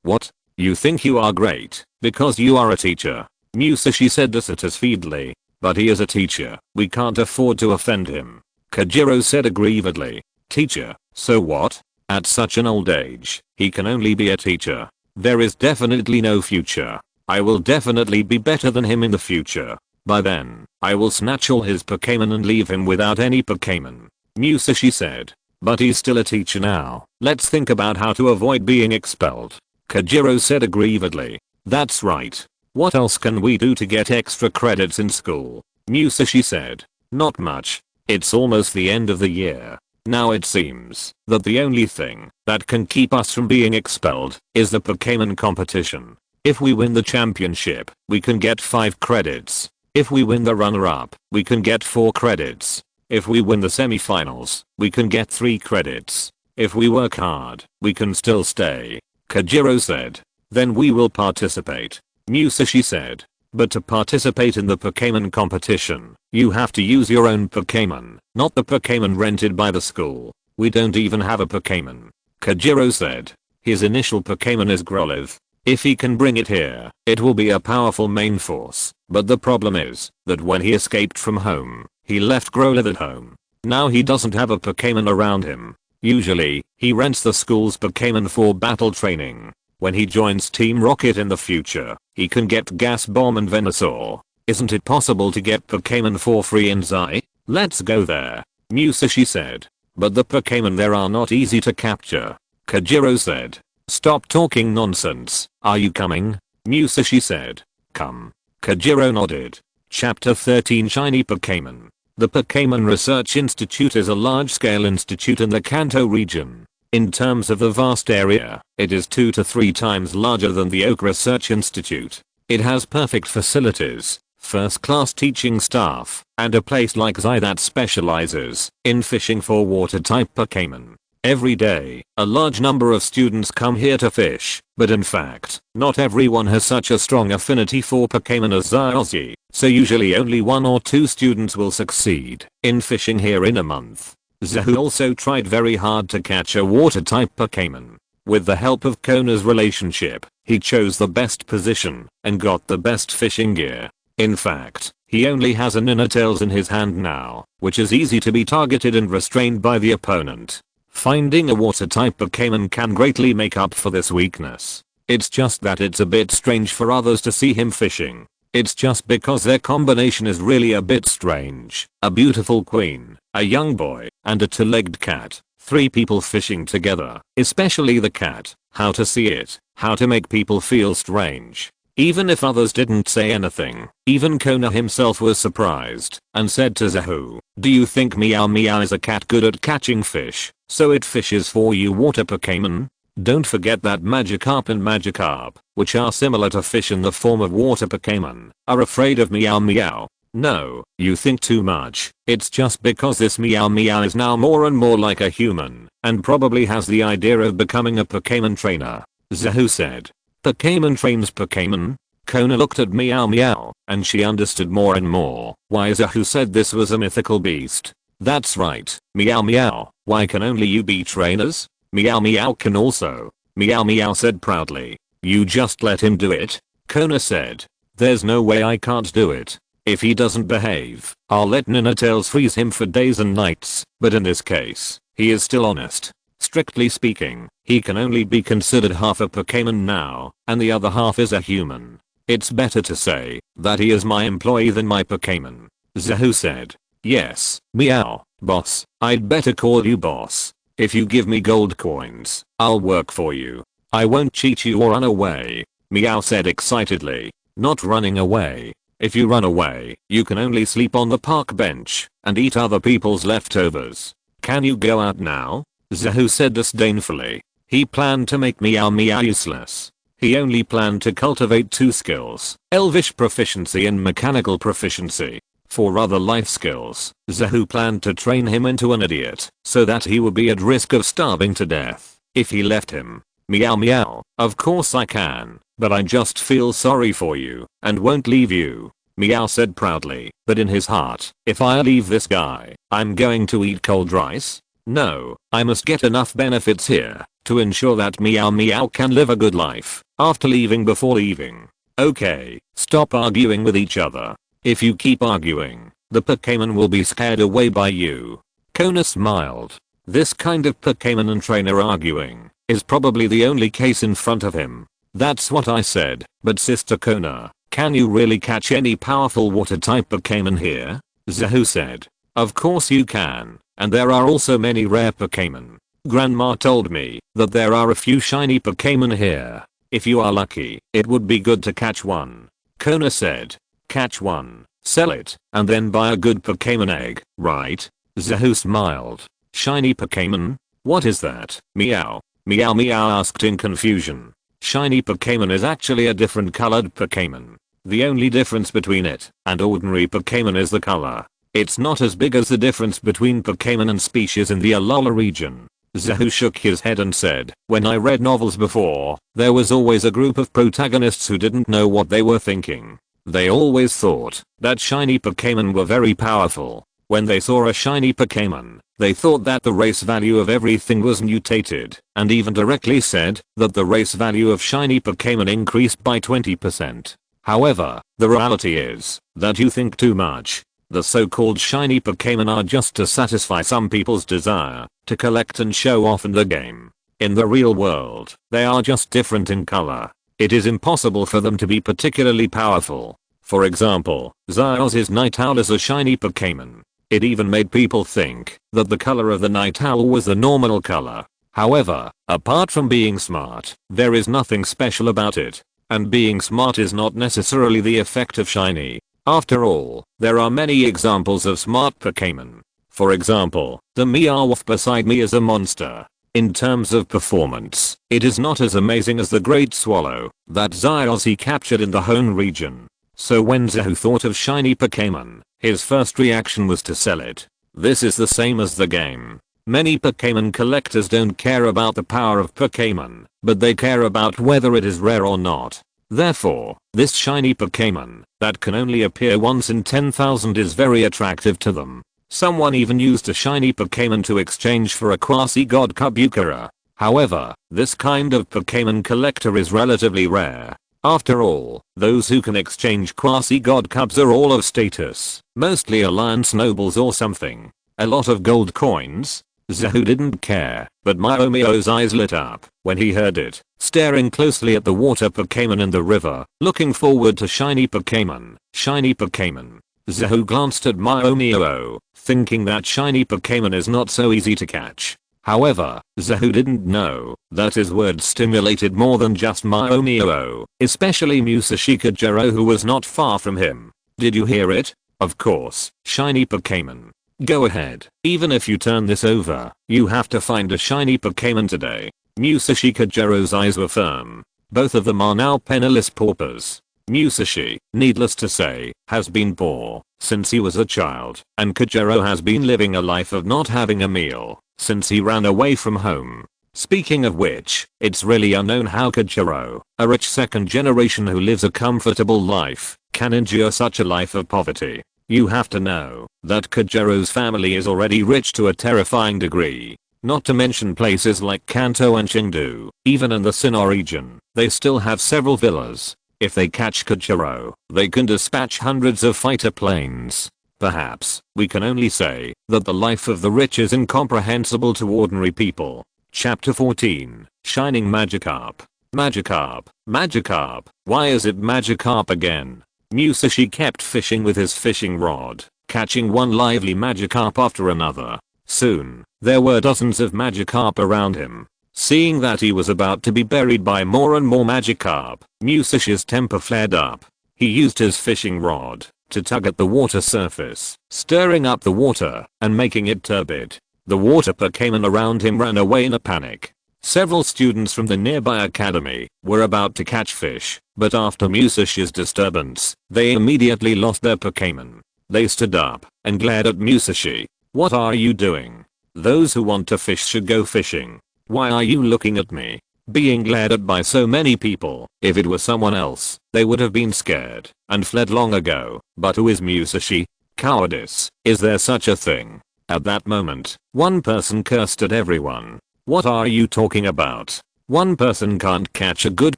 S1: "What? You think you are great, because you are a teacher?" Musashi said dissatisfiedly. "But he is a teacher, we can't afford to offend him." Kajiro said aggrievedly. "Teacher, so what? At such an old age, he can only be a teacher. There is definitely no future. I will definitely be better than him in the future. By then, I will snatch all his Pokémon and leave him without any Pokémon." Musashi said. "But he's still a teacher now. Let's think about how to avoid being expelled." Kajiro said aggrievedly. "That's right. What else can we do to get extra credits in school?" Musashi said. "Not much. It's almost the end of the year. Now it seems that the only thing that can keep us from being expelled is the Pokémon competition. If we win the championship, we can get 5 credits. If we win the runner-up, we can get 4 credits. If we win the semi-finals, we can get 3 credits. If we work hard, we can still stay." Kajiro said. "Then we will participate." Musashi said. But to participate in the Pokémon competition, you have to use your own Pokémon, not the Pokémon rented by the school. We don't even have a Pokémon. Kajiro said. His initial Pokémon is Growlithe. If he can bring it here, it will be a powerful main force. But the problem is that when he escaped from home, he left Growlithe at home. Now he doesn't have a Pokémon around him. Usually, he rents the school's Pokémon for battle training. When he joins Team Rocket in the future, he can get Gas Bomb and Venusaur. Isn't it possible to get Pokémon for free in Zai? Let's go there, Musashi said. But the Pokémon there are not easy to capture. Kajiro said. Stop talking nonsense. Are you coming? Musashi said. Come. Kajiro nodded. Chapter 13 Shiny Pokémon. The Pokémon Research Institute is a large-scale institute in the Kanto region. In terms of the vast area, it is 2 to 3 times larger than the Oak Research Institute. It has perfect facilities, first-class teaching staff, and a place like Zai that specializes in fishing for water-type Pokémon. Every day, a large number of students come here to fish, but in fact, not everyone has such a strong affinity for Pokémon as Ozzy, so usually only 1 or 2 students will succeed in fishing here in a month. Zahu also tried very hard to catch a water-type Pokémon. With the help of Kona's relationship, he chose the best position and got the best fishing gear. In fact, he only has a Ninetales in his hand now, which is easy to be targeted and restrained by the opponent. Finding a water-type Pokémon can greatly make up for this weakness. It's just that it's a bit strange for others to see him fishing. It's just because their combination is really a bit strange. A beautiful queen, a young boy, and a 2-legged cat. 3 people fishing together, especially the cat. How to see it, how to make people feel strange. Even if others didn't say anything, even Kona himself was surprised, and said to Zahu, do you think Meow Meow is a cat good at catching fish, so it fishes for you water Pokémon? Don't forget that Magikarp and Magikarp, which are similar to fish in the form of water Pokémon, are afraid of Meow Meow. No, you think too much. It's just because this Meow Meow is now more and more like a human, and probably has the idea of becoming a Pokémon trainer. Zahu said. Pokémon trains Pokémon? Kona looked at Meow Meow, and she understood more and more why Zahu said this was a mythical beast. That's right, Meow Meow, why can only you be trainers? Meow Meow can also, Meow Meow said proudly. You just let him do it? Kona said. There's no way I can't do it. If he doesn't behave, I'll let Ninetales freeze him for days and nights, but in this case, he is still honest. Strictly speaking, he can only be considered half a Pokémon now, and the other half is a human. It's better to say that he is my employee than my Pokémon. Zahu said. Yes, Meow, boss, I'd better call you boss. If you give me gold coins, I'll work for you. I won't cheat you or run away, Meow said excitedly. Not running away. If you run away, you can only sleep on the park bench and eat other people's leftovers. Can you go out now? Zahu said disdainfully. He planned to make Meow Meow useless. He only planned to cultivate 2 skills, Elvish proficiency and mechanical proficiency. For other life skills, Zahu planned to train him into an idiot, so that he would be at risk of starving to death if he left him. Meow Meow, of course I can, but I just feel sorry for you, and won't leave you. Meow said proudly, but in his heart, if I leave this guy, I'm going to eat cold rice? No, I must get enough benefits here to ensure that Meow Meow can live a good life after leaving before leaving. Okay, stop arguing with each other. If you keep arguing, the Pokémon will be scared away by you. Kona smiled. This kind of Pokémon and trainer arguing is probably the only case in front of him. That's what I said, but Sister Kona, can you really catch any powerful water-type Pokémon here? Zahu said. Of course you can, and there are also many rare Pokémon. Grandma told me that there are a few shiny Pokémon here. If you are lucky, it would be good to catch one. Kona said. Catch one, sell it, and then buy a good Pokémon egg, right? Zahu smiled. Shiny Pokémon? What is that? Meow. Meow Meow asked in confusion. Shiny Pokémon is actually a different colored Pokémon. The only difference between it and ordinary Pokémon is the color. It's not as big as the difference between Pokémon and species in the Alola region. Zahu shook his head and said, when I read novels before, there was always a group of protagonists who didn't know what they were thinking. They always thought that shiny Pokémon were very powerful. When they saw a shiny Pokémon, they thought that the race value of everything was mutated, and even directly said that the race value of shiny Pokémon increased by 20%. However, the reality is that you think too much. The so-called shiny Pokémon are just to satisfy some people's desire to collect and show off in the game. In the real world, they are just different in color. It is impossible for them to be particularly powerful. For example, Zyoz's Night Owl is a shiny Pokémon. It even made people think that the color of the Night Owl was the normal color. However, apart from being smart, there is nothing special about it. And being smart is not necessarily the effect of shiny. After all, there are many examples of smart Pokémon. For example, the Meowth beside me is a monster. In terms of performance, it is not as amazing as the Great Swallow that Zyos captured in the Hone region. So when Zahu thought of shiny Pokémon, his first reaction was to sell it. This is the same as the game. Many Pokémon collectors don't care about the power of Pokémon, but they care about whether it is rare or not. Therefore, this shiny Pokémon that can only appear once in 10,000 is very attractive to them. Someone even used a shiny Pokémon to exchange for a quasi-god Kabukara. However, this kind of Pokémon collector is relatively rare. After all, those who can exchange quasi-god cubs are all of status, mostly alliance nobles or something. A lot of gold coins? Zahu didn't care, but Myaomio's eyes lit up when he heard it, staring closely at the water Pokémon in the river, looking forward to shiny Pokémon. Shiny Pokémon. Zahu glanced at Myaomio, thinking that shiny Pokémon is not so easy to catch. However, Zahu didn't know that his words stimulated more than just Myaomio, especially Musashi Kajiro, who was not far from him. Did you hear it? Of course, shiny Pokémon. Go ahead. Even if you turn this over, you have to find a shiny Pokémon today. Musashi Kajiro's eyes were firm. Both of them are now penniless paupers. Musashi, needless to say, has been poor since he was a child, and Kajiro has been living a life of not having a meal since he ran away from home. Speaking of which, it's really unknown how Kajiro, a rich second generation who lives a comfortable life, can endure such a life of poverty. You have to know that Kajiro's family is already rich to a terrifying degree. Not to mention places like Kanto and Chengdu. Even in the Sinnoh region, they still have several villas. If they catch Kajiro, they can dispatch hundreds of fighter planes. Perhaps, we can only say that the life of the rich is incomprehensible to ordinary people. Chapter 14, Shining Magikarp. Magikarp, Magikarp, why is it Magikarp again? Musashi kept fishing with his fishing rod, catching one lively Magikarp after another. Soon, there were dozens of Magikarp around him. Seeing that he was about to be buried by more and more Magikarp, Musashi's temper flared up. He used his fishing rod to tug at the water surface, stirring up the water and making it turbid. The water Pokémon around him ran away in a panic. Several students from the nearby academy were about to catch fish, but after Musashi's disturbance, they immediately lost their Pokémon. They stood up and glared at Musashi. What are you doing? Those who want to fish should go fishing. Why are you looking at me? Being glared at by so many people, if it was someone else, they would have been scared and fled long ago. But who is Musashi? Cowardice. Is there such a thing? At that moment, one person cursed at everyone. What are you talking about? One person can't catch a good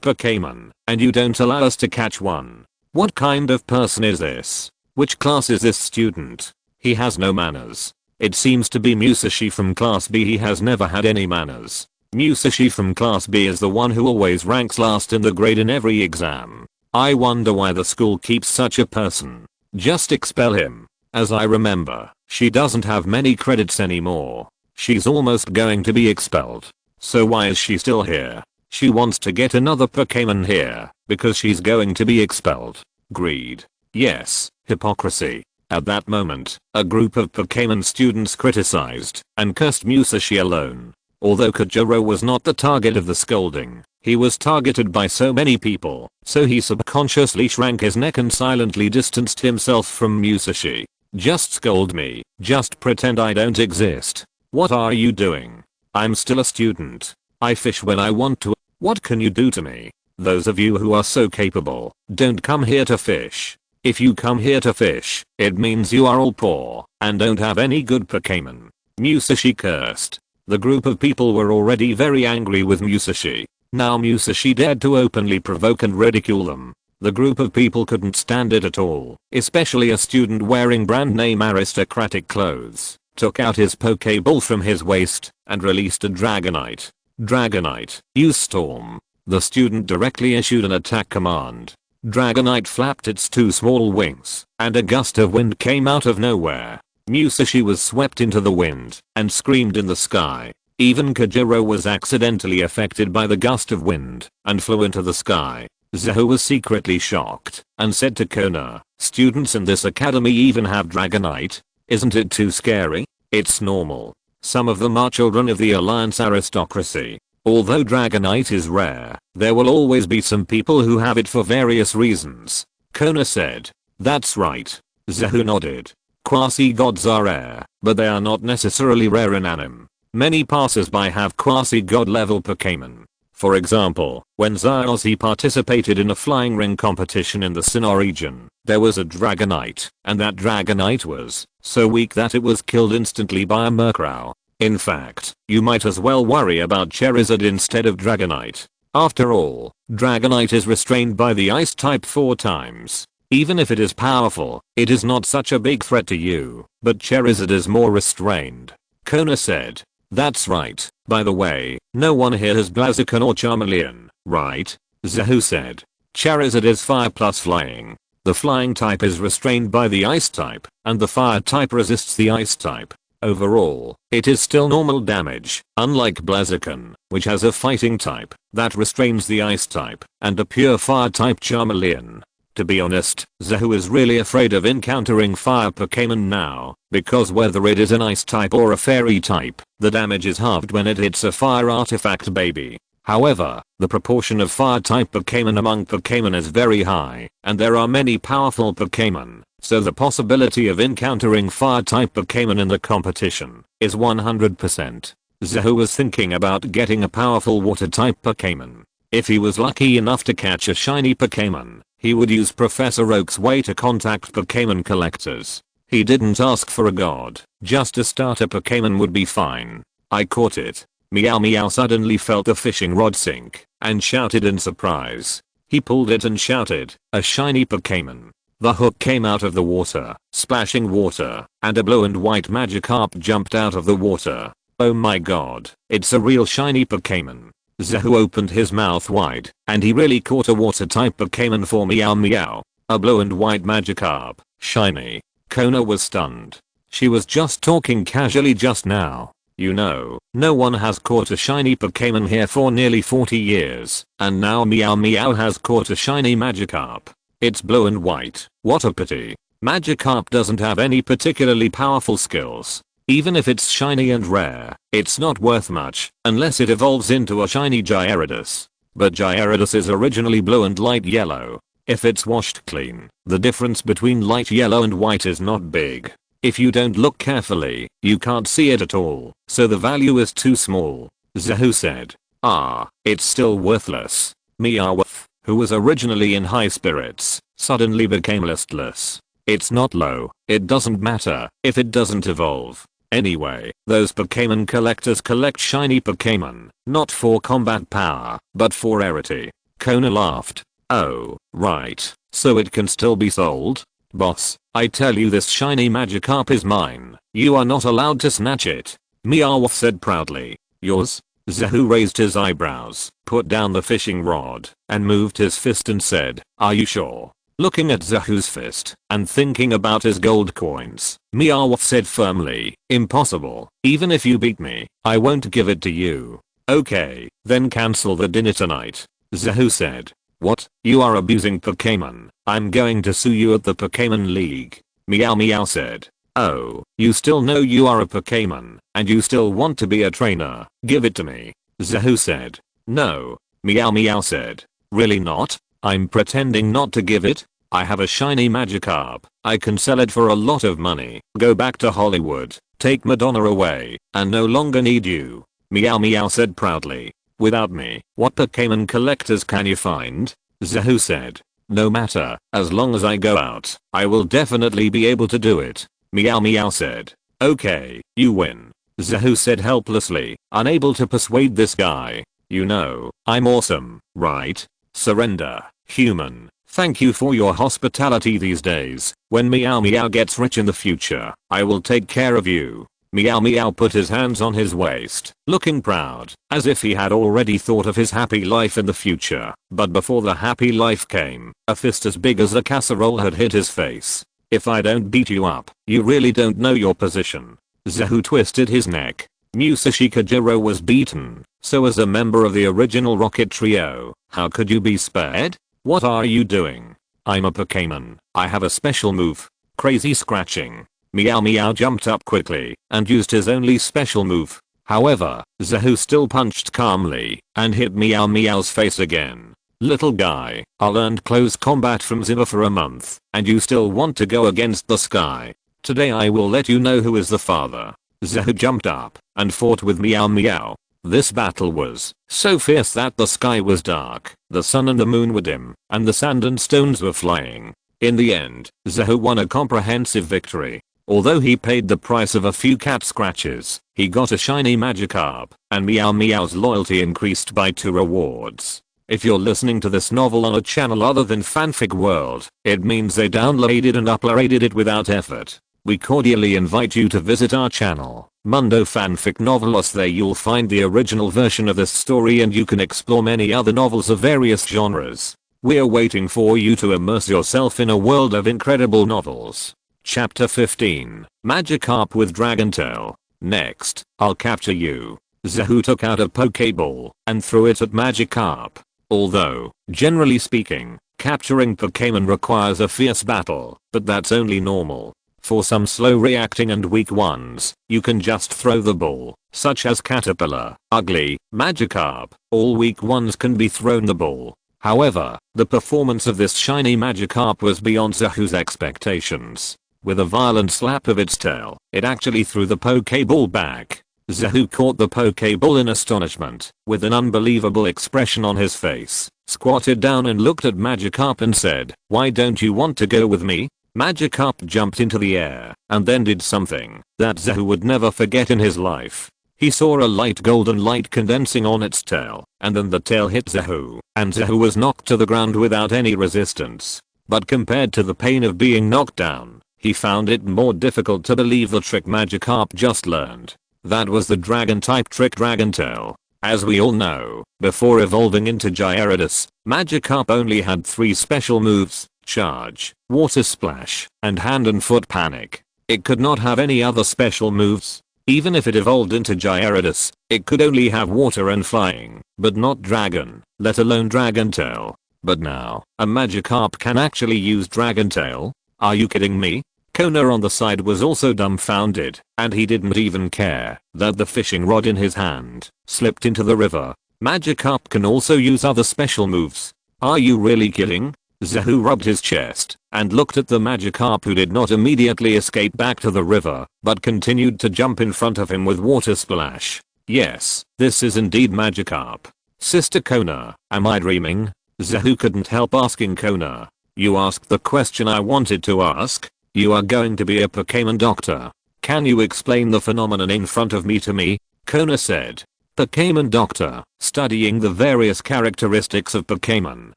S1: Pokémon, and you don't allow us to catch one. What kind of person is this? Which class is this student? He has no manners. It seems to be Musashi from class B. He has never had any manners. Musashi from class B is the one who always ranks last in the grade in every exam. I wonder why the school keeps such a person. Just expel him. As I remember, she doesn't have many credits anymore. She's almost going to be expelled. So why is she still here? She wants to get another Pokémon here because she's going to be expelled. Greed. Yes, hypocrisy. At that moment, a group of Pokémon students criticized and cursed Musashi alone. Although Kajiro was not the target of the scolding, he was targeted by so many people, so he subconsciously shrank his neck and silently distanced himself from Musashi. Just scold me, just pretend I don't exist. What are you doing? I'm still a student. I fish when I want to. What can you do to me? Those of you who are so capable, don't come here to fish. If you come here to fish, it means you are all poor and don't have any good Pokémon. Musashi cursed. The group of people were already very angry with Musashi. Now Musashi dared to openly provoke and ridicule them. The group of people couldn't stand it at all, especially a student wearing brand name aristocratic clothes, took out his Pokeball from his waist and released a Dragonite. Dragonite, use Storm. The student directly issued an attack command. Dragonite flapped its two small wings, and a gust of wind came out of nowhere. Musashi was swept into the wind and screamed in the sky. Even Kojiro was accidentally affected by the gust of wind and flew into the sky. Zahu was secretly shocked and said to Kona, "Students in this academy even have Dragonite? Isn't it too scary? It's normal. Some of them are children of the Alliance aristocracy. Although Dragonite is rare, there will always be some people who have it for various reasons." Kona said. "That's right." Zahu nodded. Quasi-gods are rare, but they are not necessarily rare in anime. Many passers-by have quasi-god level Pokémon. For example, when Zyossi participated in a flying ring competition in the Sinnoh region, there was a Dragonite, and that Dragonite was so weak that it was killed instantly by a Murkrow. In fact, you might as well worry about Charizard instead of Dragonite. After all, Dragonite is restrained by the Ice type 4 times. Even if it is powerful, it is not such a big threat to you, but Charizard is more restrained. Kona said. "That's right. By the way, no one here has Blaziken or Charmeleon, right?" Zahu said. "Charizard is fire plus flying. The flying type is restrained by the Ice type, and the fire type resists the Ice type. Overall, it is still normal damage, unlike Blaziken, which has a fighting type that restrains the Ice type, and a pure fire type Charmeleon." To be honest, Zahu is really afraid of encountering fire Pokémon now, because whether it is an Ice type or a Fairy type, the damage is halved when it hits a fire artifact baby. However, the proportion of fire type Pokémon among Pokémon is very high, and there are many powerful Pokémon, so the possibility of encountering fire type Pokémon in the competition is 100%. Zahu was thinking about getting a powerful water type Pokémon. If he was lucky enough to catch a shiny Pokémon, he would use Professor Oak's way to contact Pokémon collectors. He didn't ask for a god, just a starter Pokémon would be fine. "I caught it." Meow Meow suddenly felt the fishing rod sink and shouted in surprise. He pulled it and shouted, "A shiny Pokémon." The hook came out of the water, splashing water, and a blue and white Magikarp jumped out of the water. "Oh my god, it's a real shiny Pokémon." Zahu opened his mouth wide, and he really caught a water type Pokémon for Meow Meow. A blue and white Magikarp, shiny. Kona was stunned. She was just talking casually just now. You know, no one has caught a shiny Pokémon here for nearly 40 years, and now Meow Meow has caught a shiny Magikarp. It's blue and white. What a pity. Magikarp doesn't have any particularly powerful skills. Even if it's shiny and rare, it's not worth much, unless it evolves into a shiny Gyarados. But Gyarados is originally blue and light yellow. If it's washed clean, the difference between light yellow and white is not big. If you don't look carefully, you can't see it at all, so the value is too small. Zahu said. "Ah, it's still worthless." Meowth, who was originally in high spirits, suddenly became listless. "It's not low, it doesn't matter if it doesn't evolve. Anyway, those Pokémon collectors collect shiny Pokémon, not for combat power, but for rarity." Kona laughed. "Oh, right, so it can still be sold? Boss, I tell you this shiny Magikarp is mine. You are not allowed to snatch it." Meowth said proudly. "Yours?" Zahu raised his eyebrows, put down the fishing rod, and moved his fist and said, "Are you sure?" Looking at Zahu's fist and thinking about his gold coins, Meowth said firmly, "Impossible. Even if you beat me, I won't give it to you." "Okay, then cancel the dinner tonight." Zahu said. "What? You are abusing Pokémon. I'm going to sue you at the Pokémon League." Meow Meow said. "Oh, you still know you are a Pokémon, and you still want to be a trainer. Give it to me." Zahu said. "No." Meow Meow said. "Really not? I'm pretending not to give it. I have a shiny Magikarp. I can sell it for a lot of money. Go back to Hollywood, take Madonna away, and no longer need you." Meow Meow said proudly. "Without me, what Pokémon collectors can you find?" Zahu said. No matter, as long as I go out, I will definitely be able to do it. Meow Meow said. Okay, you win. Zahu said helplessly, unable to persuade this guy. You know, I'm awesome, right? Surrender, human. Thank you for your hospitality these days. When Meow Meow gets rich in the future, I will take care of you. Meow Meow put his hands on his waist, looking proud, as if he had already thought of his happy life in the future. But before the happy life came, a fist as big as a casserole had hit his face. If I don't beat you up, you really don't know your position. Zahu twisted his neck. Knew Sashikajiro was beaten, so as a member of the original Rocket Trio, how could you be spared? What are you doing? I'm a Pokémon. I have a special move. Crazy scratching. Meow Meow jumped up quickly and used his only special move. However, Zahu still punched calmly and hit Meow Meow's face again. Little guy, I learned close combat from Zima for a month, and you still want to go against the sky. Today I will let you know who is the father. Zahu jumped up and fought with Meow Meow. This battle was so fierce that the sky was dark, the sun and the moon were dim, and the sand and stones were flying. In the end, Zahu won a comprehensive victory. Although he paid the price of a few cat scratches, he got a shiny Magikarp, and Meow Meow's loyalty increased by 2 rewards. If you're listening to this novel on a channel other than Fanfic World, it means they downloaded and uploaded it without effort. We cordially invite you to visit our channel, Mundo Fanfic Novelos. There you'll find the original version of this story and you can explore many other novels of various genres. We're waiting for you to immerse yourself in a world of incredible novels. Chapter 15, Magikarp with Dragon Tail. Next, I'll capture you. Zahu took out a Pokeball and threw it at Magikarp. Although, generally speaking, capturing Pokémon requires a fierce battle, but that's only normal. For some slow reacting and weak ones, you can just throw the ball, such as Caterpillar, Ugly, Magikarp. All weak ones can be thrown the ball. However, the performance of this shiny Magikarp was beyond Zahu's expectations. With a violent slap of its tail, it actually threw the Pokeball back. Zahu caught the Pokeball in astonishment, with an unbelievable expression on his face, squatted down and looked at Magikarp and said, "Why don't you want to go with me?" Magikarp jumped into the air, and then did something that Zahu would never forget in his life. He saw a light golden light condensing on its tail, and then the tail hit Zahu, and Zahu was knocked to the ground without any resistance. But compared to the pain of being knocked down, he found it more difficult to believe the trick Magikarp just learned. That was the dragon-type trick Dragon Tail. As we all know, before evolving into Gyarados, Magikarp only had 3 special moves: Charge, Water Splash, and Hand and Foot Panic. It could not have any other special moves. Even if it evolved into Gyarados, it could only have Water and Flying, but not Dragon, let alone Dragon Tail. But now, a Magikarp can actually use Dragon Tail? Are you kidding me? Kona on the side was also dumbfounded, and he didn't even care that the fishing rod in his hand slipped into the river. Magikarp can also use other special moves. Are you really kidding? Zahu rubbed his chest and looked at the Magikarp, who did not immediately escape back to the river, but continued to jump in front of him with Water Splash. Yes, this is indeed Magikarp. Sister Kona, am I dreaming? Zahu couldn't help asking Kona. You asked the question I wanted to ask. You are going to be a Pokémon doctor. Can you explain the phenomenon in front of me to me? Kona said. Pokémon doctor, studying the various characteristics of Pokémon,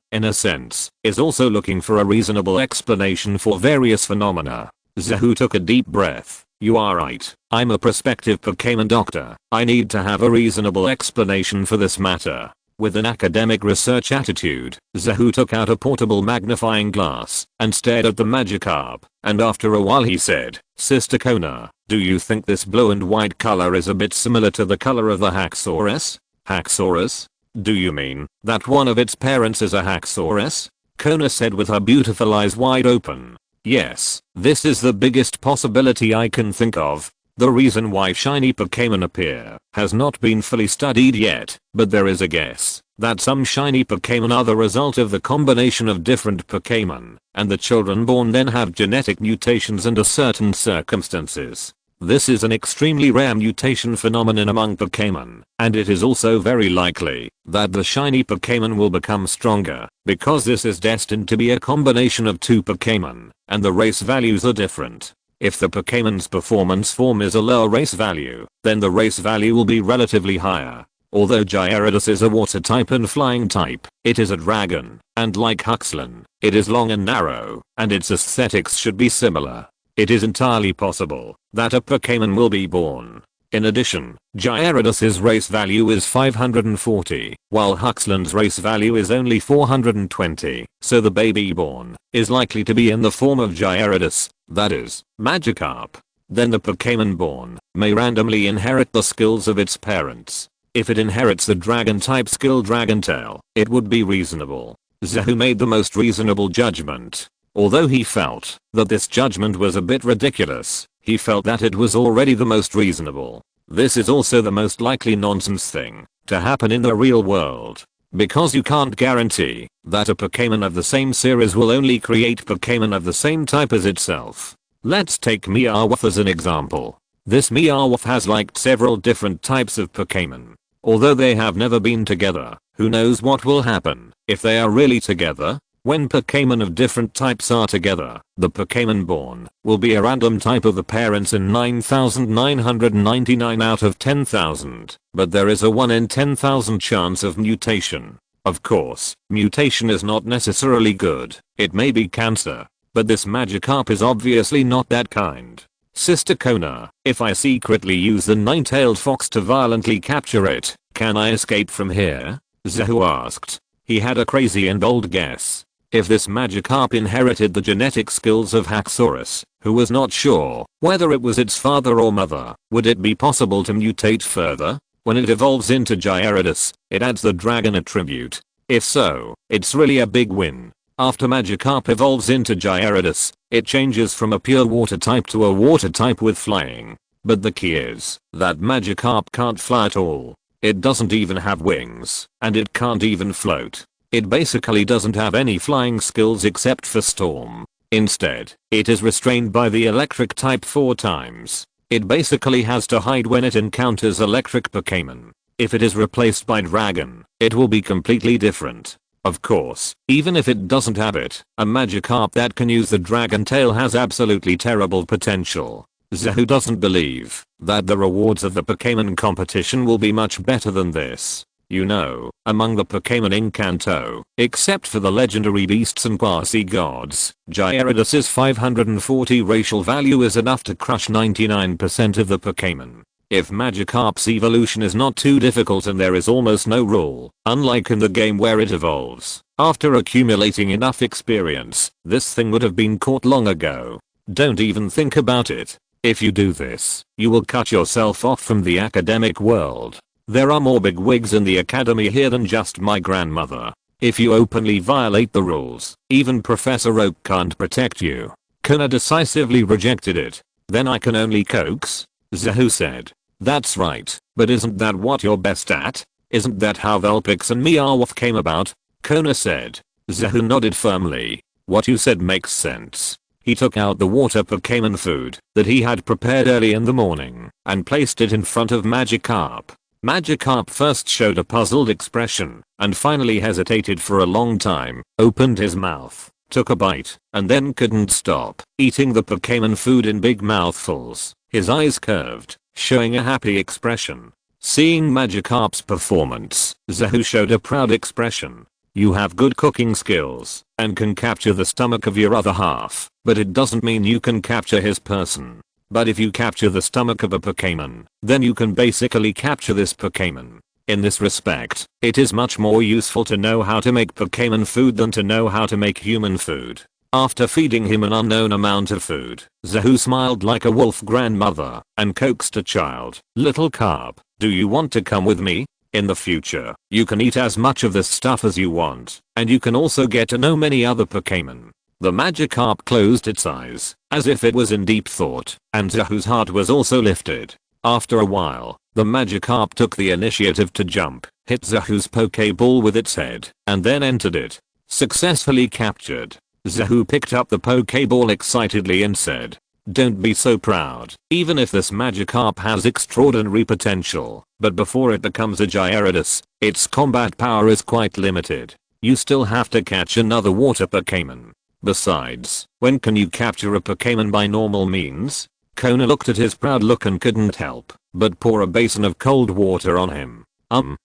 S1: in a sense, is also looking for a reasonable explanation for various phenomena. Zahu took a deep breath. You are right. I'm a prospective Pokémon doctor. I need to have a reasonable explanation for this matter. With an academic research attitude, Zahu took out a portable magnifying glass and stared at the Magikarp, and after a while he said, Sister Kona, do you think this blue and white color is a bit similar to the color of the Haxorus? Haxorus? Do you mean that one of its parents is a Haxorus? Kona said with her beautiful eyes wide open. Yes, this is the biggest possibility I can think of. The reason why shiny Pokémon appear has not been fully studied yet, but there is a guess that some shiny Pokémon are the result of the combination of different Pokémon, and the children born then have genetic mutations under certain circumstances. This is an extremely rare mutation phenomenon among Pokémon, and it is also very likely that the shiny Pokémon will become stronger, because this is destined to be a combination of two Pokémon, and the race values are different. If the Pokémon's performance form is a lower race value, then the race value will be relatively higher. Although Gyarados is a water type and flying type, it is a dragon, and like Huxlin, it is long and narrow, and its aesthetics should be similar. It is entirely possible that a Pokémon will be born. In addition, Gyarados' race value is 540, while Huxlin's race value is only 420, so the baby born is likely to be in the form of Gyarados, that is, Magikarp. Then the Pokémon born may randomly inherit the skills of its parents. If it inherits the dragon type skill Dragon Tail, it would be reasonable. Zahu made the most reasonable judgment. Although he felt that this judgment was a bit ridiculous, he felt that it was already the most reasonable. This is also the most likely nonsense thing to happen in the real world, because you can't guarantee that a Pokémon of the same series will only create Pokémon of the same type as itself. Let's take Meowth as an example. This Meowth has liked several different types of Pokémon. Although they have never been together, who knows what will happen if they are really together? When Pokémon of different types are together, the Pokémon born will be a random type of the parents in 9,999 out of 10,000, but there is a 1 in 10,000 chance of mutation. Of course, mutation is not necessarily good, it may be cancer, but this Magikarp is obviously not that kind. Sister Kona, if I secretly use the nine-tailed fox to violently capture it, can I escape from here? Zahu asked. He had a crazy and bold guess. If this Magikarp inherited the genetic skills of Haxorus, who was not sure whether it was its father or mother, would it be possible to mutate further? When it evolves into Gyarados, it adds the dragon attribute. If so, it's really a big win. After Magikarp evolves into Gyarados, it changes from a pure water type to a water type with flying. But the key is that Magikarp can't fly at all. It doesn't even have wings, and it can't even float. It basically doesn't have any flying skills except for Storm. Instead, it is restrained by the electric type 4 times. It basically has to hide when it encounters electric Pokémon. If it is replaced by Dragon, it will be completely different. Of course, even if it doesn't have it, a Magikarp that can use the Dragon Tail has absolutely terrible potential. Zahu doesn't believe that the rewards of the Pokémon competition will be much better than this. You know, among the Pokémon in Kanto, except for the legendary beasts and quasi-gods, Gyarados' 540 racial value is enough to crush 99% of the Pokémon. If Magikarp's evolution is not too difficult and there is almost no rule, unlike in the game where it evolves, after accumulating enough experience, this thing would have been caught long ago. Don't even think about it. If you do this, you will cut yourself off from the academic world. There are more bigwigs in the academy here than just my grandmother. If you openly violate the rules, even Professor Oak can't protect you. Kona decisively rejected it. Then I can only coax? Zahu said. That's right, but isn't that what you're best at? Isn't that how Vulpix and Meowth came about? Kona said. Zahu nodded firmly. What you said makes sense. He took out the water Pokémon food that he had prepared early in the morning and placed it in front of Magikarp. Magikarp first showed a puzzled expression and finally hesitated for a long time, opened his mouth, took a bite, and then couldn't stop eating the Pokémon food in big mouthfuls. His eyes curved, showing a happy expression. Seeing Magikarp's performance, Zahu showed a proud expression. You have good cooking skills and can capture the stomach of your other half, but it doesn't mean you can capture his person. But if you capture the stomach of a Pokémon, then you can basically capture this Pokémon. In this respect, it is much more useful to know how to make Pokémon food than to know how to make human food. After feeding him an unknown amount of food, Zahu smiled like a wolf grandmother and coaxed a child. Little carp, do you want to come with me? In the future, you can eat as much of this stuff as you want, and you can also get to know many other Pokémon. The Magikarp closed its eyes, as if it was in deep thought, and Zahu's heart was also lifted. After a while, the Magikarp took the initiative to jump, hit Zahu's Pokéball with its head, and then entered it. Successfully captured. Zahu picked up the Pokéball excitedly and said, Don't be so proud, even if this Magikarp has extraordinary potential, but before it becomes a Gyarados, its combat power is quite limited. You still have to catch another water Pokémon. Besides, when can you capture a Pokémon by normal means? Kona looked at his proud look and couldn't help but pour a basin of cold water on him.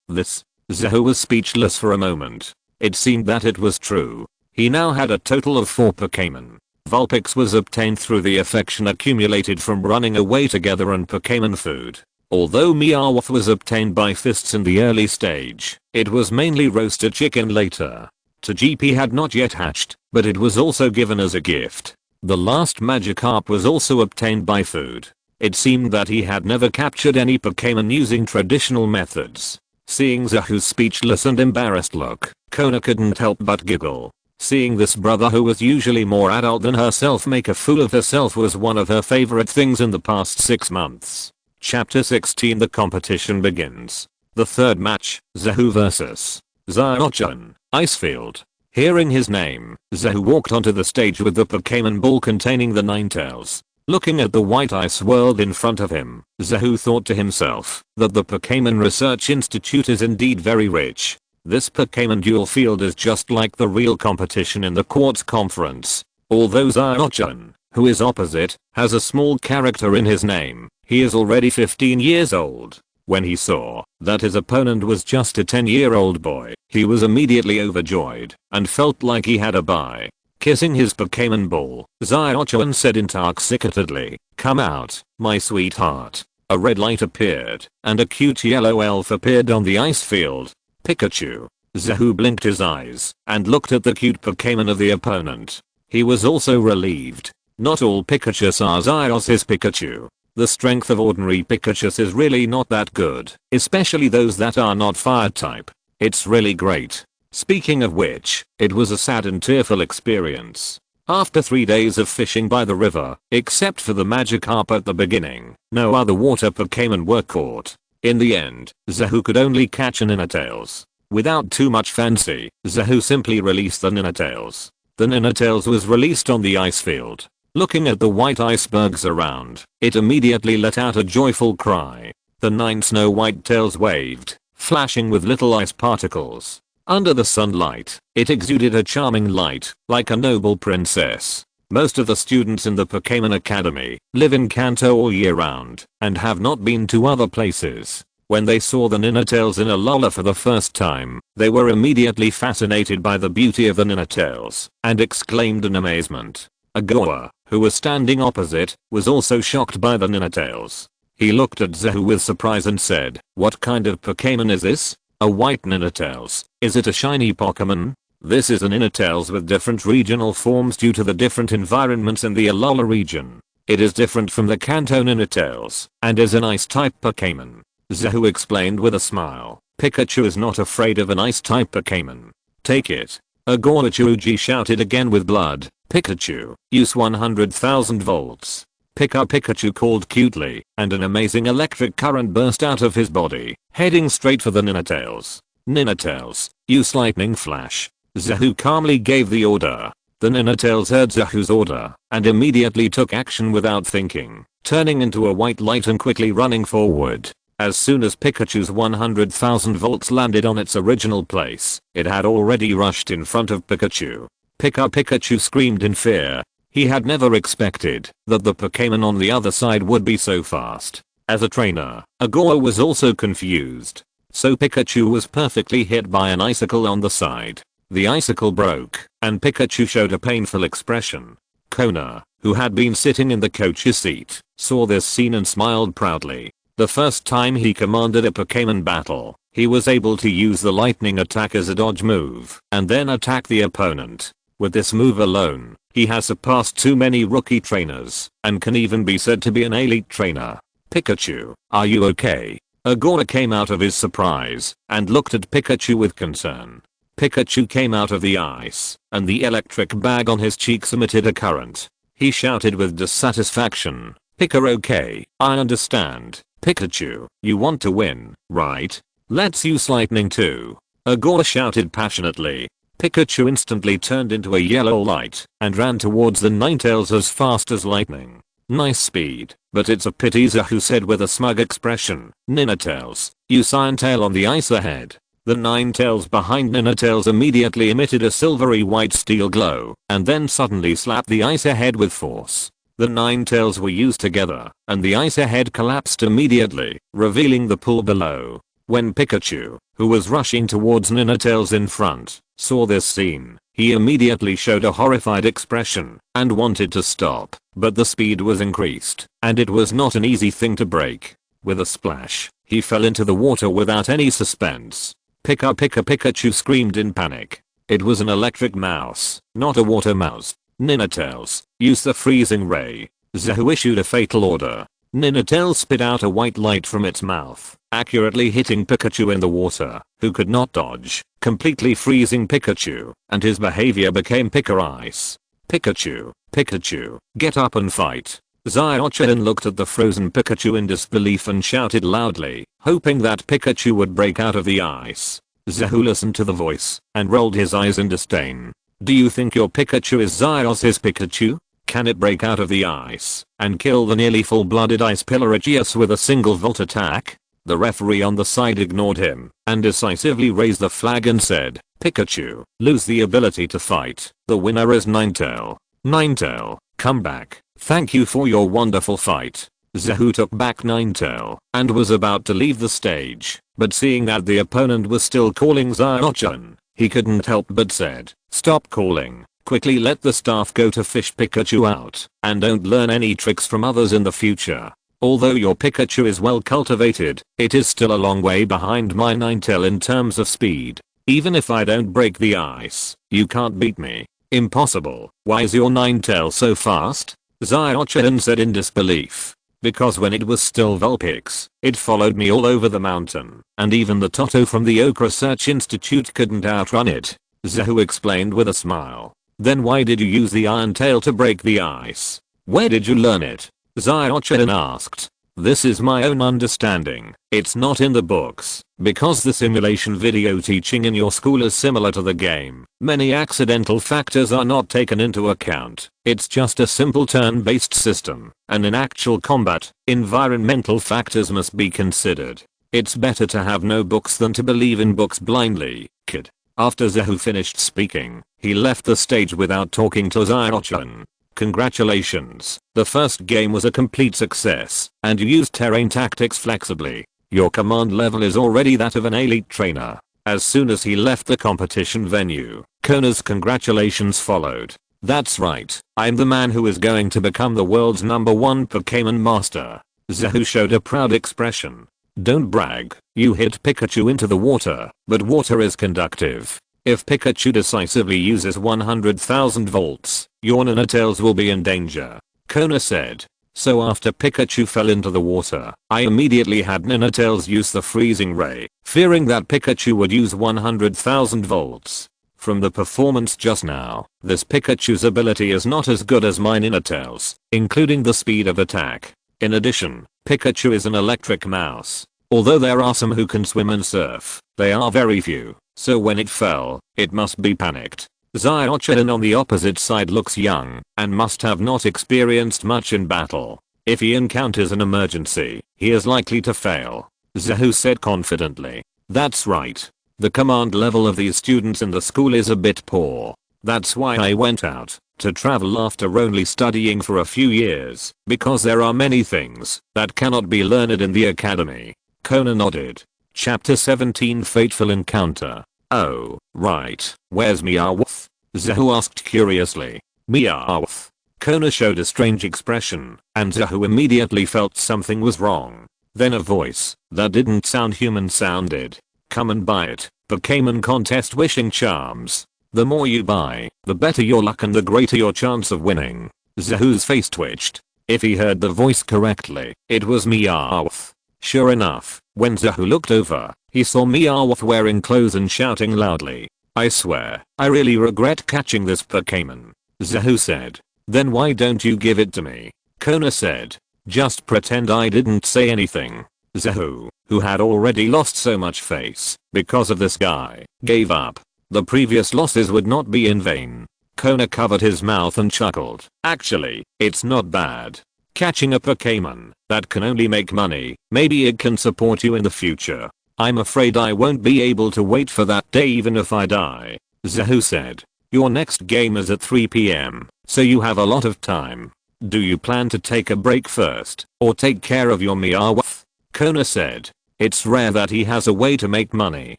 S1: This. Zahu was speechless for a moment. It seemed that it was true. He now had a total of 4 Pokémon. Vulpix was obtained through the affection accumulated from running away together and Pokémon food. Although Meowth was obtained by fists in the early stage, it was mainly roasted chicken later. Togepi had not yet hatched, but it was also given as a gift. The last Magikarp was also obtained by food. It seemed that he had never captured any Pokémon using traditional methods. Seeing Zahu's speechless and embarrassed look, Kona couldn't help but giggle. Seeing this brother who was usually more adult than herself make a fool of herself was one of her favorite things in the past 6 months. Chapter 16. The competition begins. The third match, Zahu vs. Zyochan, Icefield. Hearing his name, Zahu walked onto the stage with the Pokémon ball containing the Ninetales. Looking at the white ice world in front of him, Zahu thought to himself that the Pokémon Research Institute is indeed very rich. This Pokémon duel field is just like the real competition in the Quartz Conference. Although Zyochan, who is opposite, has a small character in his name, he is already 15 years old. When he saw that his opponent was just a 10-year-old boy, he was immediately overjoyed and felt like he had a bye. Kissing his Pokémon ball, Zyochan said intoxicatedly, "Come out, my sweetheart." A red light appeared, and a cute yellow elf appeared on the ice field. Pikachu. Zahu blinked his eyes and looked at the cute Pokémon of the opponent. He was also relieved. Not all Pikachus are Zyos' Pikachu. The strength of ordinary Pikachus is really not that good, especially those that are not fire type. It's really great. Speaking of which, it was a sad and tearful experience. After 3 days of fishing by the river, except for the Magikarp at the beginning, no other water Pokémon were caught. In the end, Zahu could only catch a Ninetales. Without too much fancy, Zahu simply released the Ninetales. The Ninetales was released on the ice field. Looking at the white icebergs around, it immediately let out a joyful cry. The 9 snow white tails waved, flashing with little ice particles. Under the sunlight, it exuded a charming light, like a noble princess. Most of the students in the Pokémon Academy live in Kanto all year round and have not been to other places. When they saw the Ninetales in Alola for the first time, they were immediately fascinated by the beauty of the Ninetales and exclaimed in amazement. Agora, who was standing opposite, was also shocked by the Ninetales. He looked at Zahu with surprise and said, "What kind of Pokémon is this? A white Ninetales? Is it a shiny Pokémon?" This is a Ninetales with different regional forms due to the different environments in the Alola region. It is different from the Kanto Ninetales and is an ice-type Pokémon. Zahu explained with a smile. Pikachu is not afraid of an ice-type Pokémon. Take it. Agora-Chuji shouted again with blood. Pikachu, use 100,000 volts. Pikachu called cutely, and an amazing electric current burst out of his body, heading straight for the Ninetales. Ninetales, use lightning flash. Zahu calmly gave the order. The Ninetales heard Zahu's order and immediately took action without thinking, turning into a white light and quickly running forward. As soon as Pikachu's 100,000 volts landed on its original place, it had already rushed in front of Pikachu. Pikachu screamed in fear. He had never expected that the Pokémon on the other side would be so fast. As a trainer, Agora was also confused. So Pikachu was perfectly hit by an icicle on the side. The icicle broke, and Pikachu showed a painful expression. Kona, who had been sitting in the coach's seat, saw this scene and smiled proudly. The first time he commanded a Pokémon battle, he was able to use the lightning attack as a dodge move, and then attack the opponent. With this move alone, he has surpassed too many rookie trainers, and can even be said to be an elite trainer. Pikachu, are you okay? Agora came out of his surprise, and looked at Pikachu with concern. Pikachu came out of the ice, and the electric bag on his cheeks emitted a current. He shouted with dissatisfaction, "Pika, okay, I understand. Pikachu, you want to win, right? Let's use lightning too." Agora shouted passionately. Pikachu instantly turned into a yellow light, and ran towards the Ninetales as fast as lightning. Nice speed, but it's a pity, Zahu said with a smug expression. Ninetales, you Ninetale on the ice ahead. The Ninetales behind Ninetales immediately emitted a silvery white steel glow, and then suddenly slapped the ice ahead with force. The Ninetales were used together, and the ice ahead collapsed immediately, revealing the pool below. When Pikachu, who was rushing towards Ninetales in front, saw this scene, he immediately showed a horrified expression and wanted to stop, but the speed was increased, and it was not an easy thing to break. With a splash, he fell into the water without any suspense. Pikachu screamed in panic. It was an electric mouse, not a water mouse. Ninetales, use the freezing ray. Zahu issued a fatal order. Ninetales spit out a white light from its mouth, accurately hitting Pikachu in the water, who could not dodge, completely freezing Pikachu, and his behavior became Pika Ice. Pikachu, get up and fight. Zyochan looked at the frozen Pikachu in disbelief and shouted loudly, hoping that Pikachu would break out of the ice. Zahu listened to the voice and rolled his eyes in disdain. Do you think your Pikachu is Zyos's Pikachu? Can it break out of the ice and kill the nearly full-blooded Ice Pilarigius with a single volt attack? The referee on the side ignored him and decisively raised the flag and said, Pikachu, lose the ability to fight. The winner is Ninetale. Ninetale, come back. Thank you for your wonderful fight. Zahu took back Ninetale and was about to leave the stage, but seeing that the opponent was still calling Zyochan, he couldn't help but said, stop calling. Quickly let the staff go to fish Pikachu out, and don't learn any tricks from others in the future. Although your Pikachu is well cultivated, it is still a long way behind my Ninetale in terms of speed. Even if I don't break the ice, you can't beat me. Impossible. Why is your Ninetale so fast? Zyochan said in disbelief. Because when it was still Vulpix, it followed me all over the mountain, and even the Toto from the Oak Research Institute couldn't outrun it. Zahu explained with a smile. Then why did you use the Iron Tail to break the ice? Where did you learn it? Zyochan asked. This is my own understanding. It's not in the books. Because the simulation video teaching in your school is similar to the game, many accidental factors are not taken into account. It's just a simple turn-based system, and in actual combat, environmental factors must be considered. It's better to have no books than to believe in books blindly, kid. After Zahu finished speaking, he left the stage without talking to Zyochan. Congratulations, the first game was a complete success, and you used terrain tactics flexibly. Your command level is already that of an elite trainer. As soon as he left the competition venue, Kona's congratulations followed. That's right, I'm the man who is going to become the world's #1 Pokémon master. Zahu showed a proud expression. Don't brag, you hit Pikachu into the water, but water is conductive. If Pikachu decisively uses 100,000 volts, your Ninetales will be in danger, Kona said. So after Pikachu fell into the water, I immediately had Ninetales use the freezing ray, fearing that Pikachu would use 100,000 volts. From the performance just now, this Pikachu's ability is not as good as my Ninetales, including the speed of attack. In addition, Pikachu is an electric mouse. Although there are some who can swim and surf, they are very few, so when it fell, it must be panicked. Zyochan on the opposite side looks young, and must have not experienced much in battle. If he encounters an emergency, he is likely to fail. Zahu said confidently. That's right. The command level of these students in the school is a bit poor. That's why I went out to travel after only studying for a few years, because there are many things that cannot be learned in the academy. Kona nodded. Chapter 17 Fateful Encounter. Oh, right. Where's Meowth? Zahu asked curiously. Meowth. Kona showed a strange expression, and Zahu immediately felt something was wrong. Then a voice that didn't sound human sounded. Come and buy it. Pokémon contest wishing charms. The more you buy, the better your luck and the greater your chance of winning. Zahu's face twitched. If he heard the voice correctly, it was Meowth. Sure enough, when Zahu looked over, he saw Meowth wearing clothes and shouting loudly. I swear, I really regret catching this Pokémon. Zahu said. Then why don't you give it to me? Kona said. Just pretend I didn't say anything. Zahu, who had already lost so much face because of this guy, gave up. The previous losses would not be in vain. Kona covered his mouth and chuckled. Actually, it's not bad. Catching a Pokémon that can only make money, maybe it can support you in the future. I'm afraid I won't be able to wait for that day even if I die. Zahu said. Your next game is at 3 PM, so you have a lot of time. Do you plan to take a break first, or take care of your Meowth? Kona said. It's rare that he has a way to make money.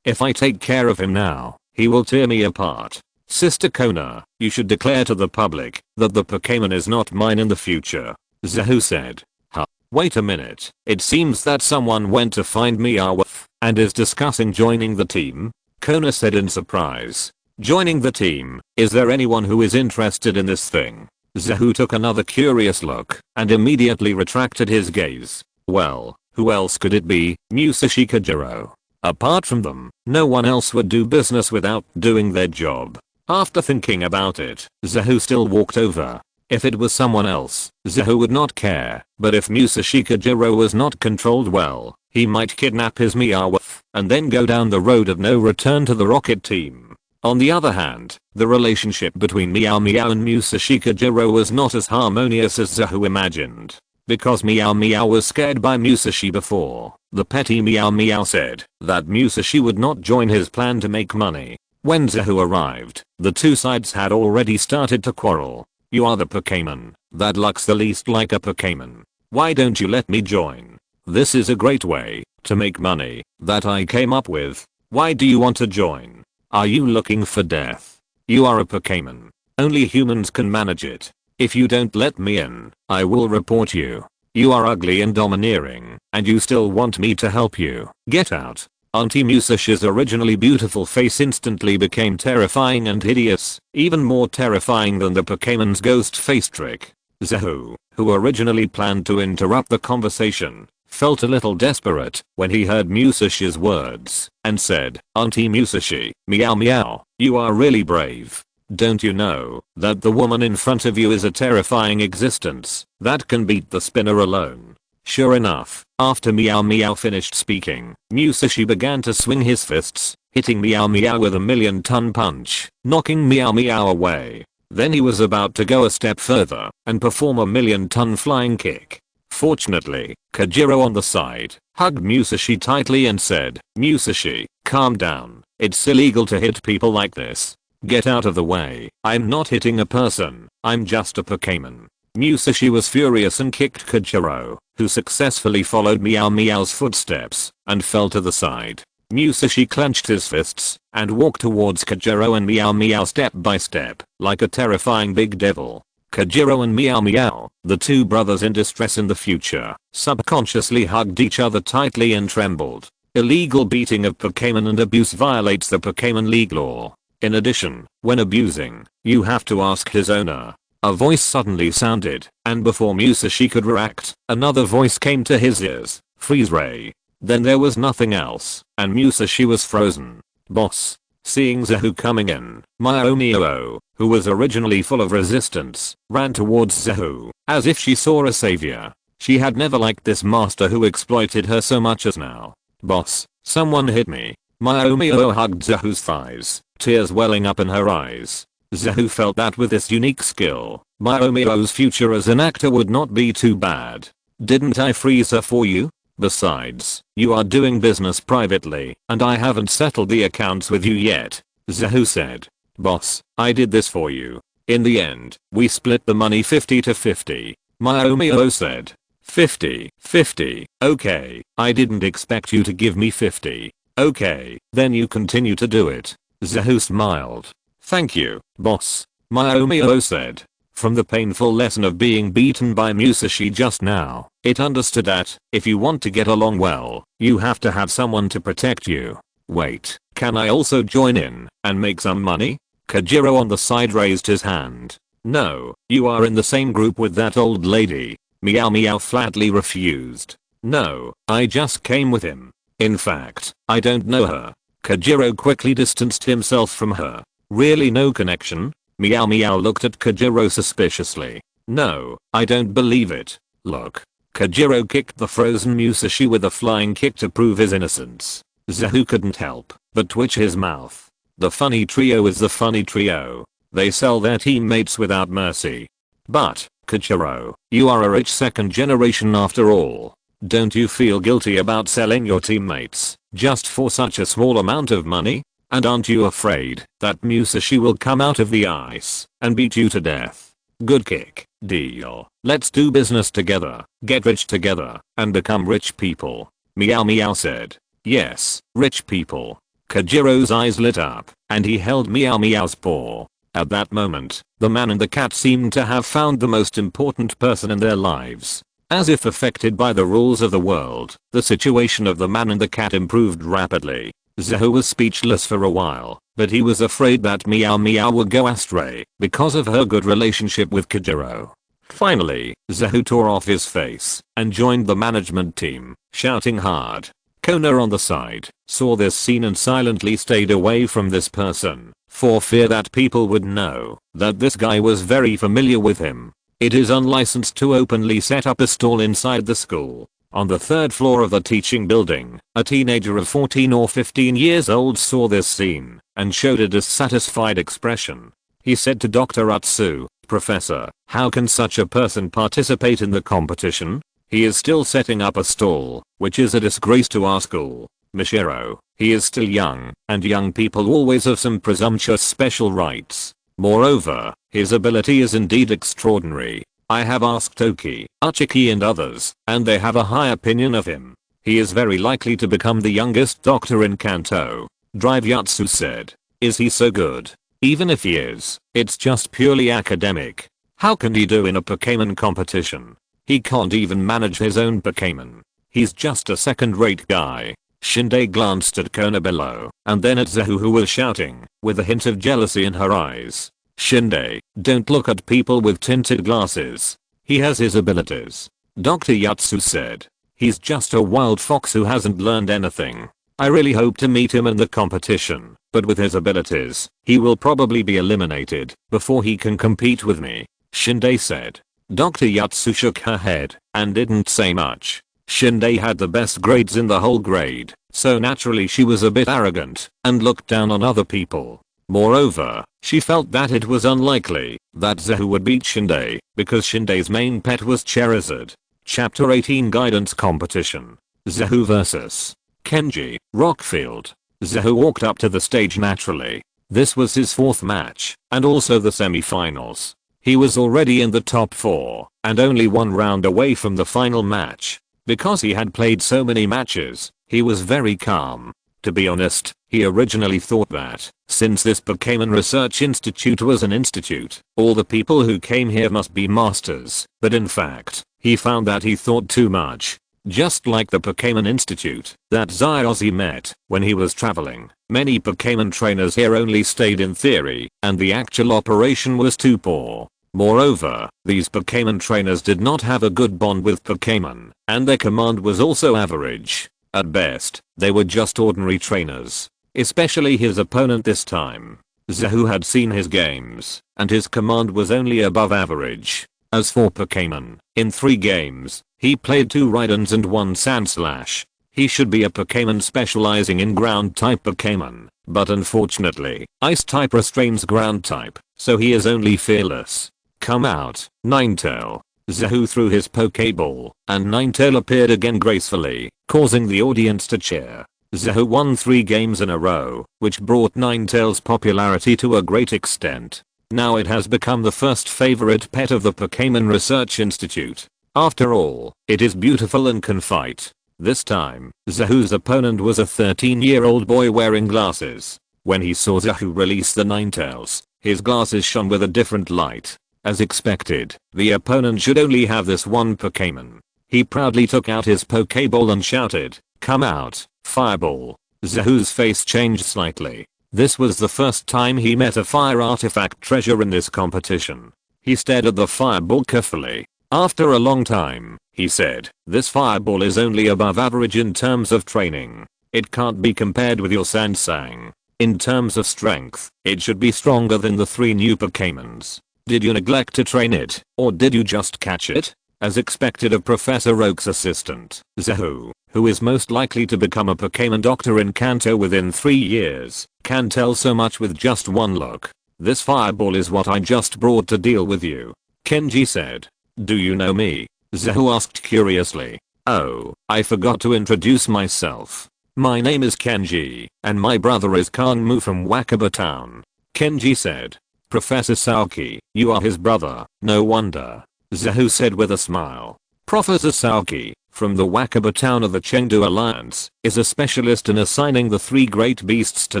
S1: If I take care of him now, he will tear me apart. Sister Kona, you should declare to the public that the Pokémon is not mine in the future. Zahu said. Huh. Wait a minute. It seems that someone went to find Meowth and is discussing joining the team. Kona said in surprise. Joining the team? Is there anyone who is interested in this thing? Zahu took another curious look and immediately retracted his gaze. Well, who else could it be? Musashi Kajiro. Apart from them, no one else would do business without doing their job. After thinking about it, Zahu still walked over. If it was someone else, Zahu would not care, but if Musashi Kajiro was not controlled well, he might kidnap his Meowth and then go down the road of no return to the Rocket Team. On the other hand, the relationship between Meow Meow and Musashi Kajiro was not as harmonious as Zahu imagined. Because Meow Meow was scared by Musashi before, the petty Meow Meow said that Musashi would not join his plan to make money. When Zahu arrived, the two sides had already started to quarrel. You are the Pokémon that looks the least like a Pokémon. Why don't you let me join? This is a great way to make money that I came up with. Why do you want to join? Are you looking for death? You are a Pokémon. Only humans can manage it. If you don't let me in, I will report you. You are ugly and domineering, and you still want me to help you. Get out. Auntie Musashi's originally beautiful face instantly became terrifying and hideous, even more terrifying than the Pokémon's ghost face trick. Zahu, who originally planned to interrupt the conversation, felt a little desperate when he heard Musashi's words and said, Auntie Musashi, Meow Meow, you are really brave. Don't you know that the woman in front of you is a terrifying existence that can beat the spinner alone? Sure enough, after Meow Meow finished speaking, Musashi began to swing his fists, hitting Meow Meow with a million-ton punch, knocking Meow Meow away. Then he was about to go a step further and perform a million-ton flying kick. Fortunately, Kajiro on the side hugged Musashi tightly and said, Musashi, calm down. It's illegal to hit people like this. Get out of the way. I'm not hitting a person. I'm just a Pokémon. Musashi was furious and kicked Kajiro, who successfully followed Meow Meow's footsteps and fell to the side. Musashi clenched his fists and walked towards Kajiro and Meow Meow step by step, like a terrifying big devil. Kajiro and Meow Meow, the two brothers in distress in the future, subconsciously hugged each other tightly and trembled. Illegal beating of Pokémon and abuse violates the Pokémon League law. In addition, when abusing, you have to ask his owner. A voice suddenly sounded, and before Musashi could react, another voice came to his ears. Freeze ray. Then there was nothing else, and Musashi was frozen. Boss. Seeing Zahu coming in, Meow, who was originally full of resistance, ran towards Zahu, as if she saw a savior. She had never liked this master who exploited her so much as now. Boss, someone hit me. Meow hugged Zahu's thighs, tears welling up in her eyes. Zahu felt that with this unique skill, Meow's future as an actor would not be too bad. Didn't I freeze her for you? Besides, you are doing business privately, and I haven't settled the accounts with you yet. Zahu said. Boss, I did this for you. In the end, we split the money 50-50. Meow said. 50-50, okay, I didn't expect you to give me 50. Okay, then you continue to do it. Zahu smiled. Thank you, boss. Meow said. From the painful lesson of being beaten by Musashi just now, it understood that, if you want to get along well, you have to have someone to protect you. Wait, can I also join in and make some money? Kajiro on the side raised his hand. No, you are in the same group with that old lady. Meow flatly refused. No, I just came with him. In fact, I don't know her. Kajiro quickly distanced himself from her. Really no connection? Meow looked at Kajiro suspiciously. No, I don't believe it. Look. Kajiro kicked the frozen Musashi with a flying kick to prove his innocence. Zahu couldn't help but twitch his mouth. The funny trio is the funny trio. They sell their teammates without mercy. But, Kajiro, you are a rich second generation after all. Don't you feel guilty about selling your teammates just for such a small amount of money? And aren't you afraid that Musashi will come out of the ice and beat you to death? Good kick. Deal. Let's do business together, get rich together, and become rich people. Meow Meow said. Yes, rich people. Kajiro's eyes lit up, and he held Meow Meow's paw. At that moment, the man and the cat seemed to have found the most important person in their lives. As if affected by the rules of the world, the situation of the man and the cat improved rapidly. Zehu was speechless for a while, but he was afraid that Meow Meow would go astray because of her good relationship with Kajiro. Finally, Zehu tore off his face and joined the management team, shouting hard. Kona on the side saw this scene and silently stayed away from this person for fear that people would know that this guy was very familiar with him. It is unlicensed to openly set up a stall inside the school. On the third floor of the teaching building, a teenager of 14 or 15 years old saw this scene and showed a dissatisfied expression. He said to Dr. Atsu, "Professor, how can such a person participate in the competition? He is still setting up a stall, which is a disgrace to our school. Mishiro, he is still young, and young people always have some presumptuous special rights. Moreover, his ability is indeed extraordinary. I have asked Oki, Uchiki and others, and they have a high opinion of him. He is very likely to become the youngest doctor in Kanto." Drive Yatsu said. Is he so good? Even if he is, it's just purely academic. How can he do in a Pokémon competition? He can't even manage his own Pokémon. He's just a second-rate guy. Shinde glanced at Kona below, and then at Zehu who was shouting, with a hint of jealousy in her eyes. Shinde, don't look at people with tinted glasses. He has his abilities. Dr. Yatsu said. He's just a wild fox who hasn't learned anything. I really hope to meet him in the competition, but with his abilities, he will probably be eliminated before he can compete with me, Shinde said. Dr. Yatsu shook her head and didn't say much. Shinde had the best grades in the whole grade, so naturally she was a bit arrogant and looked down on other people. Moreover, she felt that it was unlikely that Zehu would beat Shinde because Shinde's main pet was Charizard. Chapter 18 Guidance Competition. Zehu vs. Kenji, Rockfield. Zehu walked up to the stage naturally. This was his fourth match, and also the semi-finals. He was already in the top 4, and only one round away from the final match. Because he had played so many matches, he was very calm. To be honest, he originally thought that, since this Pokémon Research Institute was an institute, all the people who came here must be masters, but in fact, he found that he thought too much. Just like the Pokémon Institute that Zyozzy met when he was traveling, many Pokémon trainers here only stayed in theory, and the actual operation was too poor. Moreover, these Pokémon trainers did not have a good bond with Pokémon, and their command was also average. At best, they were just ordinary trainers. Especially his opponent this time. Zehu had seen his games, and his command was only above average. As for Pokémon, in 3 games, he played 2 Raidens and 1 Sandslash. He should be a Pokémon specializing in ground-type Pokémon, but unfortunately, Ice-type restrains ground-type, so he is only fearless. Come out, Ninetale. Zehu threw his Pokéball, and Ninetale appeared again gracefully, causing the audience to cheer. Zehu won 3 games in a row, which brought Ninetale's popularity to a great extent. Now it has become the first favorite pet of the Pokémon Research Institute. After all, it is beautiful and can fight. This time, Zehu's opponent was a 13-year-old boy wearing glasses. When he saw Zehu release the Ninetales, his glasses shone with a different light. As expected, the opponent should only have this one Pokémon. He proudly took out his Pokéball and shouted, "Come out, Fireball." Zehu's face changed slightly. This was the first time he met a fire artifact treasure in this competition. He stared at the Fireball carefully. After a long time, he said, "This Fireball is only above average in terms of training. It can't be compared with your Sansang. In terms of strength, it should be stronger than the 3 new Pokémons. Did you neglect to train it, or did you just catch it?" As expected of Professor Oak's assistant, Zehu, who is most likely to become a Pokémon doctor in Kanto within 3 years, can tell so much with just one look. "This Fireball is what I just brought to deal with you," Kenji said. Do you know me? Zahu asked curiously. Oh, I forgot to introduce myself. My name is Kenji, and my brother is Kanmu from Wakaba Town. Kenji said. Professor Saoki, you are his brother, no wonder. Zahu said with a smile. Professor Saoki, from the Wakaba Town of the Chengdu Alliance, is a specialist in assigning the 3 great beasts to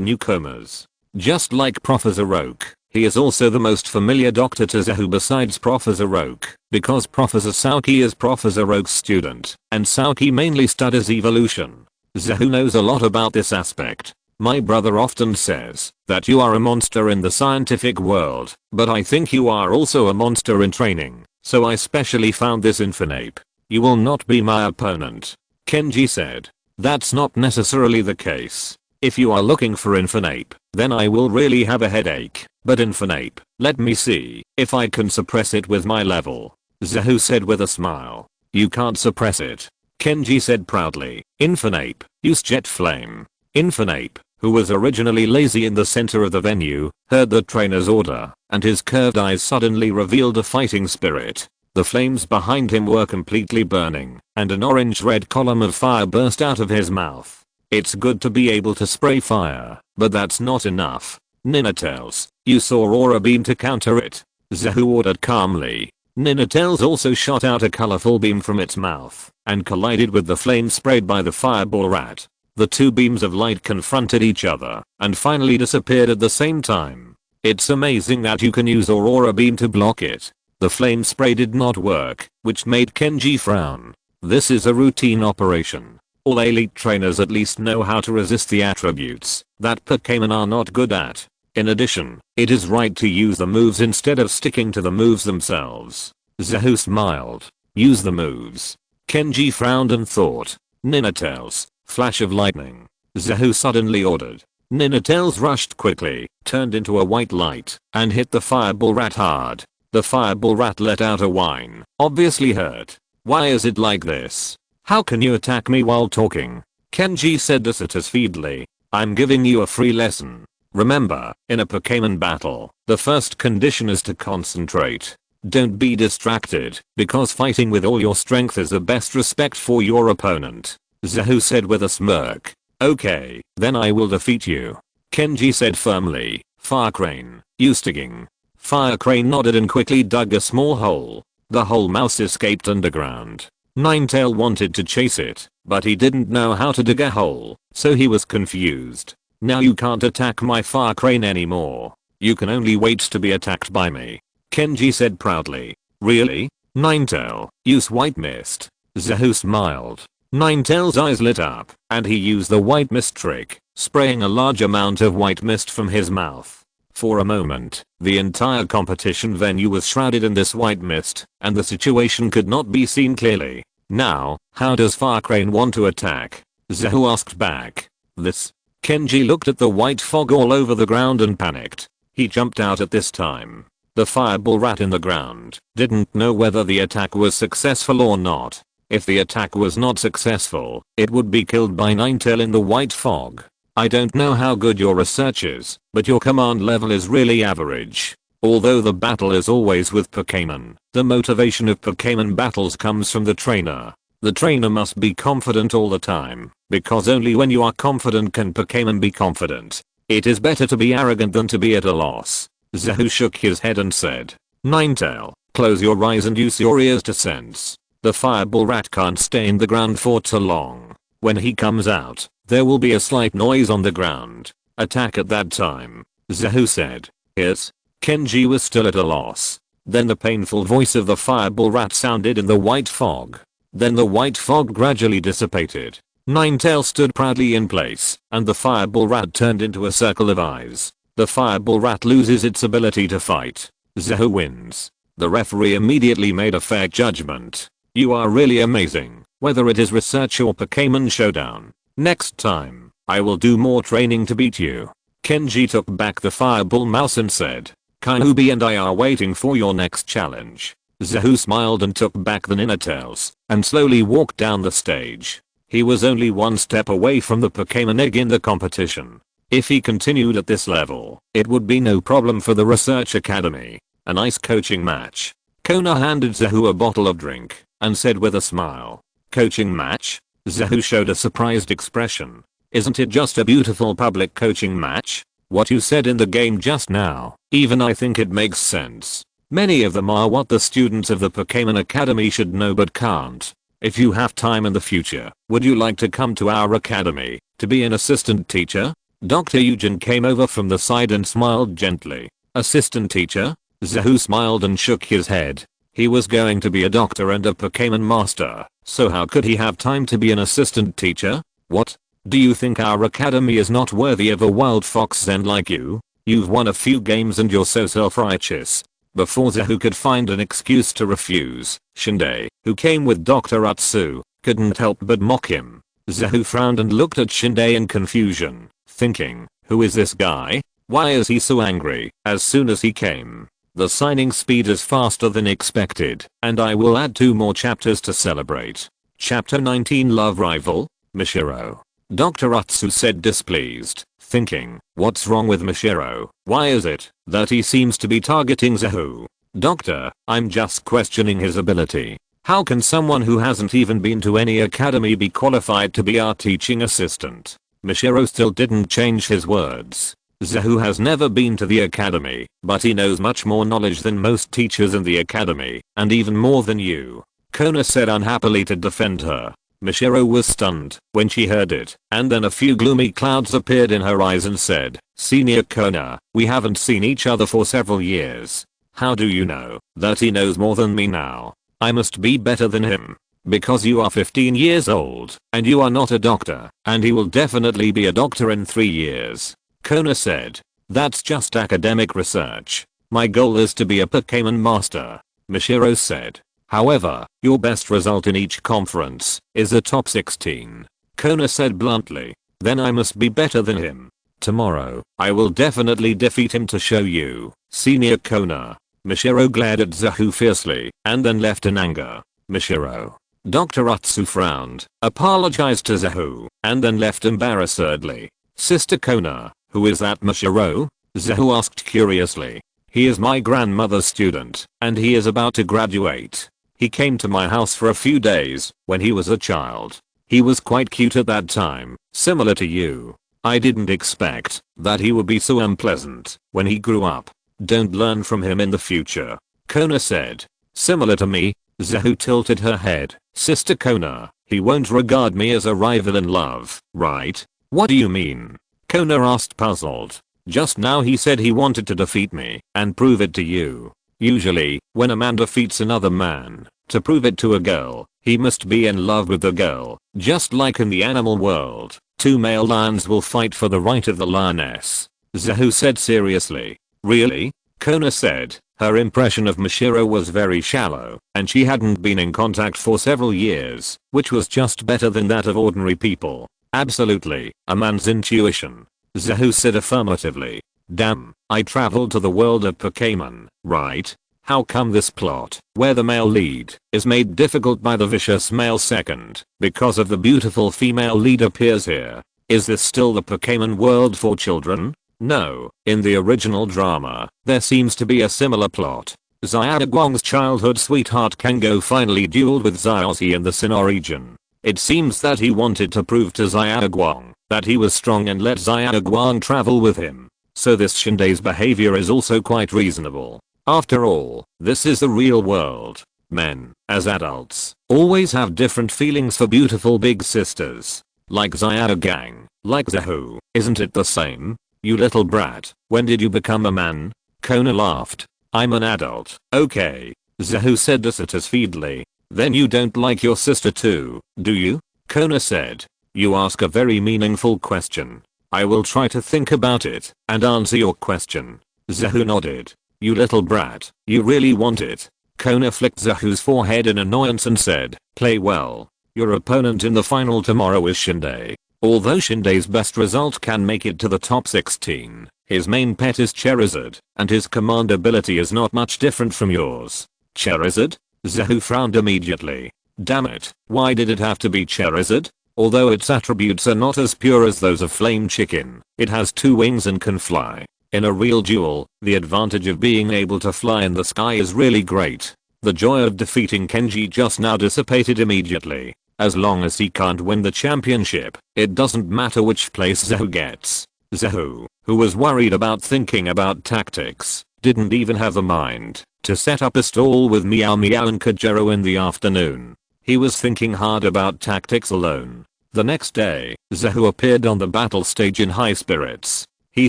S1: newcomers. Just like Professor Oak, he is also the most familiar doctor to Zahu besides Professor Oak, because Professor Saoki is Professor Oak's student, and Saoki mainly studies evolution. Zahu knows a lot about this aspect. My brother often says that you are a monster in the scientific world, but I think you are also a monster in training, so I specially found this Infernape. You will not be my opponent. Kenji said. That's not necessarily the case. If you are looking for Infernape, then I will really have a headache. But Infernape, let me see if I can suppress it with my level. Zahu said with a smile. You can't suppress it. Kenji said proudly. Infernape, use Jet Flame. Infernape, who was originally lazy in the center of the venue, heard the trainer's order, and his curved eyes suddenly revealed a fighting spirit. The flames behind him were completely burning, and an orange-red column of fire burst out of his mouth. It's good to be able to spray fire, but that's not enough. Ninetales, use Aurora Beam to counter it. Zahu ordered calmly. Ninetales also shot out a colorful beam from its mouth, and collided with the flame sprayed by the fireball rat. The 2 beams of light confronted each other, and finally disappeared at the same time. It's amazing that you can use Aurora Beam to block it. The flame spray did not work, which made Kenji frown. This is a routine operation. All elite trainers at least know how to resist the attributes that Pokémon are not good at. In addition, it is right to use the moves instead of sticking to the moves themselves. Zahu smiled. Use the moves. Kenji frowned and thought. Ninetales, flash of lightning. Zahu suddenly ordered. Ninetales rushed quickly, turned into a white light, and hit the fireball rat hard. The fireball rat let out a whine, obviously hurt. Why is it like this? How can you attack me while talking? Kenji said dissatisfiedly. I'm giving you a free lesson. Remember, in a Pokémon battle, the first condition is to concentrate. Don't be distracted, because fighting with all your strength is the best respect for your opponent. Zahu said with a smirk. Okay, then I will defeat you. Kenji said firmly. Fire Crane, use Digging. Fire Crane nodded and quickly dug a small hole. The whole mouse escaped underground. Ninetale wanted to chase it, but he didn't know how to dig a hole, so he was confused. Now you can't attack my Fire Crane anymore. You can only wait to be attacked by me. Kenji said proudly. Really? Ninetale, use White Mist. Zahu smiled. Ninetale's eyes lit up, and he used the White Mist trick, spraying a large amount of white mist from his mouth. For a moment, the entire competition venue was shrouded in this white mist, and the situation could not be seen clearly. Now, how does Fire Crane want to attack? Zahu asked back. This. Kenji looked at the white fog all over the ground and panicked. He jumped out at this time. The fireball rat in the ground didn't know whether the attack was successful or not. If the attack was not successful, it would be killed by Ninetale in the white fog. I don't know how good your research is, but your command level is really average. Although the battle is always with Pokémon, the motivation of Pokémon battles comes from the trainer. The trainer must be confident all the time, because only when you are confident can Pokémon be confident. It is better to be arrogant than to be at a loss. Zahu shook his head and said. Ninetale, close your eyes and use your ears to sense. The fireball rat can't stay in the ground for too long. When he comes out, there will be a slight noise on the ground. Attack at that time. Zahu said. Yes. Kenji was still at a loss. Then the painful voice of the fireball rat sounded in the white fog. Then the white fog gradually dissipated. Ninetale stood proudly in place, and the fireball rat turned into a circle of eyes. The fireball rat loses its ability to fight. Zahu wins. The referee immediately made a fair judgment. You are really amazing, whether it is research or Pokémon Showdown. Next time, I will do more training to beat you. Kenji took back the fireball mouse and said. Kyuubi and I are waiting for your next challenge. Zahu smiled and took back the Ninetales, and slowly walked down the stage. He was only one step away from the Pokémon egg in the competition. If he continued at this level, it would be no problem for the Research Academy. A nice coaching match. Kona handed Zahu a bottle of drink and said with a smile, "Coaching match?" Zahu showed a surprised expression. "Isn't it just a beautiful public coaching match? What you said in the game just now, even I think it makes sense. Many of them are what the students of the Pokémon Academy should know but can't. If you have time in the future, would you like to come to our academy to be an assistant teacher?" Dr. Eugen came over from the side and smiled gently. "Assistant teacher?" Zahu smiled and shook his head. He was going to be a doctor and a Pokémon master, so how could he have time to be an assistant teacher? "What? Do you think our academy is not worthy of a wild fox zen like you? You've won a few games and you're so self-righteous." Before Zahu could find an excuse to refuse, Shinde, who came with Dr. Atsu, couldn't help but mock him. Zahu frowned and looked at Shinde in confusion, thinking, who is this guy? Why is he so angry? As soon as he came, the signing speed is faster than expected, and I will add 2 more chapters to celebrate. Chapter 19 Love Rival? Mishiro. Dr. Atsu said displeased, thinking, what's wrong with Mishiro? Why is it that he seems to be targeting Zahu? "Doctor, I'm just questioning his ability. How can someone who hasn't even been to any academy be qualified to be our teaching assistant?" Mishiro still didn't change his words. "Zahu has never been to the academy, but he knows much more knowledge than most teachers in the academy, and even more than you," Kona said unhappily to defend her. Mishiro was stunned when she heard it, and then a few gloomy clouds appeared in her eyes and said, "Senior Kona, we haven't seen each other for several years. How do you know that he knows more than me now? I must be better than him. Because you are 15 years old, and you are not a doctor, and he will definitely be a doctor in 3 years. Kona said. "That's just academic research. My goal is to be a Pokémon master," Mishiro said. "However, your best result in each conference is a top 16. Kona said bluntly. "Then I must be better than him. Tomorrow, I will definitely defeat him to show you, Senior Kona." Mishiro glared at Zahu fiercely, and then left in anger. "Mishiro." Dr. Atsu frowned, apologized to Zahu, and then left embarrassedly. "Sister Kona, who is that Mishiro?" Zahu asked curiously. "He is my grandmother's student, and he is about to graduate. He came to my house for a few days when he was a child. He was quite cute at that time, similar to you. I didn't expect that he would be so unpleasant when he grew up. Don't learn from him in the future," Kona said. "Similar to me?" Zahu tilted her head. "Sister Kona, he won't regard me as a rival in love, right?" "What do you mean?" Kona asked puzzled. "Just now he said he wanted to defeat me and prove it to you. Usually, when a man defeats another man, to prove it to a girl, he must be in love with the girl. Just like in the animal world, 2 male lions will fight for the right of the lioness," Zahu said seriously. "Really?" Kona said. Her impression of Mishiro was very shallow, and she hadn't been in contact for several years, which was just better than that of ordinary people. "Absolutely, a man's intuition," Zahu said affirmatively. "Damn, I traveled to the world of Pokémon, right? How come this plot, where the male lead is made difficult by the vicious male second, because of the beautiful female lead appears here? Is this still the Pokémon world for children? No, in the original drama, there seems to be a similar plot. Xiaoguang's childhood sweetheart Kango finally dueled with Xiaozi in the Sinnoh region. It seems that he wanted to prove to Xiaoguang that he was strong and let Xiaoguang travel with him. So this Shinde's behavior is also quite reasonable. After all, this is the real world. Men, as adults, always have different feelings for beautiful big sisters. Like Xiaogang, like Zahu, isn't it the same? You little brat, when did you become a man?" Kona laughed. "I'm an adult, okay," Zahu said dissatisfiedly. "Then you don't like your sister too, do you?" Kona said. "You ask a very meaningful question. I will try to think about it and answer your question." Zahu nodded. "You little brat, you really want it?" Kona flicked Zahu's forehead in annoyance and said, "Play well. Your opponent in the final tomorrow is Shinde. Although Shinde's best result can make it to the top 16, his main pet is Charizard, and his command ability is not much different from yours." "Charizard?" Zahu frowned immediately. "Damn it, why did it have to be Charizard? Although its attributes are not as pure as those of Flame Chicken, it has 2 wings and can fly. In a real duel, the advantage of being able to fly in the sky is really great." The joy of defeating Kenji just now dissipated immediately. As long as he can't win the championship, it doesn't matter which place Zehu gets. Zehu, who was worried about thinking about tactics, didn't even have the mind to set up a stall with Meow Meow and Kajero in the afternoon. He was thinking hard about tactics alone. The next day, Zehu appeared on the battle stage in high spirits. He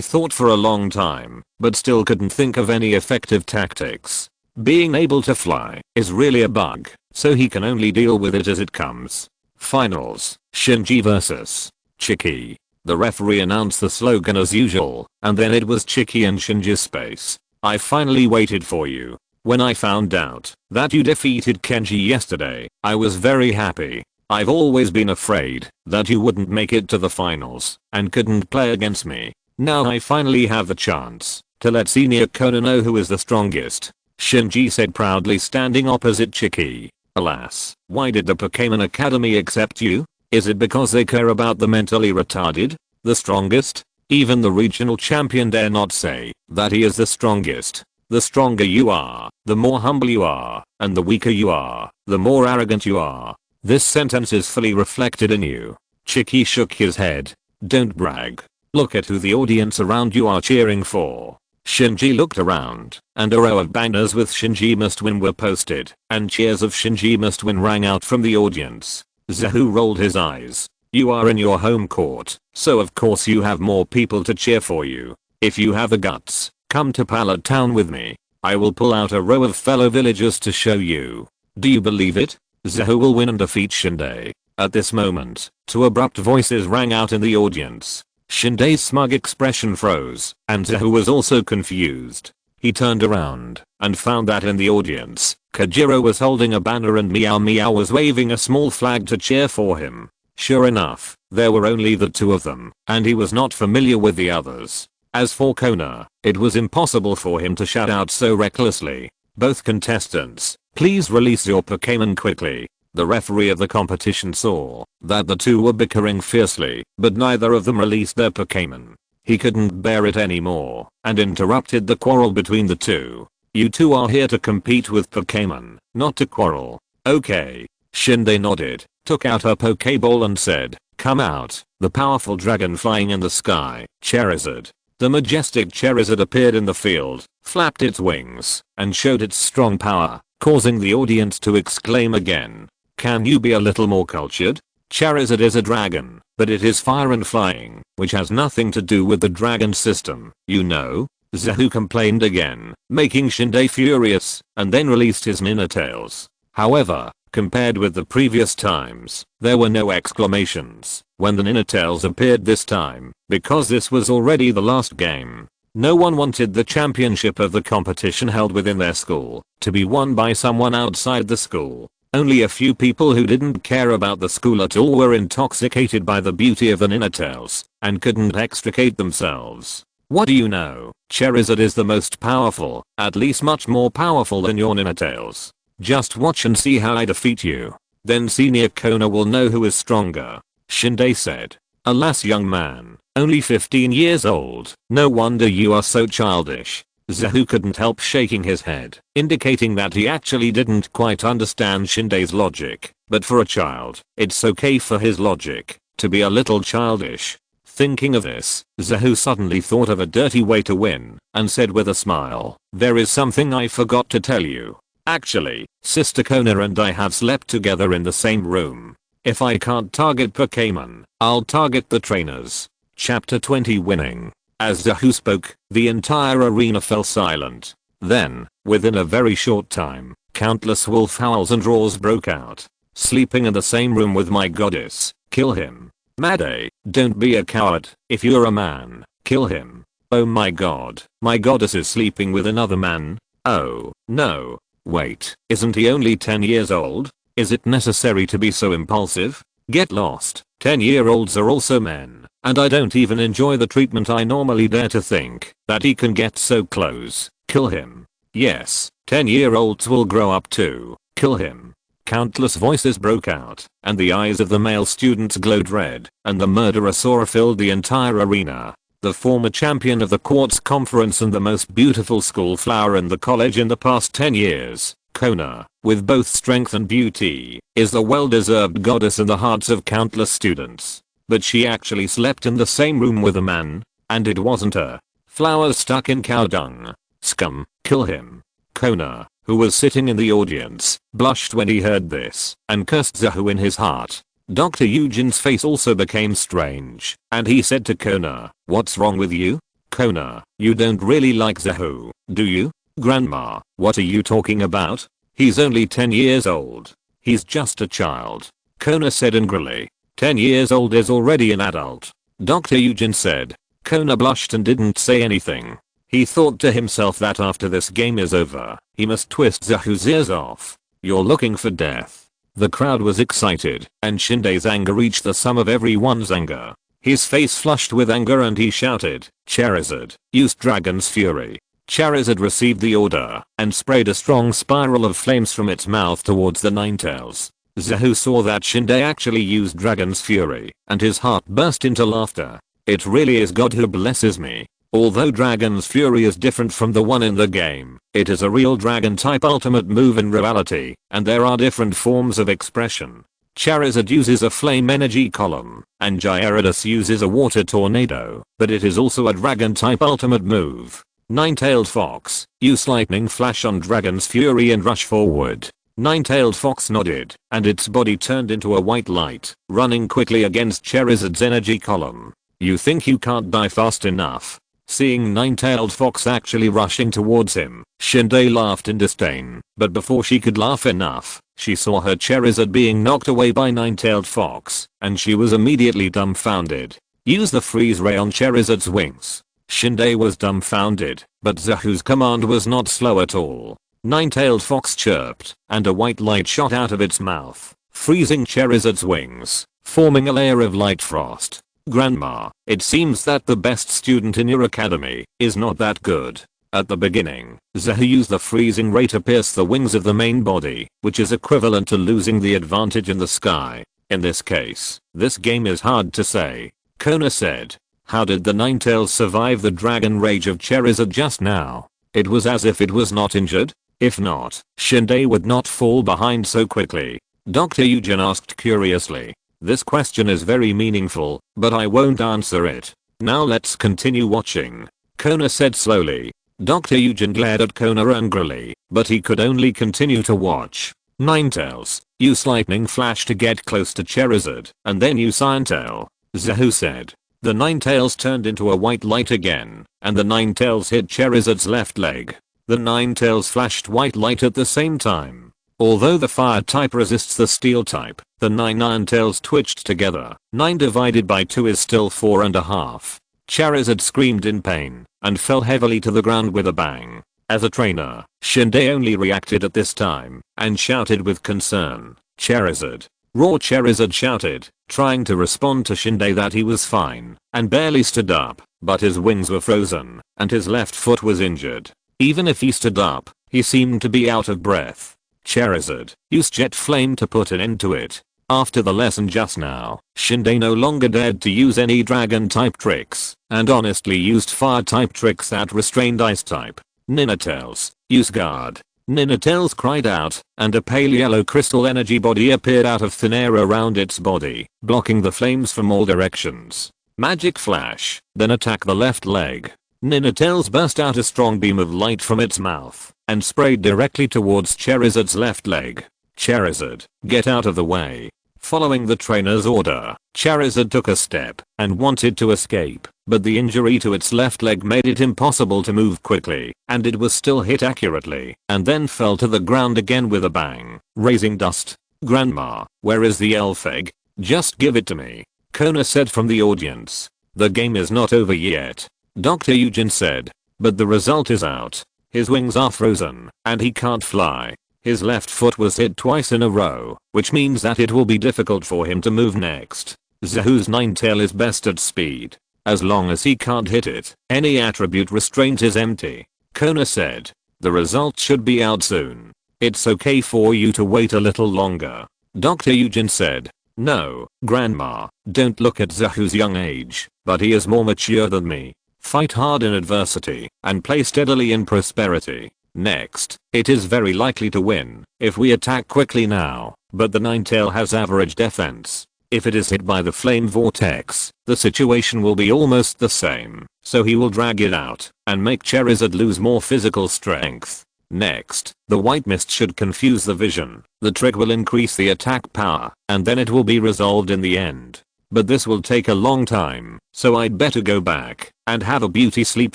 S1: thought for a long time, but still couldn't think of any effective tactics. Being able to fly is really a bug, so he can only deal with it as it comes. Finals, Shinji vs. Chiki. The referee announced the slogan as usual, and then it was Chiki and Shinji's space. I finally waited for you. When I found out that you defeated Kenji yesterday, I was very happy. I've always been afraid that you wouldn't make it to the finals and couldn't play against me. Now I finally have the chance to let Senior Kona know who is the strongest. Shinji said proudly, standing opposite Chiki. Alas, why did the Pokémon Academy accept you? Is it because they care about the mentally retarded? The strongest? Even the regional champion dare not say that he is the strongest. The stronger you are, the more humble you are, and the weaker you are, the more arrogant you are. This sentence is fully reflected in you. Chiki shook his head. Don't brag. Look at who the audience around you are cheering for. Shinji looked around, and a row of banners with Shinji must win were posted, and cheers of Shinji must win rang out from the audience. Zehu rolled his eyes. You are in your home court, so of course you have more people to cheer for you. If you have the guts, come to Pallet Town with me. I will pull out a row of fellow villagers to show you. Do you believe it? Zehu will win and defeat Shinde. At this moment, two abrupt voices rang out in the audience. Shinde's smug expression froze, and Zehu was also confused. He turned around and found that in the audience, Kajiro was holding a banner and Meow Meow was waving a small flag to cheer for him. Sure enough, there were only the two of them, and he was not familiar with the others. As for Kona, it was impossible for him to shout out so recklessly. Both contestants, please release your Pokémon quickly. The referee of the competition saw that the two were bickering fiercely, but neither of them released their Pokémon. He couldn't bear it anymore, and interrupted the quarrel between the two. You two are here to compete with Pokémon, not to quarrel. Okay. Shinde nodded, took out her Pokéball and said, come out. The powerful dragon flying in the sky, Charizard. The majestic Charizard appeared in the field, flapped its wings, and showed its strong power, causing the audience to exclaim again. Can you be a little more cultured? Charizard is a dragon, but it is fire and flying, which has nothing to do with the dragon system, you know? Zehu complained again, making Shinde furious, and then released his Ninetales. However, compared with the previous times, there were no exclamations when the Ninetales appeared this time, because this was already the last game. No one wanted the championship of the competition held within their school to be won by someone outside the school. Only a few people who didn't care about the school at all were intoxicated by the beauty of the Ninetales and couldn't extricate themselves. What do you know? Charizard is the most powerful, at least much more powerful than your Ninetales. Just watch and see how I defeat you. Then Senior Kona will know who is stronger. Shinde said. Alas, young man, only 15 years old, no wonder you are so childish. Zehu couldn't help shaking his head, indicating that he actually didn't quite understand Shinde's logic, but for a child, it's okay for his logic to be a little childish. Thinking of this, Zehu suddenly thought of a dirty way to win, and said with a smile, there is something I forgot to tell you. Actually, Sister Kona and I have slept together in the same room. If I can't target Pokémon, I'll target the trainers. Chapter 20 Winning. As Zehu spoke, the entire arena fell silent. Then, within a very short time, countless wolf howls and roars broke out. Sleeping in the same room with my goddess, kill him. Made, don't be a coward. If you're a man, kill him. Oh my god, my goddess is sleeping with another man. Oh, no. Wait, isn't he only 10 years old? Is it necessary to be so impulsive? Get lost. 10-year-olds are also men, and I don't even enjoy the treatment. I normally dare to think that he can get so close. Kill him. Yes, 10-year-olds will grow up too. Kill him. Countless voices broke out, and the eyes of the male students glowed red, and the murderous aura filled the entire arena. The former champion of the Quartz Conference and the most beautiful school flower in the college in the past 10 years, Kona, with both strength and beauty, is the well-deserved goddess in the hearts of countless students. But she actually slept in the same room with a man, and it wasn't her. Flowers stuck in cow dung. Scum, kill him. Kona, who was sitting in the audience, blushed when he heard this, and cursed Zahu in his heart. Dr. Eugen's face also became strange, and he said to Kona, "What's wrong with you? Kona, you don't really like Zahu, do you?" "Grandma, what are you talking about? He's only 10 years old. He's just a child," Kona said angrily. 10 years old is already an adult, Dr. Eugen said. Kona blushed and didn't say anything. He thought to himself that after this game is over, he must twist Zahu's ears off. "You're looking for death." The crowd was excited, and Shinde's anger reached the sum of everyone's anger. His face flushed with anger and he shouted, "Charizard, use Dragon's Fury." Charizard received the order and sprayed a strong spiral of flames from its mouth towards the Ninetales. Zahu saw that Shinde actually used Dragon's Fury, and his heart burst into laughter. It really is God who blesses me. Although Dragon's Fury is different from the one in the game, it is a real dragon type ultimate move in reality, and there are different forms of expression. Charizard uses a flame energy column, and Gyarados uses a water tornado, but it is also a dragon type ultimate move. Nine-tailed Fox, use Lightning Flash on Dragon's Fury and rush forward. Nine-tailed Fox nodded, and its body turned into a white light, running quickly against Charizard's energy column. "You think you can't die fast enough?" Seeing Nine-tailed Fox actually rushing towards him, Shinde laughed in disdain, but before she could laugh enough, she saw her Charizard being knocked away by Nine-tailed Fox, and she was immediately dumbfounded. "Use the Freeze Ray on Charizard's wings." Shinde was dumbfounded, but Zahu's command was not slow at all. Nine-tailed Fox chirped, and a white light shot out of its mouth, freezing Charizard's wings, forming a layer of light frost. "Grandma, it seems that the best student in your academy is not that good." At the beginning, Zahu used the freezing ray to pierce the wings of the main body, which is equivalent to losing the advantage in the sky. In this case, this game is hard to say. Kona said. How did the Ninetales survive the dragon rage of Charizard just now? It was as if it was not injured. If not, Shinde would not fall behind so quickly. Dr. Eugen asked curiously. "This question is very meaningful, but I won't answer it. Now let's continue watching," Kona said slowly. Dr. Eugen glared at Kona angrily, but he could only continue to watch. "Ninetales, use Lightning Flash to get close to Charizard, and then use Iron Tail," Zahu said. The Ninetales turned into a white light again, and the Ninetales hit Charizard's left leg. The Ninetales flashed white light at the same time. Although the fire type resists the steel type, the 9 Ninetales twitched together. 9 divided by 2 is still 4.5. Charizard screamed in pain and fell heavily to the ground with a bang. As a trainer, Shinde only reacted at this time and shouted with concern, "Charizard." Raw Charizard shouted, trying to respond to Shinde that he was fine, and barely stood up, but his wings were frozen, and his left foot was injured. Even if he stood up, he seemed to be out of breath. "Charizard, use Jet Flame to put an end to it." After the lesson just now, Shinde no longer dared to use any dragon type tricks, and honestly used fire type tricks that restrained ice type. "Ninetales, use Guard." Ninetales cried out, and a pale yellow crystal energy body appeared out of thin air around its body, blocking the flames from all directions. Magic Flash, then attack the left leg. Ninetales burst out a strong beam of light from its mouth, and sprayed directly towards Charizard's left leg. "Charizard, get out of the way." Following the trainer's order, Charizard took a step and wanted to escape, but the injury to its left leg made it impossible to move quickly, and it was still hit accurately, and then fell to the ground again with a bang, raising dust. "Grandma, where is the elf egg? Just give it to me," Kona said from the audience. "The game is not over yet," Dr. Eugen said, "but the result is out. His wings are frozen, and he can't fly. His left foot was hit twice in a row, which means that it will be difficult for him to move next. Zahu's Ninetail is best at speed. As long as he can't hit it, any attribute restraint is empty," Kona said. "The result should be out soon. It's okay for you to wait a little longer," Dr. Eugen said. "No, Grandma, don't look at Zahu's young age, but he is more mature than me. Fight hard in adversity, and play steadily in prosperity." Next, it is very likely to win if we attack quickly now, but the Ninetale has average defense. If it is hit by the flame vortex, the situation will be almost the same, so he will drag it out and make Charizard lose more physical strength. Next, the white mist should confuse the vision. The trick will increase the attack power, and then it will be resolved in the end. But this will take a long time, so I'd better go back and have a beauty sleep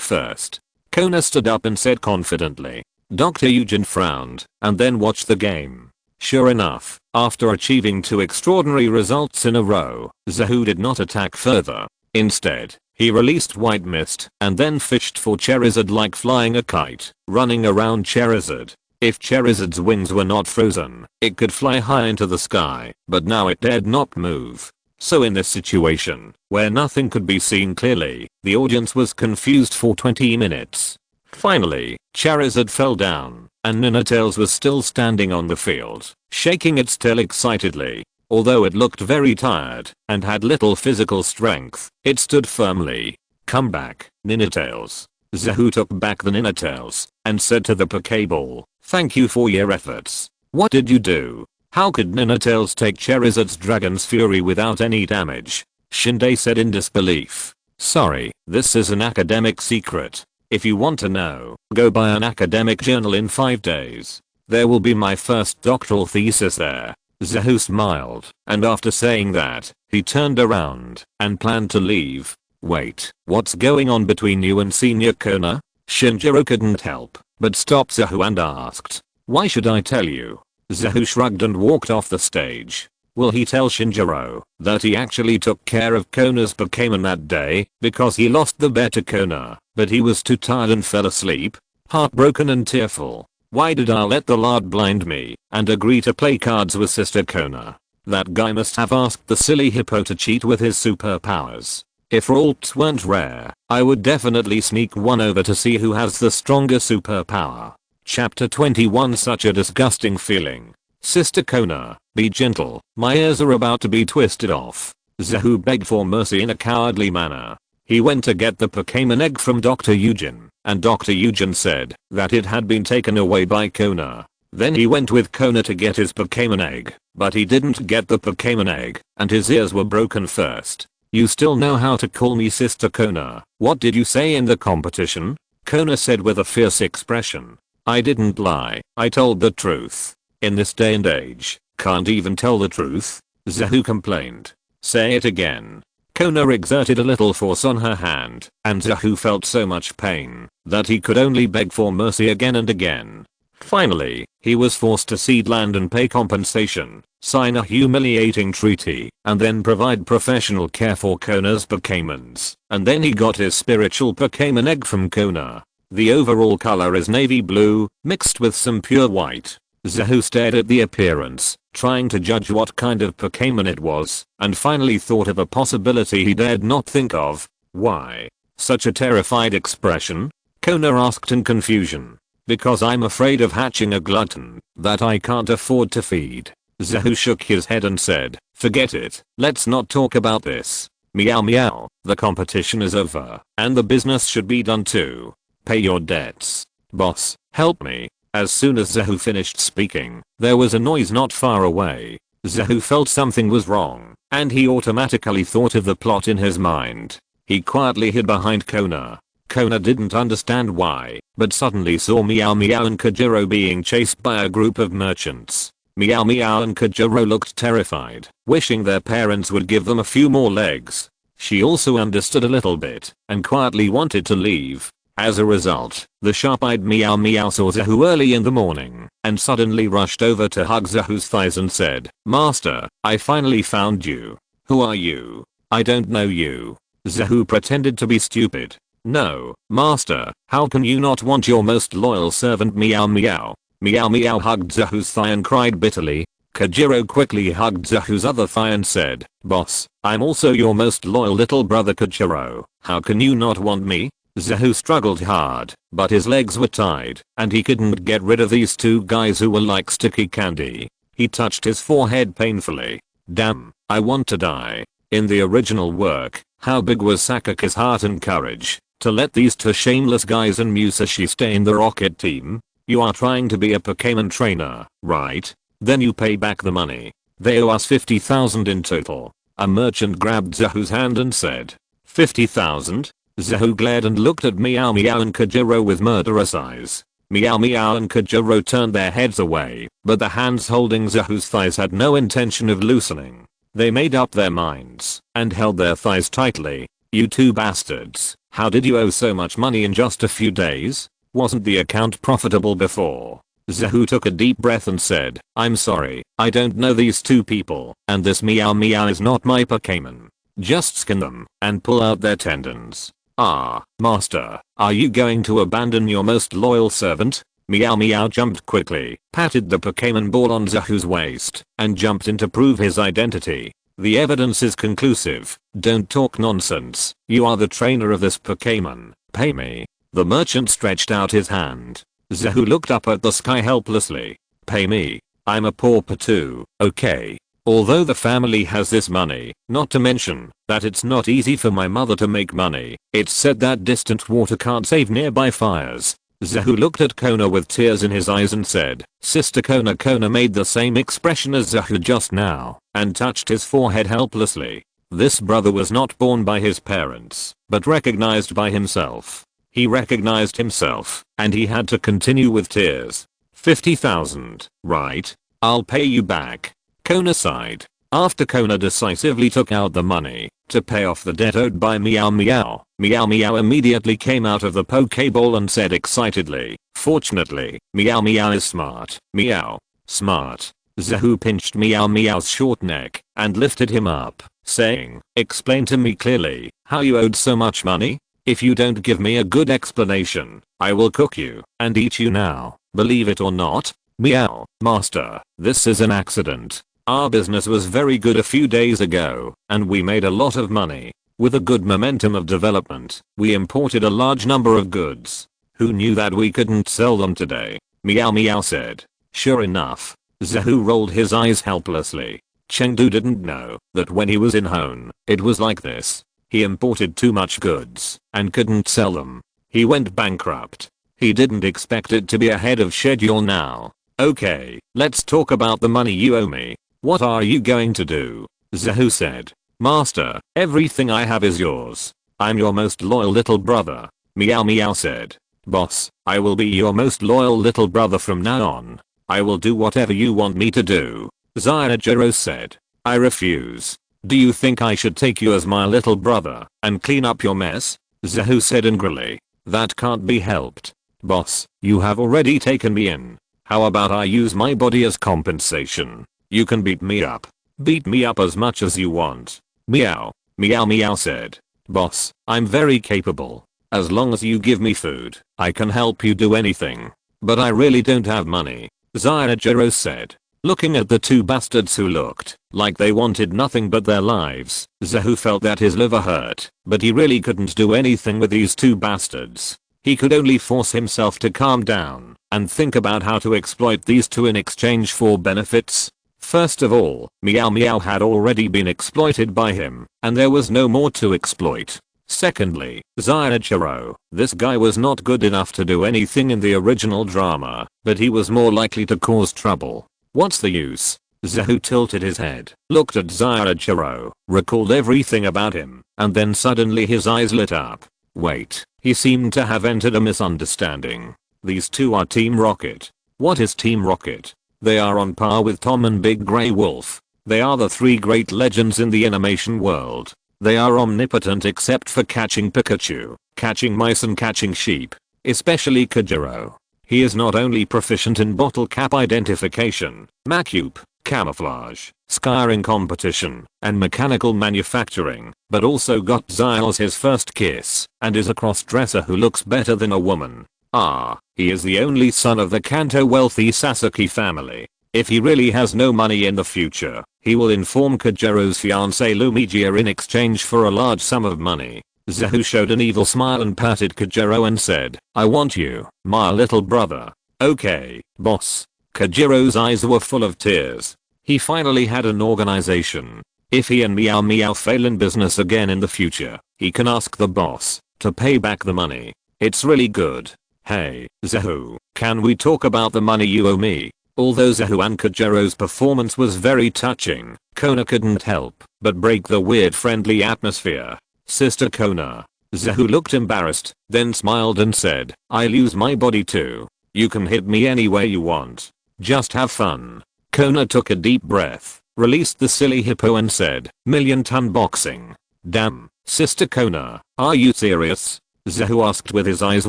S1: first. Kona stood up and said confidently. Dr. Eugen frowned and then watched the game. Sure enough, after achieving 2 extraordinary results in a row, Zahoo did not attack further. Instead, he released white mist and then fished for Charizard like flying a kite, running around Charizard. If Charizard's wings were not frozen, it could fly high into the sky, but now it dared not move. So in this situation, where nothing could be seen clearly, the audience was confused for 20 minutes. Finally, Charizard fell down, and Ninetales was still standing on the field, shaking its tail excitedly. Although it looked very tired and had little physical strength, it stood firmly. Come back, Ninetales. Zahoo took back the Ninetales and said to the Pokeball, thank you for your efforts. What did you do? How could Ninetales take Charizard's Dragon's Fury without any damage? Shinde said in disbelief. Sorry, this is an academic secret. If you want to know, go buy an academic journal in 5 days. There will be my first doctoral thesis there. Zahoo smiled, and after saying that, he turned around and planned to leave. Wait, what's going on between you and Senior Kona? Shinjiro couldn't help but stop Zahoo and asked. Why should I tell you? Zahoo shrugged and walked off the stage. Will he tell Shinjiro that he actually took care of Kona's Pokémon that day because he lost the bet to Kona, but he was too tired and fell asleep? Heartbroken and tearful. Why did I let the lard blind me and agree to play cards with Sister Kona? That guy must have asked the silly hippo to cheat with his superpowers. If alts weren't rare, I would definitely sneak one over to see who has the stronger superpower. Chapter 21. Such a disgusting feeling. Sister Kona, be gentle, my ears are about to be twisted off. Zahoo begged for mercy in a cowardly manner. He went to get the Pokémon egg from Dr. Eugen, and Dr. Eugen said that it had been taken away by Kona. Then he went with Kona to get his Pokémon egg, but he didn't get the Pokémon egg, and his ears were broken first. You still know how to call me Sister Kona. What did you say in the competition? Kona said with a fierce expression. I didn't lie, I told the truth. In this day and age, can't even tell the truth? Zahoo complained. Say it again. Kona exerted a little force on her hand, and Zahoo felt so much pain that he could only beg for mercy again and again. Finally, he was forced to cede land and pay compensation, sign a humiliating treaty, and then provide professional care for Kona's Pokémons. And then he got his spiritual Pokémon egg from Kona. The overall color is navy blue, mixed with some pure white. Zahoo stared at the appearance, trying to judge what kind of Pokémon it was, and finally thought of a possibility he dared not think of. Why? Such a terrified expression? Kona asked in confusion. Because I'm afraid of hatching a glutton that I can't afford to feed. Zahoo shook his head and said, forget it, let's not talk about this. Meow meow, the competition is over, and the business should be done too. Pay your debts. Boss, help me. As soon as Zahoo finished speaking, there was a noise not far away. Zahoo felt something was wrong, and he automatically thought of the plot in his mind. He quietly hid behind Kona. Kona didn't understand why, but suddenly saw Meow Meow and Kajiro being chased by a group of merchants. Meow Meow and Kajiro looked terrified, wishing their parents would give them a few more legs. She also understood a little bit, and quietly wanted to leave. As a result, the sharp-eyed Meow Meow saw Zahoo early in the morning, and suddenly rushed over to hug Zahoo's thighs and said, Master, I finally found you. Who are you? I don't know you. Zahoo pretended to be stupid. No, Master, how can you not want your most loyal servant Meow Meow? Meow Meow hugged Zahoo's thigh and cried bitterly. Kajiro quickly hugged Zahoo's other thigh and said, Boss, I'm also your most loyal little brother Kajiro. How can you not want me? Zahoo struggled hard, but his legs were tied, and he couldn't get rid of these two guys who were like sticky candy. He touched his forehead painfully. Damn, I want to die. In the original work, how big was Sakake's heart and courage to let these two shameless guys and Musashi stay in the rocket team? You are trying to be a Pokémon trainer, right? Then you pay back the money. They owe us 50,000 in total. A merchant grabbed Zahu's hand and said, 50,000? Zahu glared and looked at Meow Meow and Kajiro with murderous eyes. Meow Meow and Kajiro turned their heads away, but the hands holding Zahu's thighs had no intention of loosening. They made up their minds and held their thighs tightly. You two bastards, how did you owe so much money in just a few days? Wasn't the account profitable before? Zahu took a deep breath and said, I'm sorry, I don't know these two people, and this Meow Meow is not my Pokémon. Just skin them and pull out their tendons. Ah, master, are you going to abandon your most loyal servant? Meow Meow jumped quickly, patted the Pokémon ball on Zahu's waist, and jumped in to prove his identity. The evidence is conclusive. Don't talk nonsense. You are the trainer of this Pokémon. Pay me. The merchant stretched out his hand. Zahu looked up at the sky helplessly. Pay me. I'm a pauper too, okay? Although the family has this money, not to mention that it's not easy for my mother to make money, it's said that distant water can't save nearby fires. Zahu looked at Kona with tears in his eyes and said, Sister Kona. Kona made the same expression as Zahu just now and touched his forehead helplessly. This brother was not born by his parents, but recognized by himself. He recognized himself, and he had to continue with tears. 50,000, right? I'll pay you back. Kona sighed. After Kona decisively took out the money to pay off the debt owed by Meow Meow, Meow Meow immediately came out of the Pokeball and said excitedly, fortunately, Meow Meow is smart. Meow. Smart. Zahu pinched Meow Meow's short neck and lifted him up, saying, explain to me clearly how you owed so much money? If you don't give me a good explanation, I will cook you and eat you now, believe it or not. Meow. Master, this is an accident. Our business was very good a few days ago, and we made a lot of money. With a good momentum of development, we imported a large number of goods. Who knew that we couldn't sell them today? Meow Meow said. Sure enough. Zahu rolled his eyes helplessly. Chengdu didn't know that when he was in Hone, it was like this. He imported too much goods and couldn't sell them. He went bankrupt. He didn't expect it to be ahead of schedule now. Okay, let's talk about the money you owe me. What are you going to do? Zahu said. Master, everything I have is yours. I'm your most loyal little brother. Meow Meow said. Boss, I will be your most loyal little brother from now on. I will do whatever you want me to do. Zyajiro said. I refuse. Do you think I should take you as my little brother and clean up your mess? Zahu said angrily. That can't be helped. Boss, you have already taken me in. How about I use my body as compensation? You can beat me up. Beat me up as much as you want. Meow. Meow Meow said. Boss, I'm very capable. As long as you give me food, I can help you do anything. But I really don't have money. Zyajiro said. Looking at the two bastards who looked like they wanted nothing but their lives, Zahu felt that his liver hurt, but he really couldn't do anything with these two bastards. He could only force himself to calm down and think about how to exploit these two in exchange for benefits. First of all, Meow Meow had already been exploited by him, and there was no more to exploit. Secondly, Zyajiro. This guy was not good enough to do anything in the original drama, but he was more likely to cause trouble. What's the use? Zahu tilted his head, looked at Zyajiro, recalled everything about him, and then suddenly his eyes lit up. Wait, he seemed to have entered a misunderstanding. These two are Team Rocket. What is Team Rocket? They are on par with Tom and Big Grey Wolf. They are the three great legends in the animation world. They are omnipotent except for catching Pikachu, catching mice and catching sheep. Especially Kajiro. He is not only proficient in bottle cap identification, Macupe, camouflage, skyring competition, and mechanical manufacturing, but also got Zyles his first kiss, and is a cross-dresser who looks better than a woman. Ah, he is the only son of the Kanto wealthy Sasaki family. If he really has no money in the future, he will inform Kajiro's fiancée Lumigia in exchange for a large sum of money. Zahu showed an evil smile and patted Kajiro and said, I want you, my little brother. Okay, boss. Kajiro's eyes were full of tears. He finally had an organization. If he and Meow Meow fail in business again in the future, he can ask the boss to pay back the money. It's really good. Hey, Zahu, can we talk about the money you owe me? Although Zahu and Kajiro's performance was very touching, Kona couldn't help but break the weird friendly atmosphere. Sister Kona. Zahu looked embarrassed, then smiled and said, I'll use my body too. You can hit me any way you want. Just have fun. Kona took a deep breath, released the silly hippo and said, million-ton boxing. Damn, Sister Kona, are you serious? Zahu asked with his eyes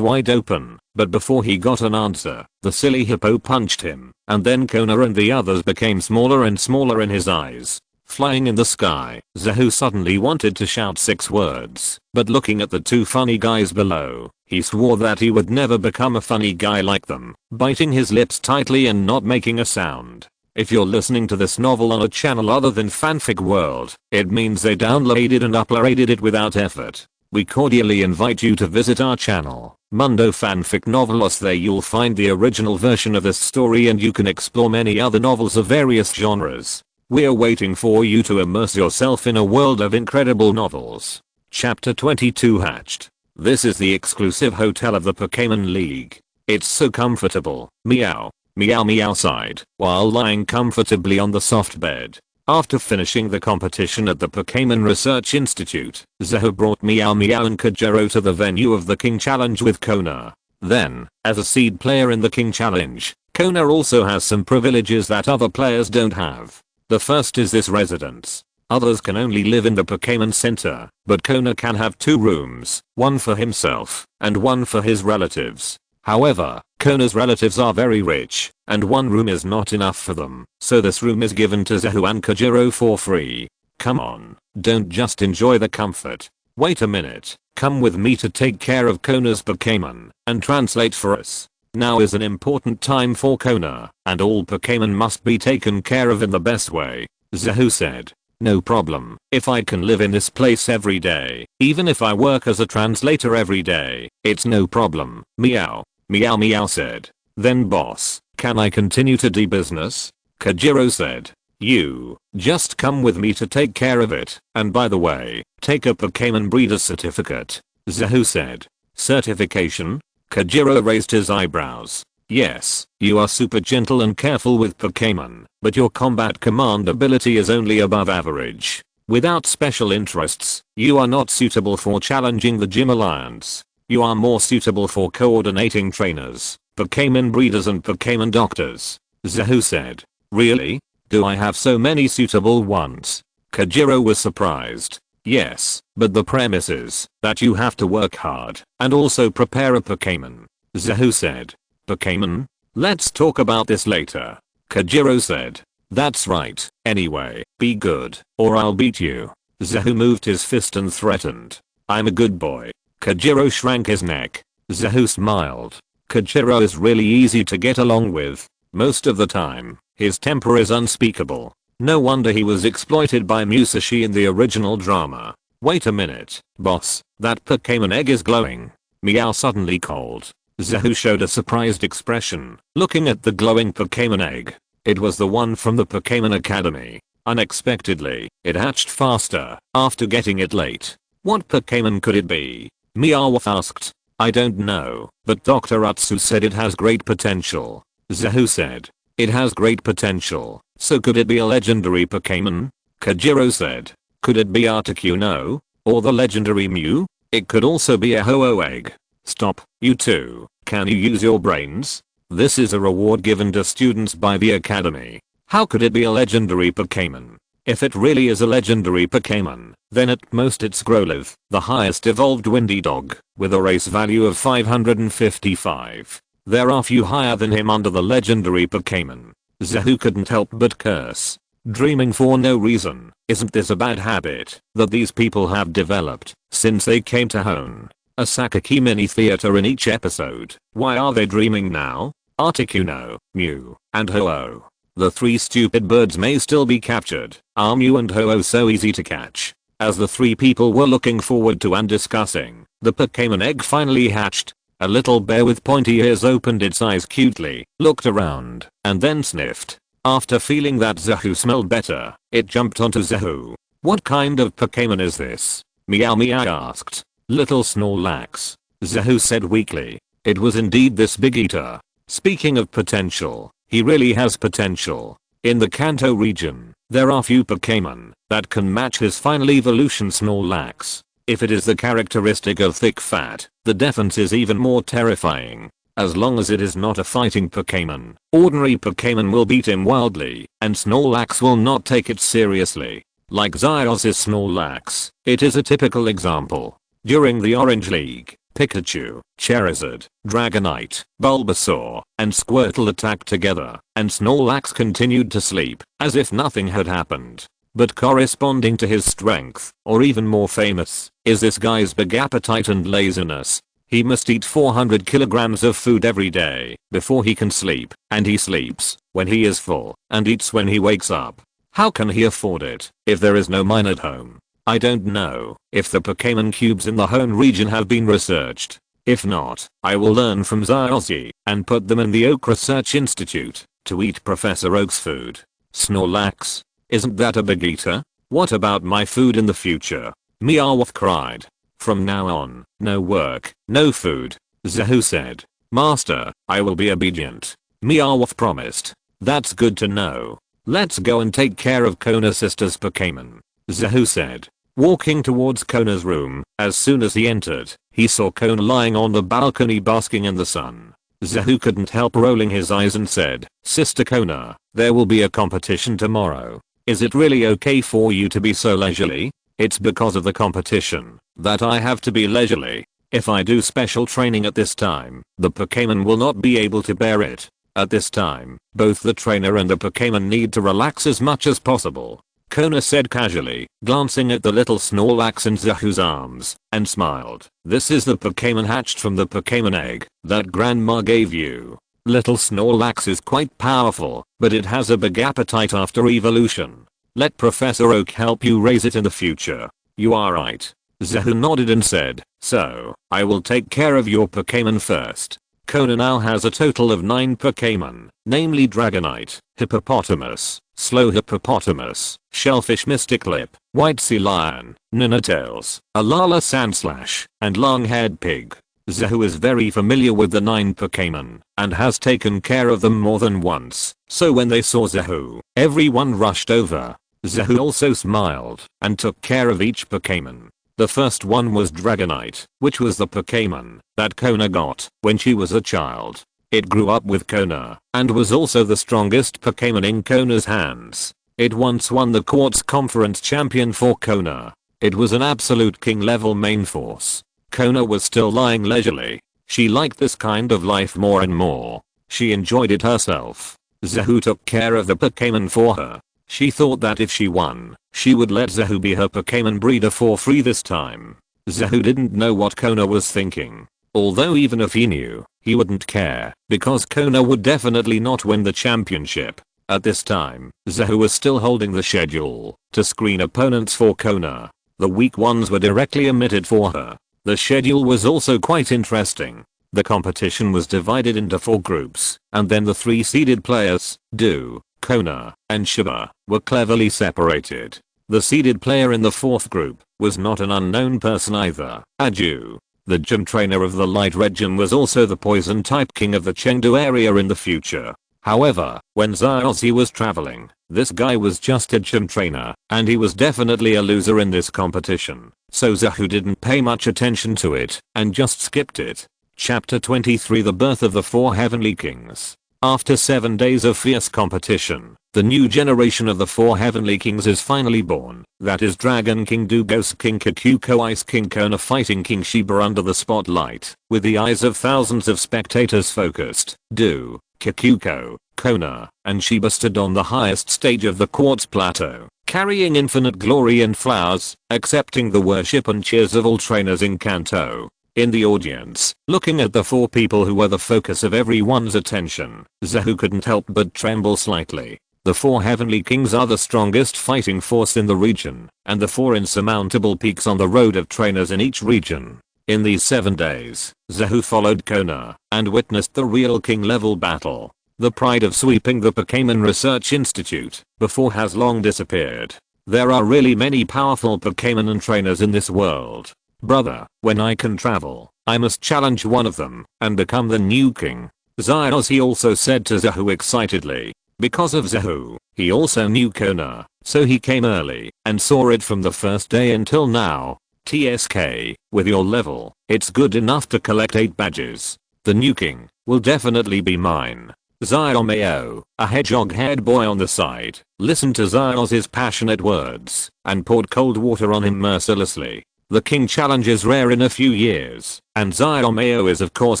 S1: wide open, but before he got an answer, the silly hippo punched him, and then Kona and the others became smaller and smaller in his eyes. Flying in the sky, Zahu suddenly wanted to shout 6 words, but looking at the 2 funny guys below, he swore that he would never become a funny guy like them, biting his lips tightly and not making a sound. If you're listening to this novel on a channel other than Fanfic World, it means they downloaded and uploaded it without effort. We cordially invite you to visit our channel, Mundo Fanfic Novelos. There you'll find the original version of this story and you can explore many other novels of various genres. We're waiting for you to immerse yourself in a world of incredible novels. Chapter 22 Hatched. This is the exclusive hotel of the Pokémon League. It's so comfortable. Meow. Meow meow sighed while lying comfortably on the soft bed. After finishing the competition at the Pokémon Research Institute, Zahu brought Meow Meow and Kajiro to the venue of the King Challenge with Kona. Then, as a seed player in the King Challenge, Kona also has some privileges that other players don't have. The first is this residence. Others can only live in the Pokémon Center, but Kona can have 2 rooms, one for himself, and one for his relatives. However, Kona's relatives are very rich, and 1 room is not enough for them, so this room is given to Zahu and Kajiro for free. Come on, don't just enjoy the comfort. Wait a minute, come with me to take care of Kona's Pokémon, and translate for us. Now is an important time for Kona, and all Pokémon must be taken care of in the best way. Zahu said. No problem, if I can live in this place every day, even if I work as a translator every day, it's no problem. Meow. Meow meow said. Then boss, can I continue to do business? Kajiro said. You, just come with me to take care of it, and by the way, take a Pokémon breeder certificate. Zahu said. Certification? Kajiro raised his eyebrows. Yes, you are super gentle and careful with Pokémon, but your combat command ability is only above average. Without special interests, you are not suitable for challenging the Gym Alliance. You are more suitable for coordinating trainers, Pokémon breeders and Pokémon doctors. Zahu said. Really? Do I have so many suitable ones? Kajiro was surprised. Yes, but the premise is that you have to work hard and also prepare a Pokémon. Zahu said. Pokémon? Let's talk about this later. Kajiro said. That's right. Anyway, be good, or I'll beat you. Zahu moved his fist and threatened. I'm a good boy. Kajiro shrank his neck. Zahu smiled. Kajiro is really easy to get along with. Most of the time, his temper is unspeakable. No wonder he was exploited by Musashi in the original drama. Wait a minute, boss, that Pokémon egg is glowing. Meow suddenly called. Zahu showed a surprised expression, looking at the glowing Pokémon egg. It was the one from the Pokémon Academy. Unexpectedly, it hatched faster, after getting it late. What Pokémon could it be? Meow asked. I don't know, but Dr. Atsu said it has great potential. Zahu said. It has great potential, so could it be a legendary Pokémon? Kajiro said. Could it be Articuno? Or the legendary Mew? It could also be a Ho-Oh egg. Stop, you two. Can you use your brains? This is a reward given to students by the academy. How could it be a legendary Pokémon? If it really is a legendary Pokémon, then at most it's Growlithe, the highest evolved windy dog, with a race value of 555. There are few higher than him under the legendary Pokémon. Zahu couldn't help but curse. Dreaming for no reason, isn't this a bad habit that these people have developed since they came to Hone? A Sakaki mini theater in each episode. Why are they dreaming now? Articuno, Mew, and Ho-Oh. The 3 stupid birds may still be captured. Are Mew and Ho-Oh so easy to catch? As the 3 people were looking forward to and discussing, the Pokémon egg finally hatched. A little bear with pointy ears opened its eyes cutely, looked around, and then sniffed. After feeling that Zahu smelled better, it jumped onto Zahu. What kind of Pokémon is this? Meow Meow asked. Little Snorlax. Zahu said weakly. It was indeed this big eater. Speaking of potential, he really has potential. In the Kanto region, there are few Pokémon that can match his final evolution Snorlax. If it is the characteristic of thick fat, the defense is even more terrifying. As long as it is not a fighting Pokémon, ordinary Pokémon will beat him wildly, and Snorlax will not take it seriously. Like Zyos's Snorlax, it is a typical example. During the Orange League, Pikachu, Charizard, Dragonite, Bulbasaur, and Squirtle attacked together, and Snorlax continued to sleep, as if nothing had happened. But corresponding to his strength, or even more famous, is this guy's big appetite and laziness. He must eat 400 kilograms of food every day before he can sleep, and he sleeps when he is full and eats when he wakes up. How can he afford it if there is no mine at home? I don't know if the Pokémon cubes in the Hone region have been researched. If not, I will learn from Zyossi and put them in the Oak Research Institute to eat Professor Oak's food. Snorlax? Isn't that a big eater? What about my food in the future? Meowth cried. From now on, no work, no food. Zahu said. Master, I will be obedient. Meowth promised. That's good to know. Let's go and take care of Kona's sister's Pokémon. Zahu said. Walking towards Kona's room, as soon as he entered, he saw Kona lying on the balcony basking in the sun. Zahu couldn't help rolling his eyes and said, Sister Kona, there will be a competition tomorrow. Is it really okay for you to be so leisurely? It's because of the competition that I have to be leisurely. If I do special training at this time, the Pokémon will not be able to bear it. At this time, both the trainer and the Pokémon need to relax as much as possible. Kona said casually, glancing at the little Snorlax in Zahu's arms, and smiled. This is the Pokémon hatched from the Pokémon egg that Grandma gave you. Little Snorlax is quite powerful, but it has a big appetite after evolution. Let Professor Oak help you raise it in the future. You are right. Zahu nodded and said, so, I will take care of your Pokémon first. Kona now has a total of 9 Pokémon, namely Dragonite, Hippopotamus, Slow Hippopotamus, Shellfish Mystic Lip, White Sea Lion, Ninetales, Alala Sandslash, and Long-Haired Pig. Zahu is very familiar with the 9 Pokémon, and has taken care of them more than once, so when they saw Zahu, everyone rushed over. Zahu also smiled, and took care of each Pokémon. The first one was Dragonite, which was the Pokémon that Kona got when she was a child. It grew up with Kona, and was also the strongest Pokémon in Kona's hands. It once won the Quartz Conference champion for Kona. It was an absolute king level main force. Kona was still lying leisurely. She liked this kind of life more and more. She enjoyed it herself. Zahu took care of the Pokémon for her. She thought that if she won, she would let Zahu be her Pokémon breeder for free this time. Zahu didn't know what Kona was thinking. Although even if he knew, he wouldn't care, because Kona would definitely not win the championship. At this time, Zahu was still holding the schedule to screen opponents for Kona. The weak ones were directly omitted for her. The schedule was also quite interesting. The competition was divided into 4 groups, and then the 3 seeded players, Do, Kona, and Shiba, were cleverly separated. The seeded player in the 4th group was not an unknown person either. Anew, the gym trainer of the Light Red Gym, was also the poison type king of the Chengdu area in the future. However, when Zyossi was traveling, this guy was just a gym trainer, and he was definitely a loser in this competition. So Zahu didn't pay much attention to it, and just skipped it. Chapter 23 The Birth of the 4 Heavenly Kings. After 7 days of fierce competition, the new generation of the 4 Heavenly Kings is finally born. That is Dragon King Do, Ghost King Kikuko, Ice King Kona, Fighting King Shiba under the spotlight, with the eyes of thousands of spectators focused. Do, Kikuko, Kona, and Shiba stood on the highest stage of the Quartz Plateau, carrying infinite glory and flowers, accepting the worship and cheers of all trainers in Kanto. In the audience, looking at the 4 people who were the focus of everyone's attention, Zahu couldn't help but tremble slightly. The 4 Heavenly Kings are the strongest fighting force in the region, and the 4 insurmountable peaks on the road of trainers in each region. In these 7 days, Zahu followed Kona, and witnessed the real king level battle. The pride of sweeping the Pokémon Research Institute before has long disappeared. There are really many powerful Pokémon and trainers in this world. Brother, when I can travel, I must challenge one of them and become the new king. Zyros, he also said to Zahu excitedly. Because of Zahu, he also knew Kona, so he came early and saw it from the first day until now. TSK, with your level, it's good enough to collect 8 badges. The new king will definitely be mine. Zyomeo, a hedgehog-haired boy on the side, listened to Zyros' passionate words and poured cold water on him mercilessly. The king challenge is rare in a few years, and Zyomeo is of course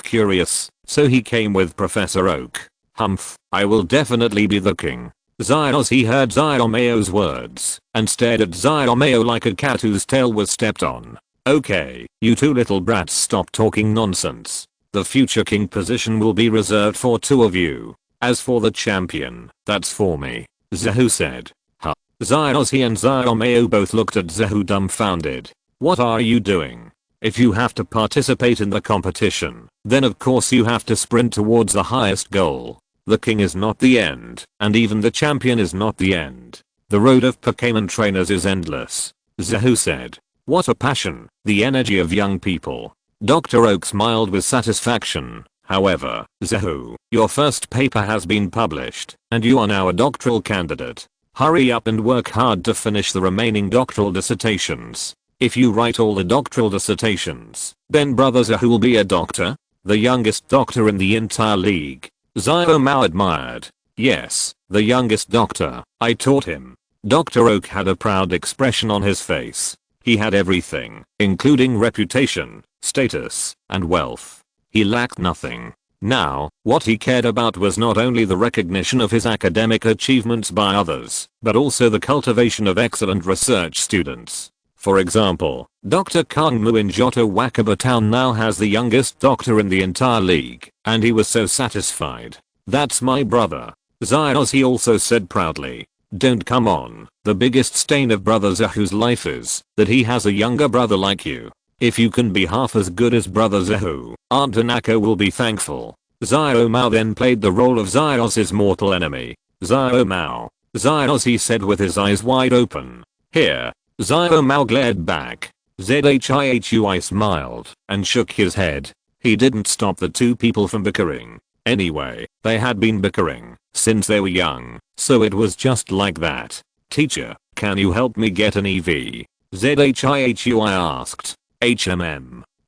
S1: curious, so he came with Professor Oak. Humph, I will definitely be the king. Zyros, he heard Zyromeo's words and stared at Zyromeo like a cat whose tail was stepped on. Okay, you two little brats, stop talking nonsense. The future king position will be reserved for 2 of you. As for the champion, that's for me, Zahu said. Huh. Zyros, he and Zyromeo both looked at Zahu dumbfounded. What are you doing? If you have to participate in the competition, then of course you have to sprint towards the highest goal. The king is not the end, and even the champion is not the end. The road of Pokémon trainers is endless, Zahu said. What a passion, the energy of young people. Dr. Oak smiled with satisfaction. However, Zahu, your first paper has been published, and you are now a doctoral candidate. Hurry up and work hard to finish the remaining doctoral dissertations. If you write all the doctoral dissertations, then Brother Zahu will be a doctor, the youngest doctor in the entire league. Zyomao admired. Yes, the youngest doctor, I taught him. Dr. Oak had a proud expression on his face. He had everything, including reputation, status, and wealth. He lacked nothing. Now, what he cared about was not only the recognition of his academic achievements by others, but also the cultivation of excellent research students. For example, Dr. Kangmu in Johto Wakaba Town now has the youngest doctor in the entire league, and he was so satisfied. That's my brother. Zyros, he also said proudly. Don't come on, the biggest stain of Brother Zahu's life is that he has a younger brother like you. If you can be half as good as Brother Zahu, Aunt Hanako will be thankful. Zyomao then played the role of Zyros' mortal enemy. Zyomao. Zyros, he said with his eyes wide open. Here. Zyomao glared back. Zhihui smiled and shook his head. He didn't stop the 2 people from bickering. Anyway, they had been bickering since they were young, so it was just like that. Teacher, can you help me get an EV? Zhihui asked.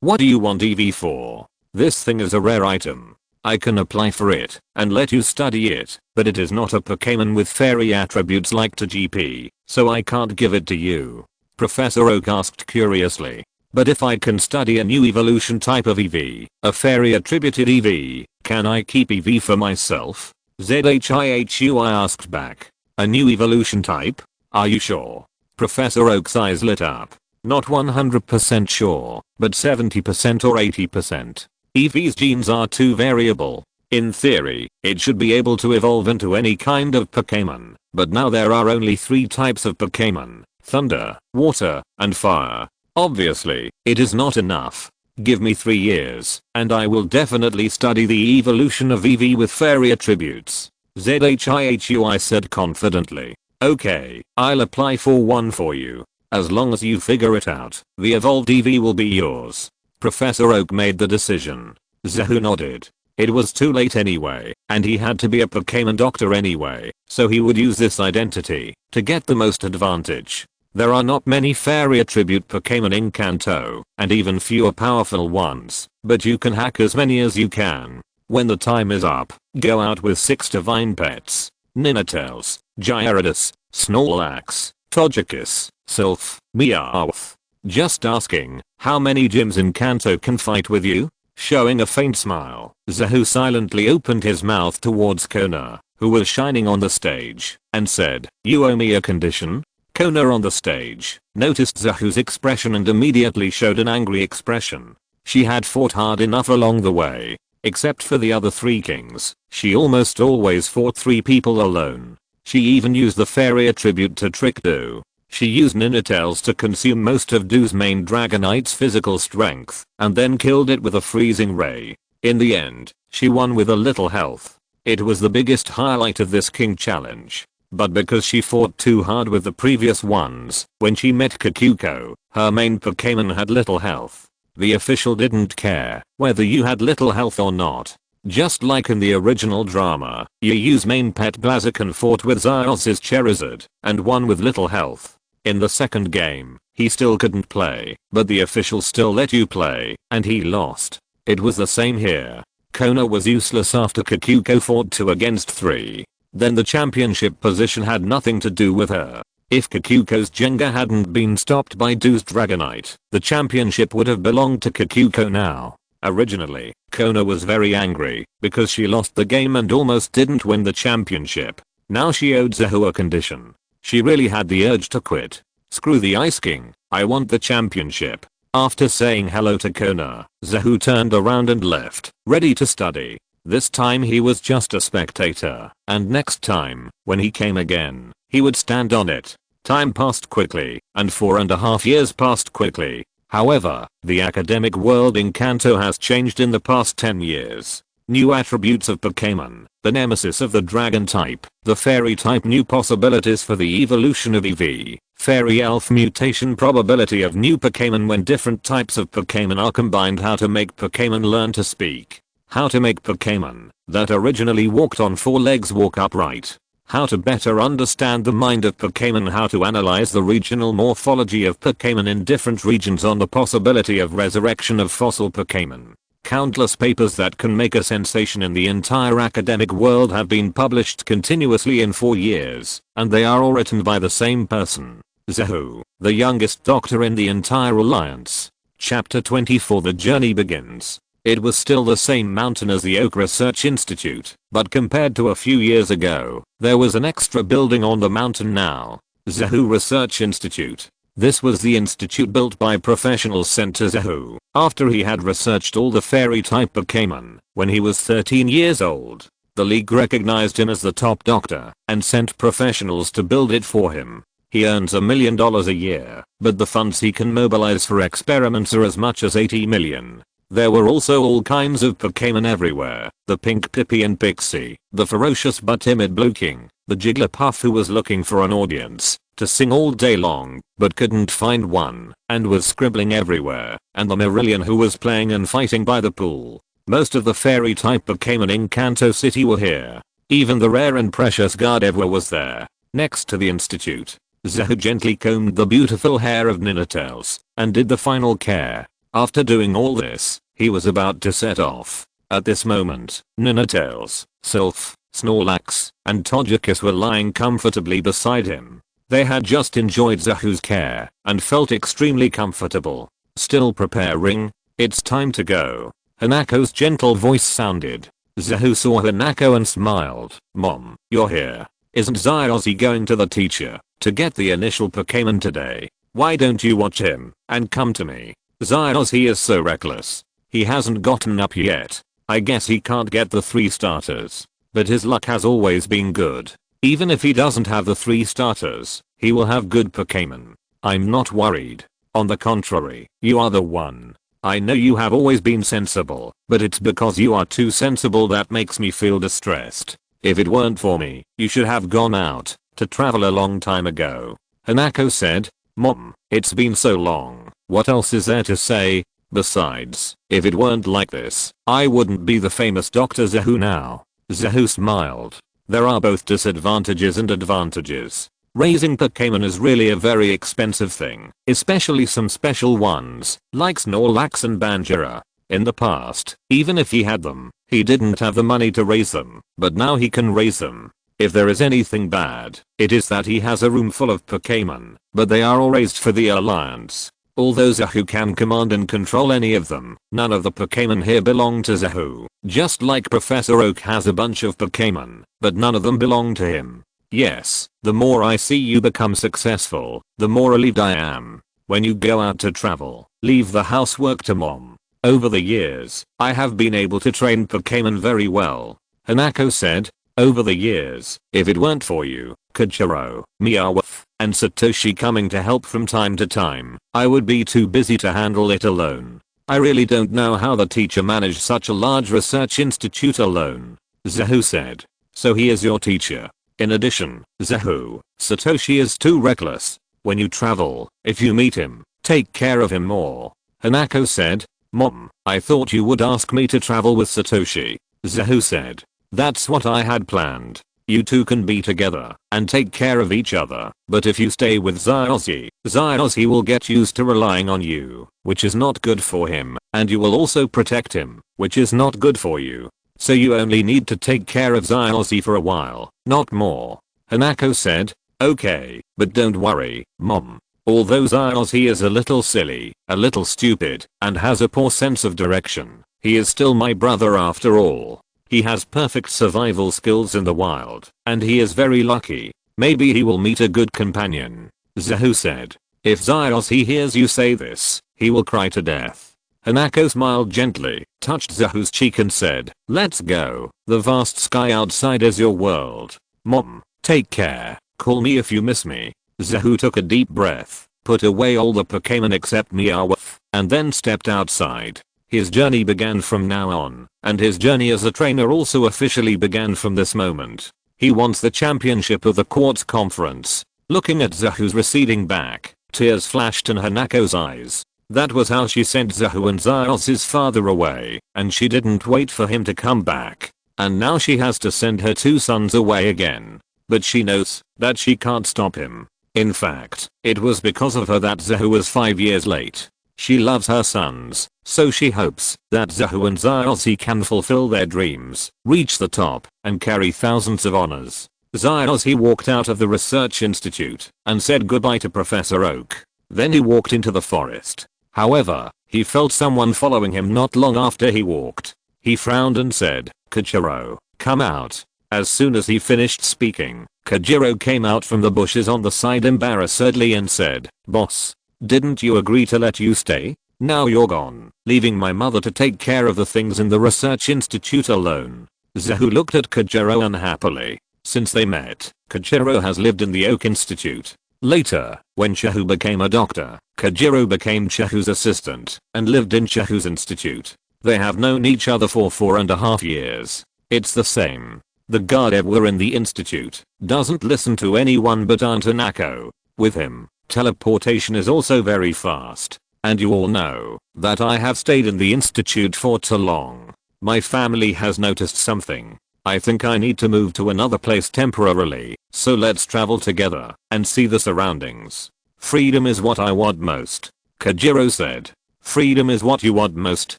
S1: What do you want EV for? This thing is a rare item. I can apply for it and let you study it, but it is not a Pokémon with fairy attributes like to GP, so I can't give it to you. Professor Oak asked curiously. But if I can study a new evolution type of EV, a fairy attributed EV, can I keep EV for myself? Zhihui asked back. A new evolution type? Are you sure? Professor Oak's eyes lit up. Not 100% sure, but 70% or 80%. EV's genes are too variable. In theory, it should be able to evolve into any kind of Pokémon, but now there are only 3 types of Pokémon: Thunder, Water, and Fire. Obviously, it is not enough. Give me 3 years, and I will definitely study the evolution of EV with fairy attributes. Zhihui said confidently. Okay, I'll apply for one for you. As long as you figure it out, the evolved EV will be yours. Professor Oak made the decision. Zahu nodded. It was too late anyway, and he had to be a Pokémon doctor anyway, so he would use this identity to get the most advantage. There are not many fairy attribute Pokémon in Kanto, and even fewer powerful ones, but you can hack as many as you can. When the time is up, go out with 6 divine pets: Ninetales, Gyarados, Snorlax, Togekiss, Sylph, Meowth. Just asking, how many gyms in Kanto can fight with you? Showing a faint smile, Zahu silently opened his mouth towards Kona, who was shining on the stage, and said, "You owe me a condition?" Kona on the stage noticed Zahu's expression and immediately showed an angry expression. She had fought hard enough along the way. Except for the other 3 kings, she almost always fought 3 people alone. She even used the fairy attribute to trick Do. She used Ninetales to consume most of Do's main Dragonite's physical strength, and then killed it with a freezing ray. In the end, she won with a little health. It was the biggest highlight of this king challenge. but because she fought too hard with the previous ones, when she met Kikuko, her main Pokémon had little health. The official didn't care whether you had little health or not. Just like in the original drama, Yu's main pet Blaziken fought with Zyos's Charizard and won with little health. In the second game, he still couldn't play, but the official still let you play, and he lost. It was the same here. Kona was useless after Kikuko fought 2 against 3. Then the championship position had nothing to do with her. If Kikuko's Jenga hadn't been stopped by Doo's Dragonite, the championship would have belonged to Kikuko now. Originally, Kona was very angry because she lost the game and almost didn't win the championship. Now she owed Zahu a condition. She really had the urge to quit. Screw the Ice King, I want the championship. After saying hello to Kona, Zahu turned around and left, ready to study. This time he was just a spectator, and next time, when he came again, he would stand on it. Time passed quickly, and 4.5 years passed quickly. However, the academic world in Kanto has changed in the past 10 years. New attributes of Pokémon, the nemesis of the dragon type, the fairy type, new possibilities for the evolution of EV, fairy elf mutation, probability of new Pokémon when different types of Pokémon are combined, how to make Pokémon learn to speak, how to make Pokémon that originally walked on 4 legs walk upright, how to better understand the mind of Pokémon, how to analyze the regional morphology of Pokémon in different regions, on the possibility of resurrection of fossil Pokémon. Countless papers that can make a sensation in the entire academic world have been published continuously in 4 years, and they are all written by the same person, Zahu, the youngest doctor in the entire alliance. Chapter 24. The journey begins. It was still the same mountain as the Oak Research Institute, but compared to a few years ago, there was an extra building on the mountain now. Zahu Research Institute. This was the institute built by professionals sent to Zahu after he had researched all the fairy type Pokémon when he was 13 years old. The league recognized him as the top doctor and sent professionals to build it for him. He earns $1 million a year, but the funds he can mobilize for experiments are as much as 80 million. There were also all kinds of Pokémon everywhere, the pink Pippi and Pixie, the ferocious but timid Blue King, the Jigglypuff who was looking for an audience to sing all day long, but couldn't find one, and was scribbling everywhere, and the Marillion who was playing and fighting by the pool. Most of the fairy type Pokémon in Kanto City were here. Even the rare and precious Gardevoir was there. Next to the institute, Zahu gently combed the beautiful hair of Ninetales, and did the final care. After doing all this, he was about to set off. At this moment, Ninetales, Sylph, Snorlax, and Togekiss were lying comfortably beside him. They had just enjoyed Zahu's care and felt extremely comfortable. Still preparing? It's time to go. Hanako's gentle voice sounded. Zahu saw Hanako and smiled. Mom, you're here. Isn't Zyossi going to the teacher to get the initial Pokémon today? Why don't you watch him and come to me? Zyossi is so reckless. He hasn't gotten up yet. I guess he can't get the 3 starters. But his luck has always been good. Even if he doesn't have the 3 starters, he will have good Pokémon. I'm not worried. On the contrary, you are the one. I know you have always been sensible, but it's because you are too sensible that makes me feel distressed. If it weren't for me, you should have gone out to travel a long time ago. Hanako said. Mom, it's been so long. What else is there to say? Besides, if it weren't like this, I wouldn't be the famous Dr. Zahu now. Zahu smiled. There are both disadvantages and advantages. Raising Pokémon is really a very expensive thing, especially some special ones, like Snorlax and Banjira. In the past, even if he had them, he didn't have the money to raise them, but now he can raise them. If there is anything bad, it is that he has a room full of Pokémon, but they are all raised for the Alliance. Although Zahu can command and control any of them, none of the Pokémon here belong to Zahu. Just like Professor Oak has a bunch of Pokémon, but none of them belong to him. Yes, the more I see you become successful, the more relieved I am. When you go out to travel, leave the housework to Mom. Over the years, I have been able to train Pokémon very well. Hanako said. Over the years, if it weren't for you, Kochiro, Meowth, and Satoshi coming to help from time to time, I would be too busy to handle it alone. I really don't know how the teacher managed such a large research institute alone. Zahu said. So he is your teacher. In addition, Satoshi is too reckless. When you travel, if you meet him, take care of him more. Hanako said. Mom, I thought you would ask me to travel with Satoshi. Zahu said. That's what I had planned. You two can be together and take care of each other, but if you stay with Zyozzy will get used to relying on you, which is not good for him, and you will also protect him, which is not good for you. So you only need to take care of Zyozzy for a while, not more. Hanako said. Okay, but don't worry, Mom. Although Zyozzy is a little silly, a little stupid, and has a poor sense of direction, he is still my brother after all. He has perfect survival skills in the wild, and he is very lucky. Maybe he will meet a good companion. Zahu said. If Zyozzy hears you say this, he will cry to death. Hanako smiled gently, touched Zahu's cheek and said, let's go. The vast sky outside is your world. Mom, take care. Call me if you miss me. Zahu took a deep breath, put away all the Pokémon except Meowth, and then stepped outside. His journey began from now on, and his journey as a trainer also officially began from this moment. He wants the championship of the Quartz Conference. Looking at Zahu's receding back, tears flashed in Hanako's eyes. That was how she sent Zahu and Zyozzy's father away, and she didn't wait for him to come back. And now she has to send her two sons away again. But she knows that she can't stop him. In fact, it was because of her that Zahu was 5 years late. She loves her sons, so she hopes that Zahu and Zyozzy can fulfill their dreams, reach the top, and carry thousands of honors. Zyozzy walked out of the research institute and said goodbye to Professor Oak. Then he walked into the forest. However, he felt someone following him not long after he walked. He frowned and said, Kojiro, come out. As soon as he finished speaking, Kojiro came out from the bushes on the side embarrassedly and said, Boss, didn't you agree to let you stay? Now you're gone, leaving my mother to take care of the things in the research institute alone. Zahu looked at Kojiro unhappily. Since they met, Kojiro has lived in the Oak Institute. Later, when Shahu became a doctor, Kojiro became Shahu's assistant and lived in Shahu's institute. They have known each other for 4.5 years. It's the same. The guard ever in the institute doesn't listen to anyone but Aunt Hanako. With him, teleportation is also very fast. And you all know that I have stayed in the institute for too long. My family has noticed something. I think I need to move to another place temporarily, so let's travel together and see the surroundings. Freedom is what I want most. Kojiro said. Freedom is what you want most?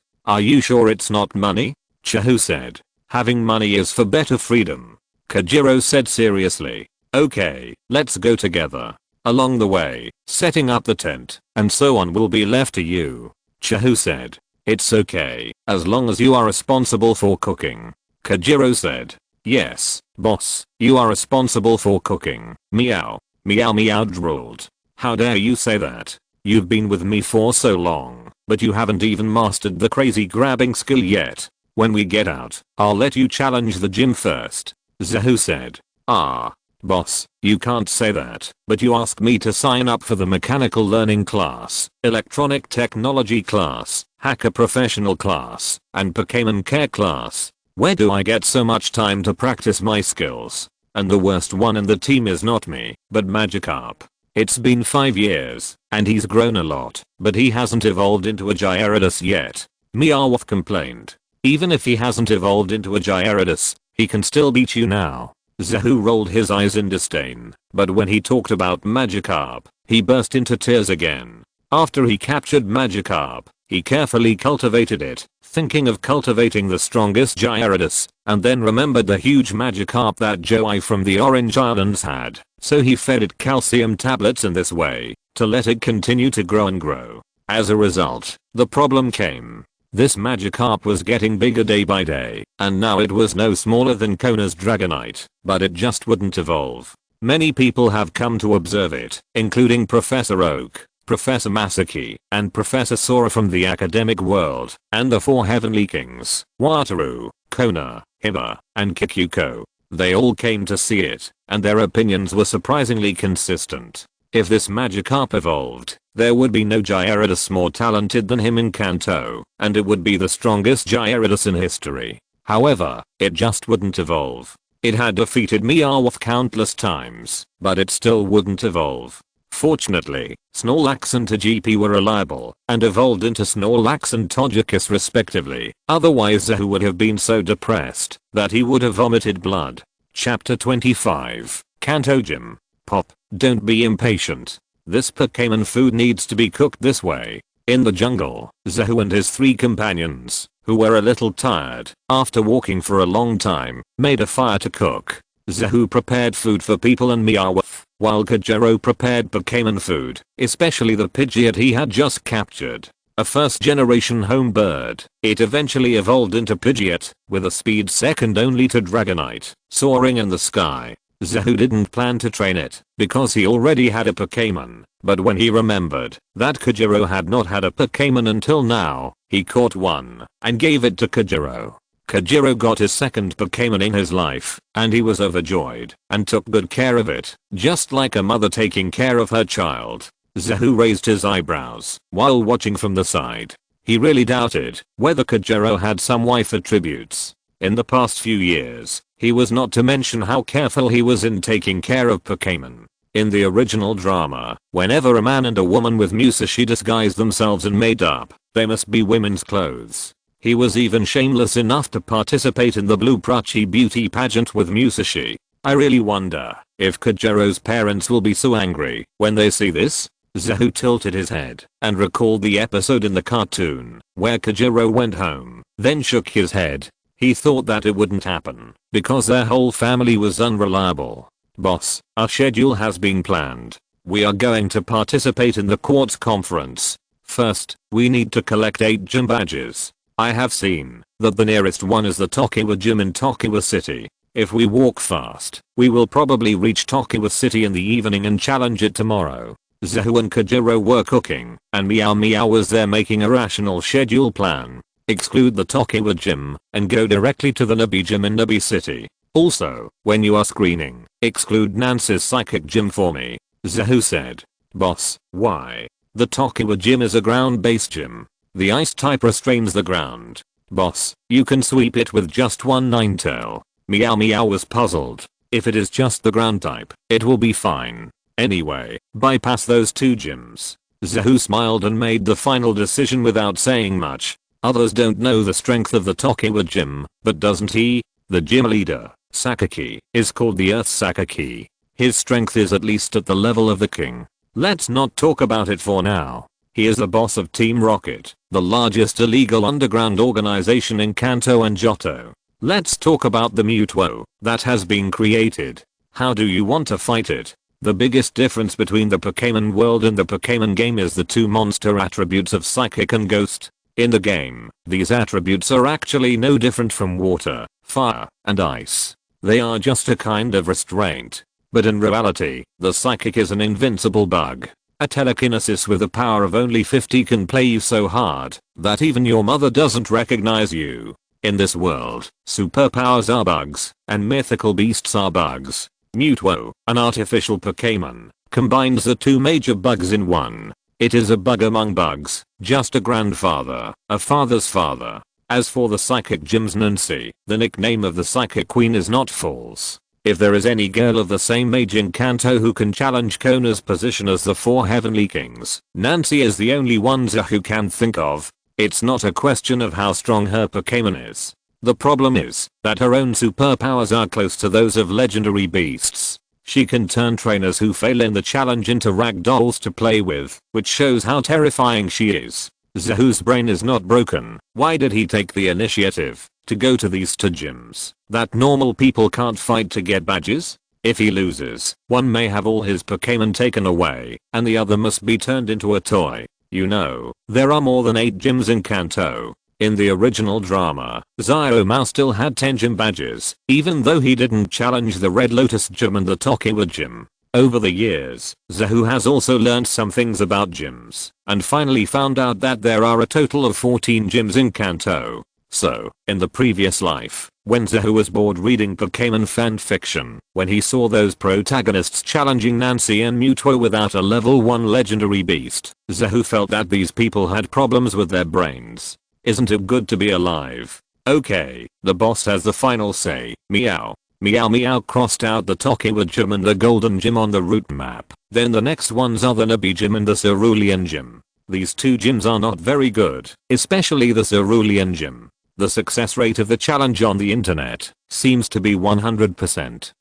S1: Are you sure it's not money? Shahu said. Having money is for better freedom. Kojiro said seriously. Okay, let's go together. Along the way, setting up the tent and so on will be left to you. Shahu said. It's okay, as long as you are responsible for cooking. Kojiro said. Yes, boss, you are responsible for cooking. Meow. Meow meow drooled. How dare you say that? You've been with me for so long, but you haven't even mastered the crazy grabbing skill yet. When we get out, I'll let you challenge the gym first. Zahu said. Ah. Boss, you can't say that, but you asked me to sign up for the mechanical learning class, electronic technology class, hacker professional class, and Pokémon care class. Where do I get so much time to practice my skills? And the worst one in the team is not me, but Magikarp. It's been 5 years, and he's grown a lot, but he hasn't evolved into a Gyarados yet. Meowth complained. Even if he hasn't evolved into a Gyarados, he can still beat you now. Zahu rolled his eyes in disdain, but when he talked about Magikarp, he burst into tears again. After he captured Magikarp, he carefully cultivated it, thinking of cultivating the strongest Gyarados, and then remembered the huge Magikarp that Joey from the Orange Islands had, so he fed it calcium tablets in this way, to let it continue to grow and grow. As a result, the problem came. This Magikarp was getting bigger day by day, and now it was no smaller than Kona's Dragonite, but it just wouldn't evolve. Many people have come to observe it, including Professor Oak, Professor Masaki, and Professor Sora from the academic world, and the 4 Heavenly Kings, Wataru, Kona, Hiba, and Kikuko. They all came to see it, and their opinions were surprisingly consistent. If this Magikarp evolved, there would be no Gyarados more talented than him in Kanto, and it would be the strongest Gyarados in history. However, it just wouldn't evolve. It had defeated Meowth countless times, but it still wouldn't evolve. Fortunately, Snorlax and Togepi were reliable and evolved into Snorlax and Togekiss respectively, otherwise Zahu would have been so depressed that he would have vomited blood. Chapter 25, Kanto Gym. Pop, don't be impatient. This Pokémon food needs to be cooked this way. In the jungle, Zahu and his 3 companions, who were a little tired after walking for a long time, made a fire to cook. Zahu prepared food for people and Meowth, while Kajero prepared Pokémon food, especially the Pidgeot he had just captured. A first generation home bird, it eventually evolved into Pidgeot, with a speed second only to Dragonite, soaring in the sky. Zahu didn't plan to train it, because he already had a Pokémon, but when he remembered that Kajero had not had a Pokémon until now, he caught one, and gave it to Kajero. Kajero got his second Pokémon in his life, and he was overjoyed, and took good care of it, just like a mother taking care of her child. Zahu raised his eyebrows while watching from the side. He really doubted whether Kajero had some wife attributes. In the past few years, he was not to mention how careful he was in taking care of Pokémon. In the original drama, whenever a man and a woman with Musashi disguised themselves and made up, they must be women's clothes. He was even shameless enough to participate in the Blue Prachi beauty pageant with Musashi. I really wonder if Kajero's parents will be so angry when they see this. Zahu tilted his head and recalled the episode in the cartoon where Kajero went home, then shook his head. He thought that it wouldn't happen because their whole family was unreliable. Boss, our schedule has been planned. We are going to participate in the Quartz conference. First, we need to collect 8 gym badges. I have seen that the nearest one is the Tokiwa gym in Tokiwa City. If we walk fast, we will probably reach Tokiwa City in the evening and challenge it tomorrow. Zahu and Kajero were cooking, and Meow Meow was there making a rational schedule plan. Exclude the Tokiwa gym, and go directly to the Nabi gym in Nabi City. Also, when you are screening, exclude Nance's psychic gym for me. Zahu said. Boss, why? The Tokiwa gym is a ground-based gym. The ice type restrains the ground. Boss, you can sweep it with just one Ninetale. Meow Meow was puzzled. If it is just the ground type, it will be fine. Anyway, bypass those 2 gyms. Zahu smiled and made the final decision without saying much. Others don't know the strength of the Tokiwa gym, but doesn't he? The gym leader, Sakaki, is called the Earth Sakaki. His strength is at least at the level of the king. Let's not talk about it for now. He is the boss of Team Rocket, the largest illegal underground organization in Kanto and Johto. Let's talk about the Mewtwo that has been created. How do you want to fight it? The biggest difference between the Pokémon world and the Pokémon game is the 2 monster attributes of Psychic and Ghost. In the game, these attributes are actually no different from water, fire, and ice. They are just a kind of restraint. But in reality, the Psychic is an invincible bug. A telekinesis with a power of only 50 can play you so hard that even your mother doesn't recognize you. In this world, superpowers are bugs, and mythical beasts are bugs. Mewtwo, an artificial Pokémon, combines the 2 major bugs in one. It is a bug among bugs, just a grandfather, a father's father. As for the Psychic Gym's Nancy, the nickname of the Psychic Queen is not false. If there is any girl of the same age in Kanto who can challenge Kona's position as the 4 Heavenly Kings, Nancy is the only one Zahu can think of. It's not a question of how strong her Pokémon is. The problem is that her own superpowers are close to those of legendary beasts. She can turn trainers who fail in the challenge into rag dolls to play with, which shows how terrifying she is. Zahu's brain is not broken. Why did he take the initiative to go to these 2 gyms that normal people can't fight to get badges? If he loses, one may have all his Pokémon taken away, and the other must be turned into a toy. You know, there are more than 8 gyms in Kanto. In the original drama, Xiaomao still had 10 gym badges, even though he didn't challenge the Red Lotus gym and the Tokiwa gym. Over the years, Zahu has also learned some things about gyms, and finally found out that there are a total of 14 gyms in Kanto. So, in the previous life, when Zahu was bored reading Pokémon fanfiction, when he saw those protagonists challenging Nancy and Mewtwo without a level 1 legendary beast, Zahu felt that these people had problems with their brains. Isn't it good to be alive? Okay, the boss has the final say. Meow. Meow Meow crossed out the Tokiwa gym and the Golden Gym on the route map. Then the next ones are the Nabi Gym and the Cerulean Gym. These two gyms are not very good, especially the Cerulean Gym. The success rate of the challenge on the internet seems to be 100%.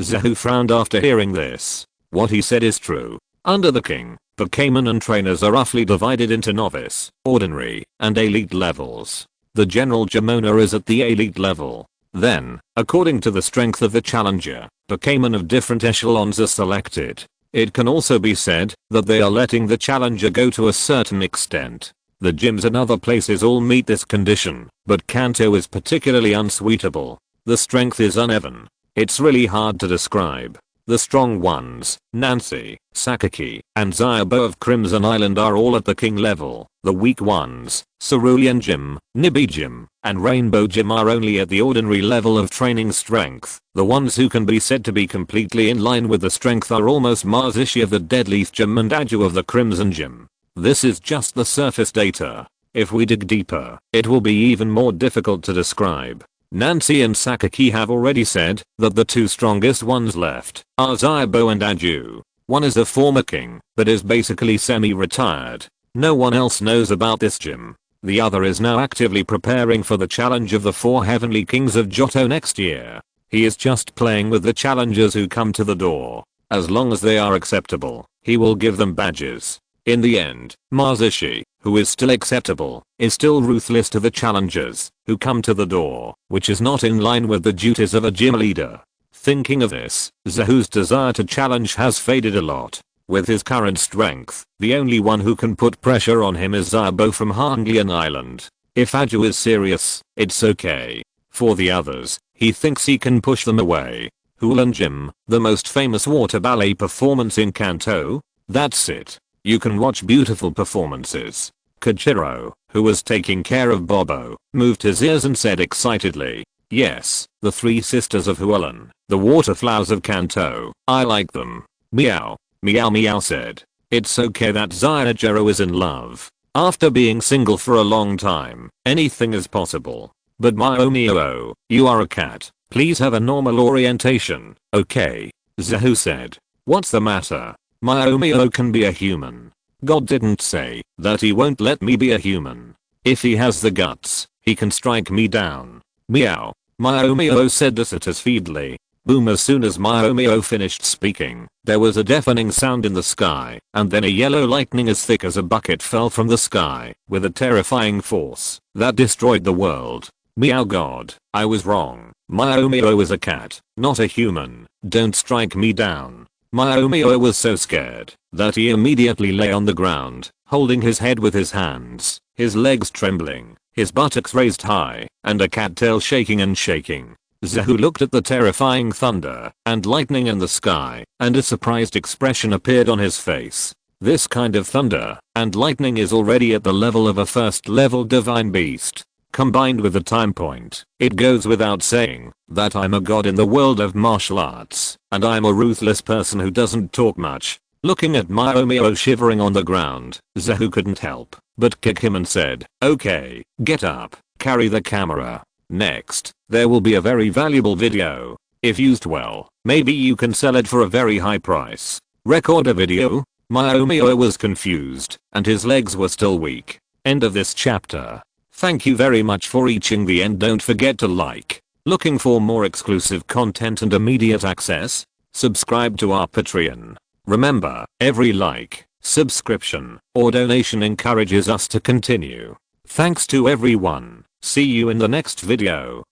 S1: Zahu frowned after hearing this. What he said is true. Under the king, Pokémon and trainers are roughly divided into novice, ordinary, and elite levels. The general gym owner is at the elite level. Then, according to the strength of the challenger, Pokémon of different echelons are selected. It can also be said that they are letting the challenger go to a certain extent. The gyms and other places all meet this condition, but Kanto is particularly unsuitable. The strength is uneven. It's really hard to describe. The strong ones, Nancy, Sakaki, and Zyabo of Crimson Island are all at the king level. The weak ones, Cerulean Gym, Nibi Gym, and Rainbow Gym are only at the ordinary level of training strength. The ones who can be said to be completely in line with the strength are almost Marzishi of the Deadleaf Gym and Aju of the Crimson Gym. This is just the surface data. If we dig deeper, it will be even more difficult to describe. Nancy and Sakaki have already said that the two strongest ones left are Zyabo and Aju. One is a former king, but is basically semi-retired. No one else knows about this gym. The other is now actively preparing for the challenge of the 4 Heavenly Kings of Johto next year. He is just playing with the challengers who come to the door. As long as they are acceptable, he will give them badges. In the end, Marzishi, who is still acceptable, is still ruthless to the challengers who come to the door, which is not in line with the duties of a gym leader. Thinking of this, Zahu's desire to challenge has faded a lot. With his current strength, the only one who can put pressure on him is Zyabo from Hanglian Island. If Aju is serious, it's okay. For the others, he thinks he can push them away. Hulan Gym, the most famous water ballet performance in Kanto? That's it. You can watch beautiful performances. Kojiro, who was taking care of Bobo, moved his ears and said excitedly, "Yes, the 3 sisters of Hulan, the waterflowers of Kanto. I like them." Meow. Meow Meow said, "It's okay that Zyajiro is in love. After being single for a long time, anything is possible. But Meow, you are a cat. Please have a normal orientation, okay?" Zahu said. "What's the matter? Meow can be a human. God didn't say that he won't let me be a human. If he has the guts, he can strike me down." Meow. Meow said dissatisfiedly. Boom. As soon as Meow finished speaking, there was a deafening sound in the sky, and then a yellow lightning as thick as a bucket fell from the sky, with a terrifying force that destroyed the world. Meow. God, I was wrong. Meow is a cat, not a human. Don't strike me down. Meow was so scared that he immediately lay on the ground, holding his head with his hands, his legs trembling, his buttocks raised high, and a cattail shaking and shaking. Zahu looked at the terrifying thunder and lightning in the sky, and a surprised expression appeared on his face. This kind of thunder and lightning is already at the level of a first level divine beast. Combined with the time point, it goes without saying that I'm a god in the world of martial arts, and I'm a ruthless person who doesn't talk much. Looking at Meow shivering on the ground, Zahu couldn't help but kick him and said, "Okay, get up, carry the camera. Next, there will be a very valuable video. If used well, maybe you can sell it for a very high price. Record a video?" Meow was confused, and his legs were still weak. End of this chapter. Thank you very much for reaching the end. Don't forget to like. Looking for more exclusive content and immediate access? Subscribe to our Patreon. Remember, every like, subscription, or donation encourages us to continue. Thanks to everyone. See you in the next video.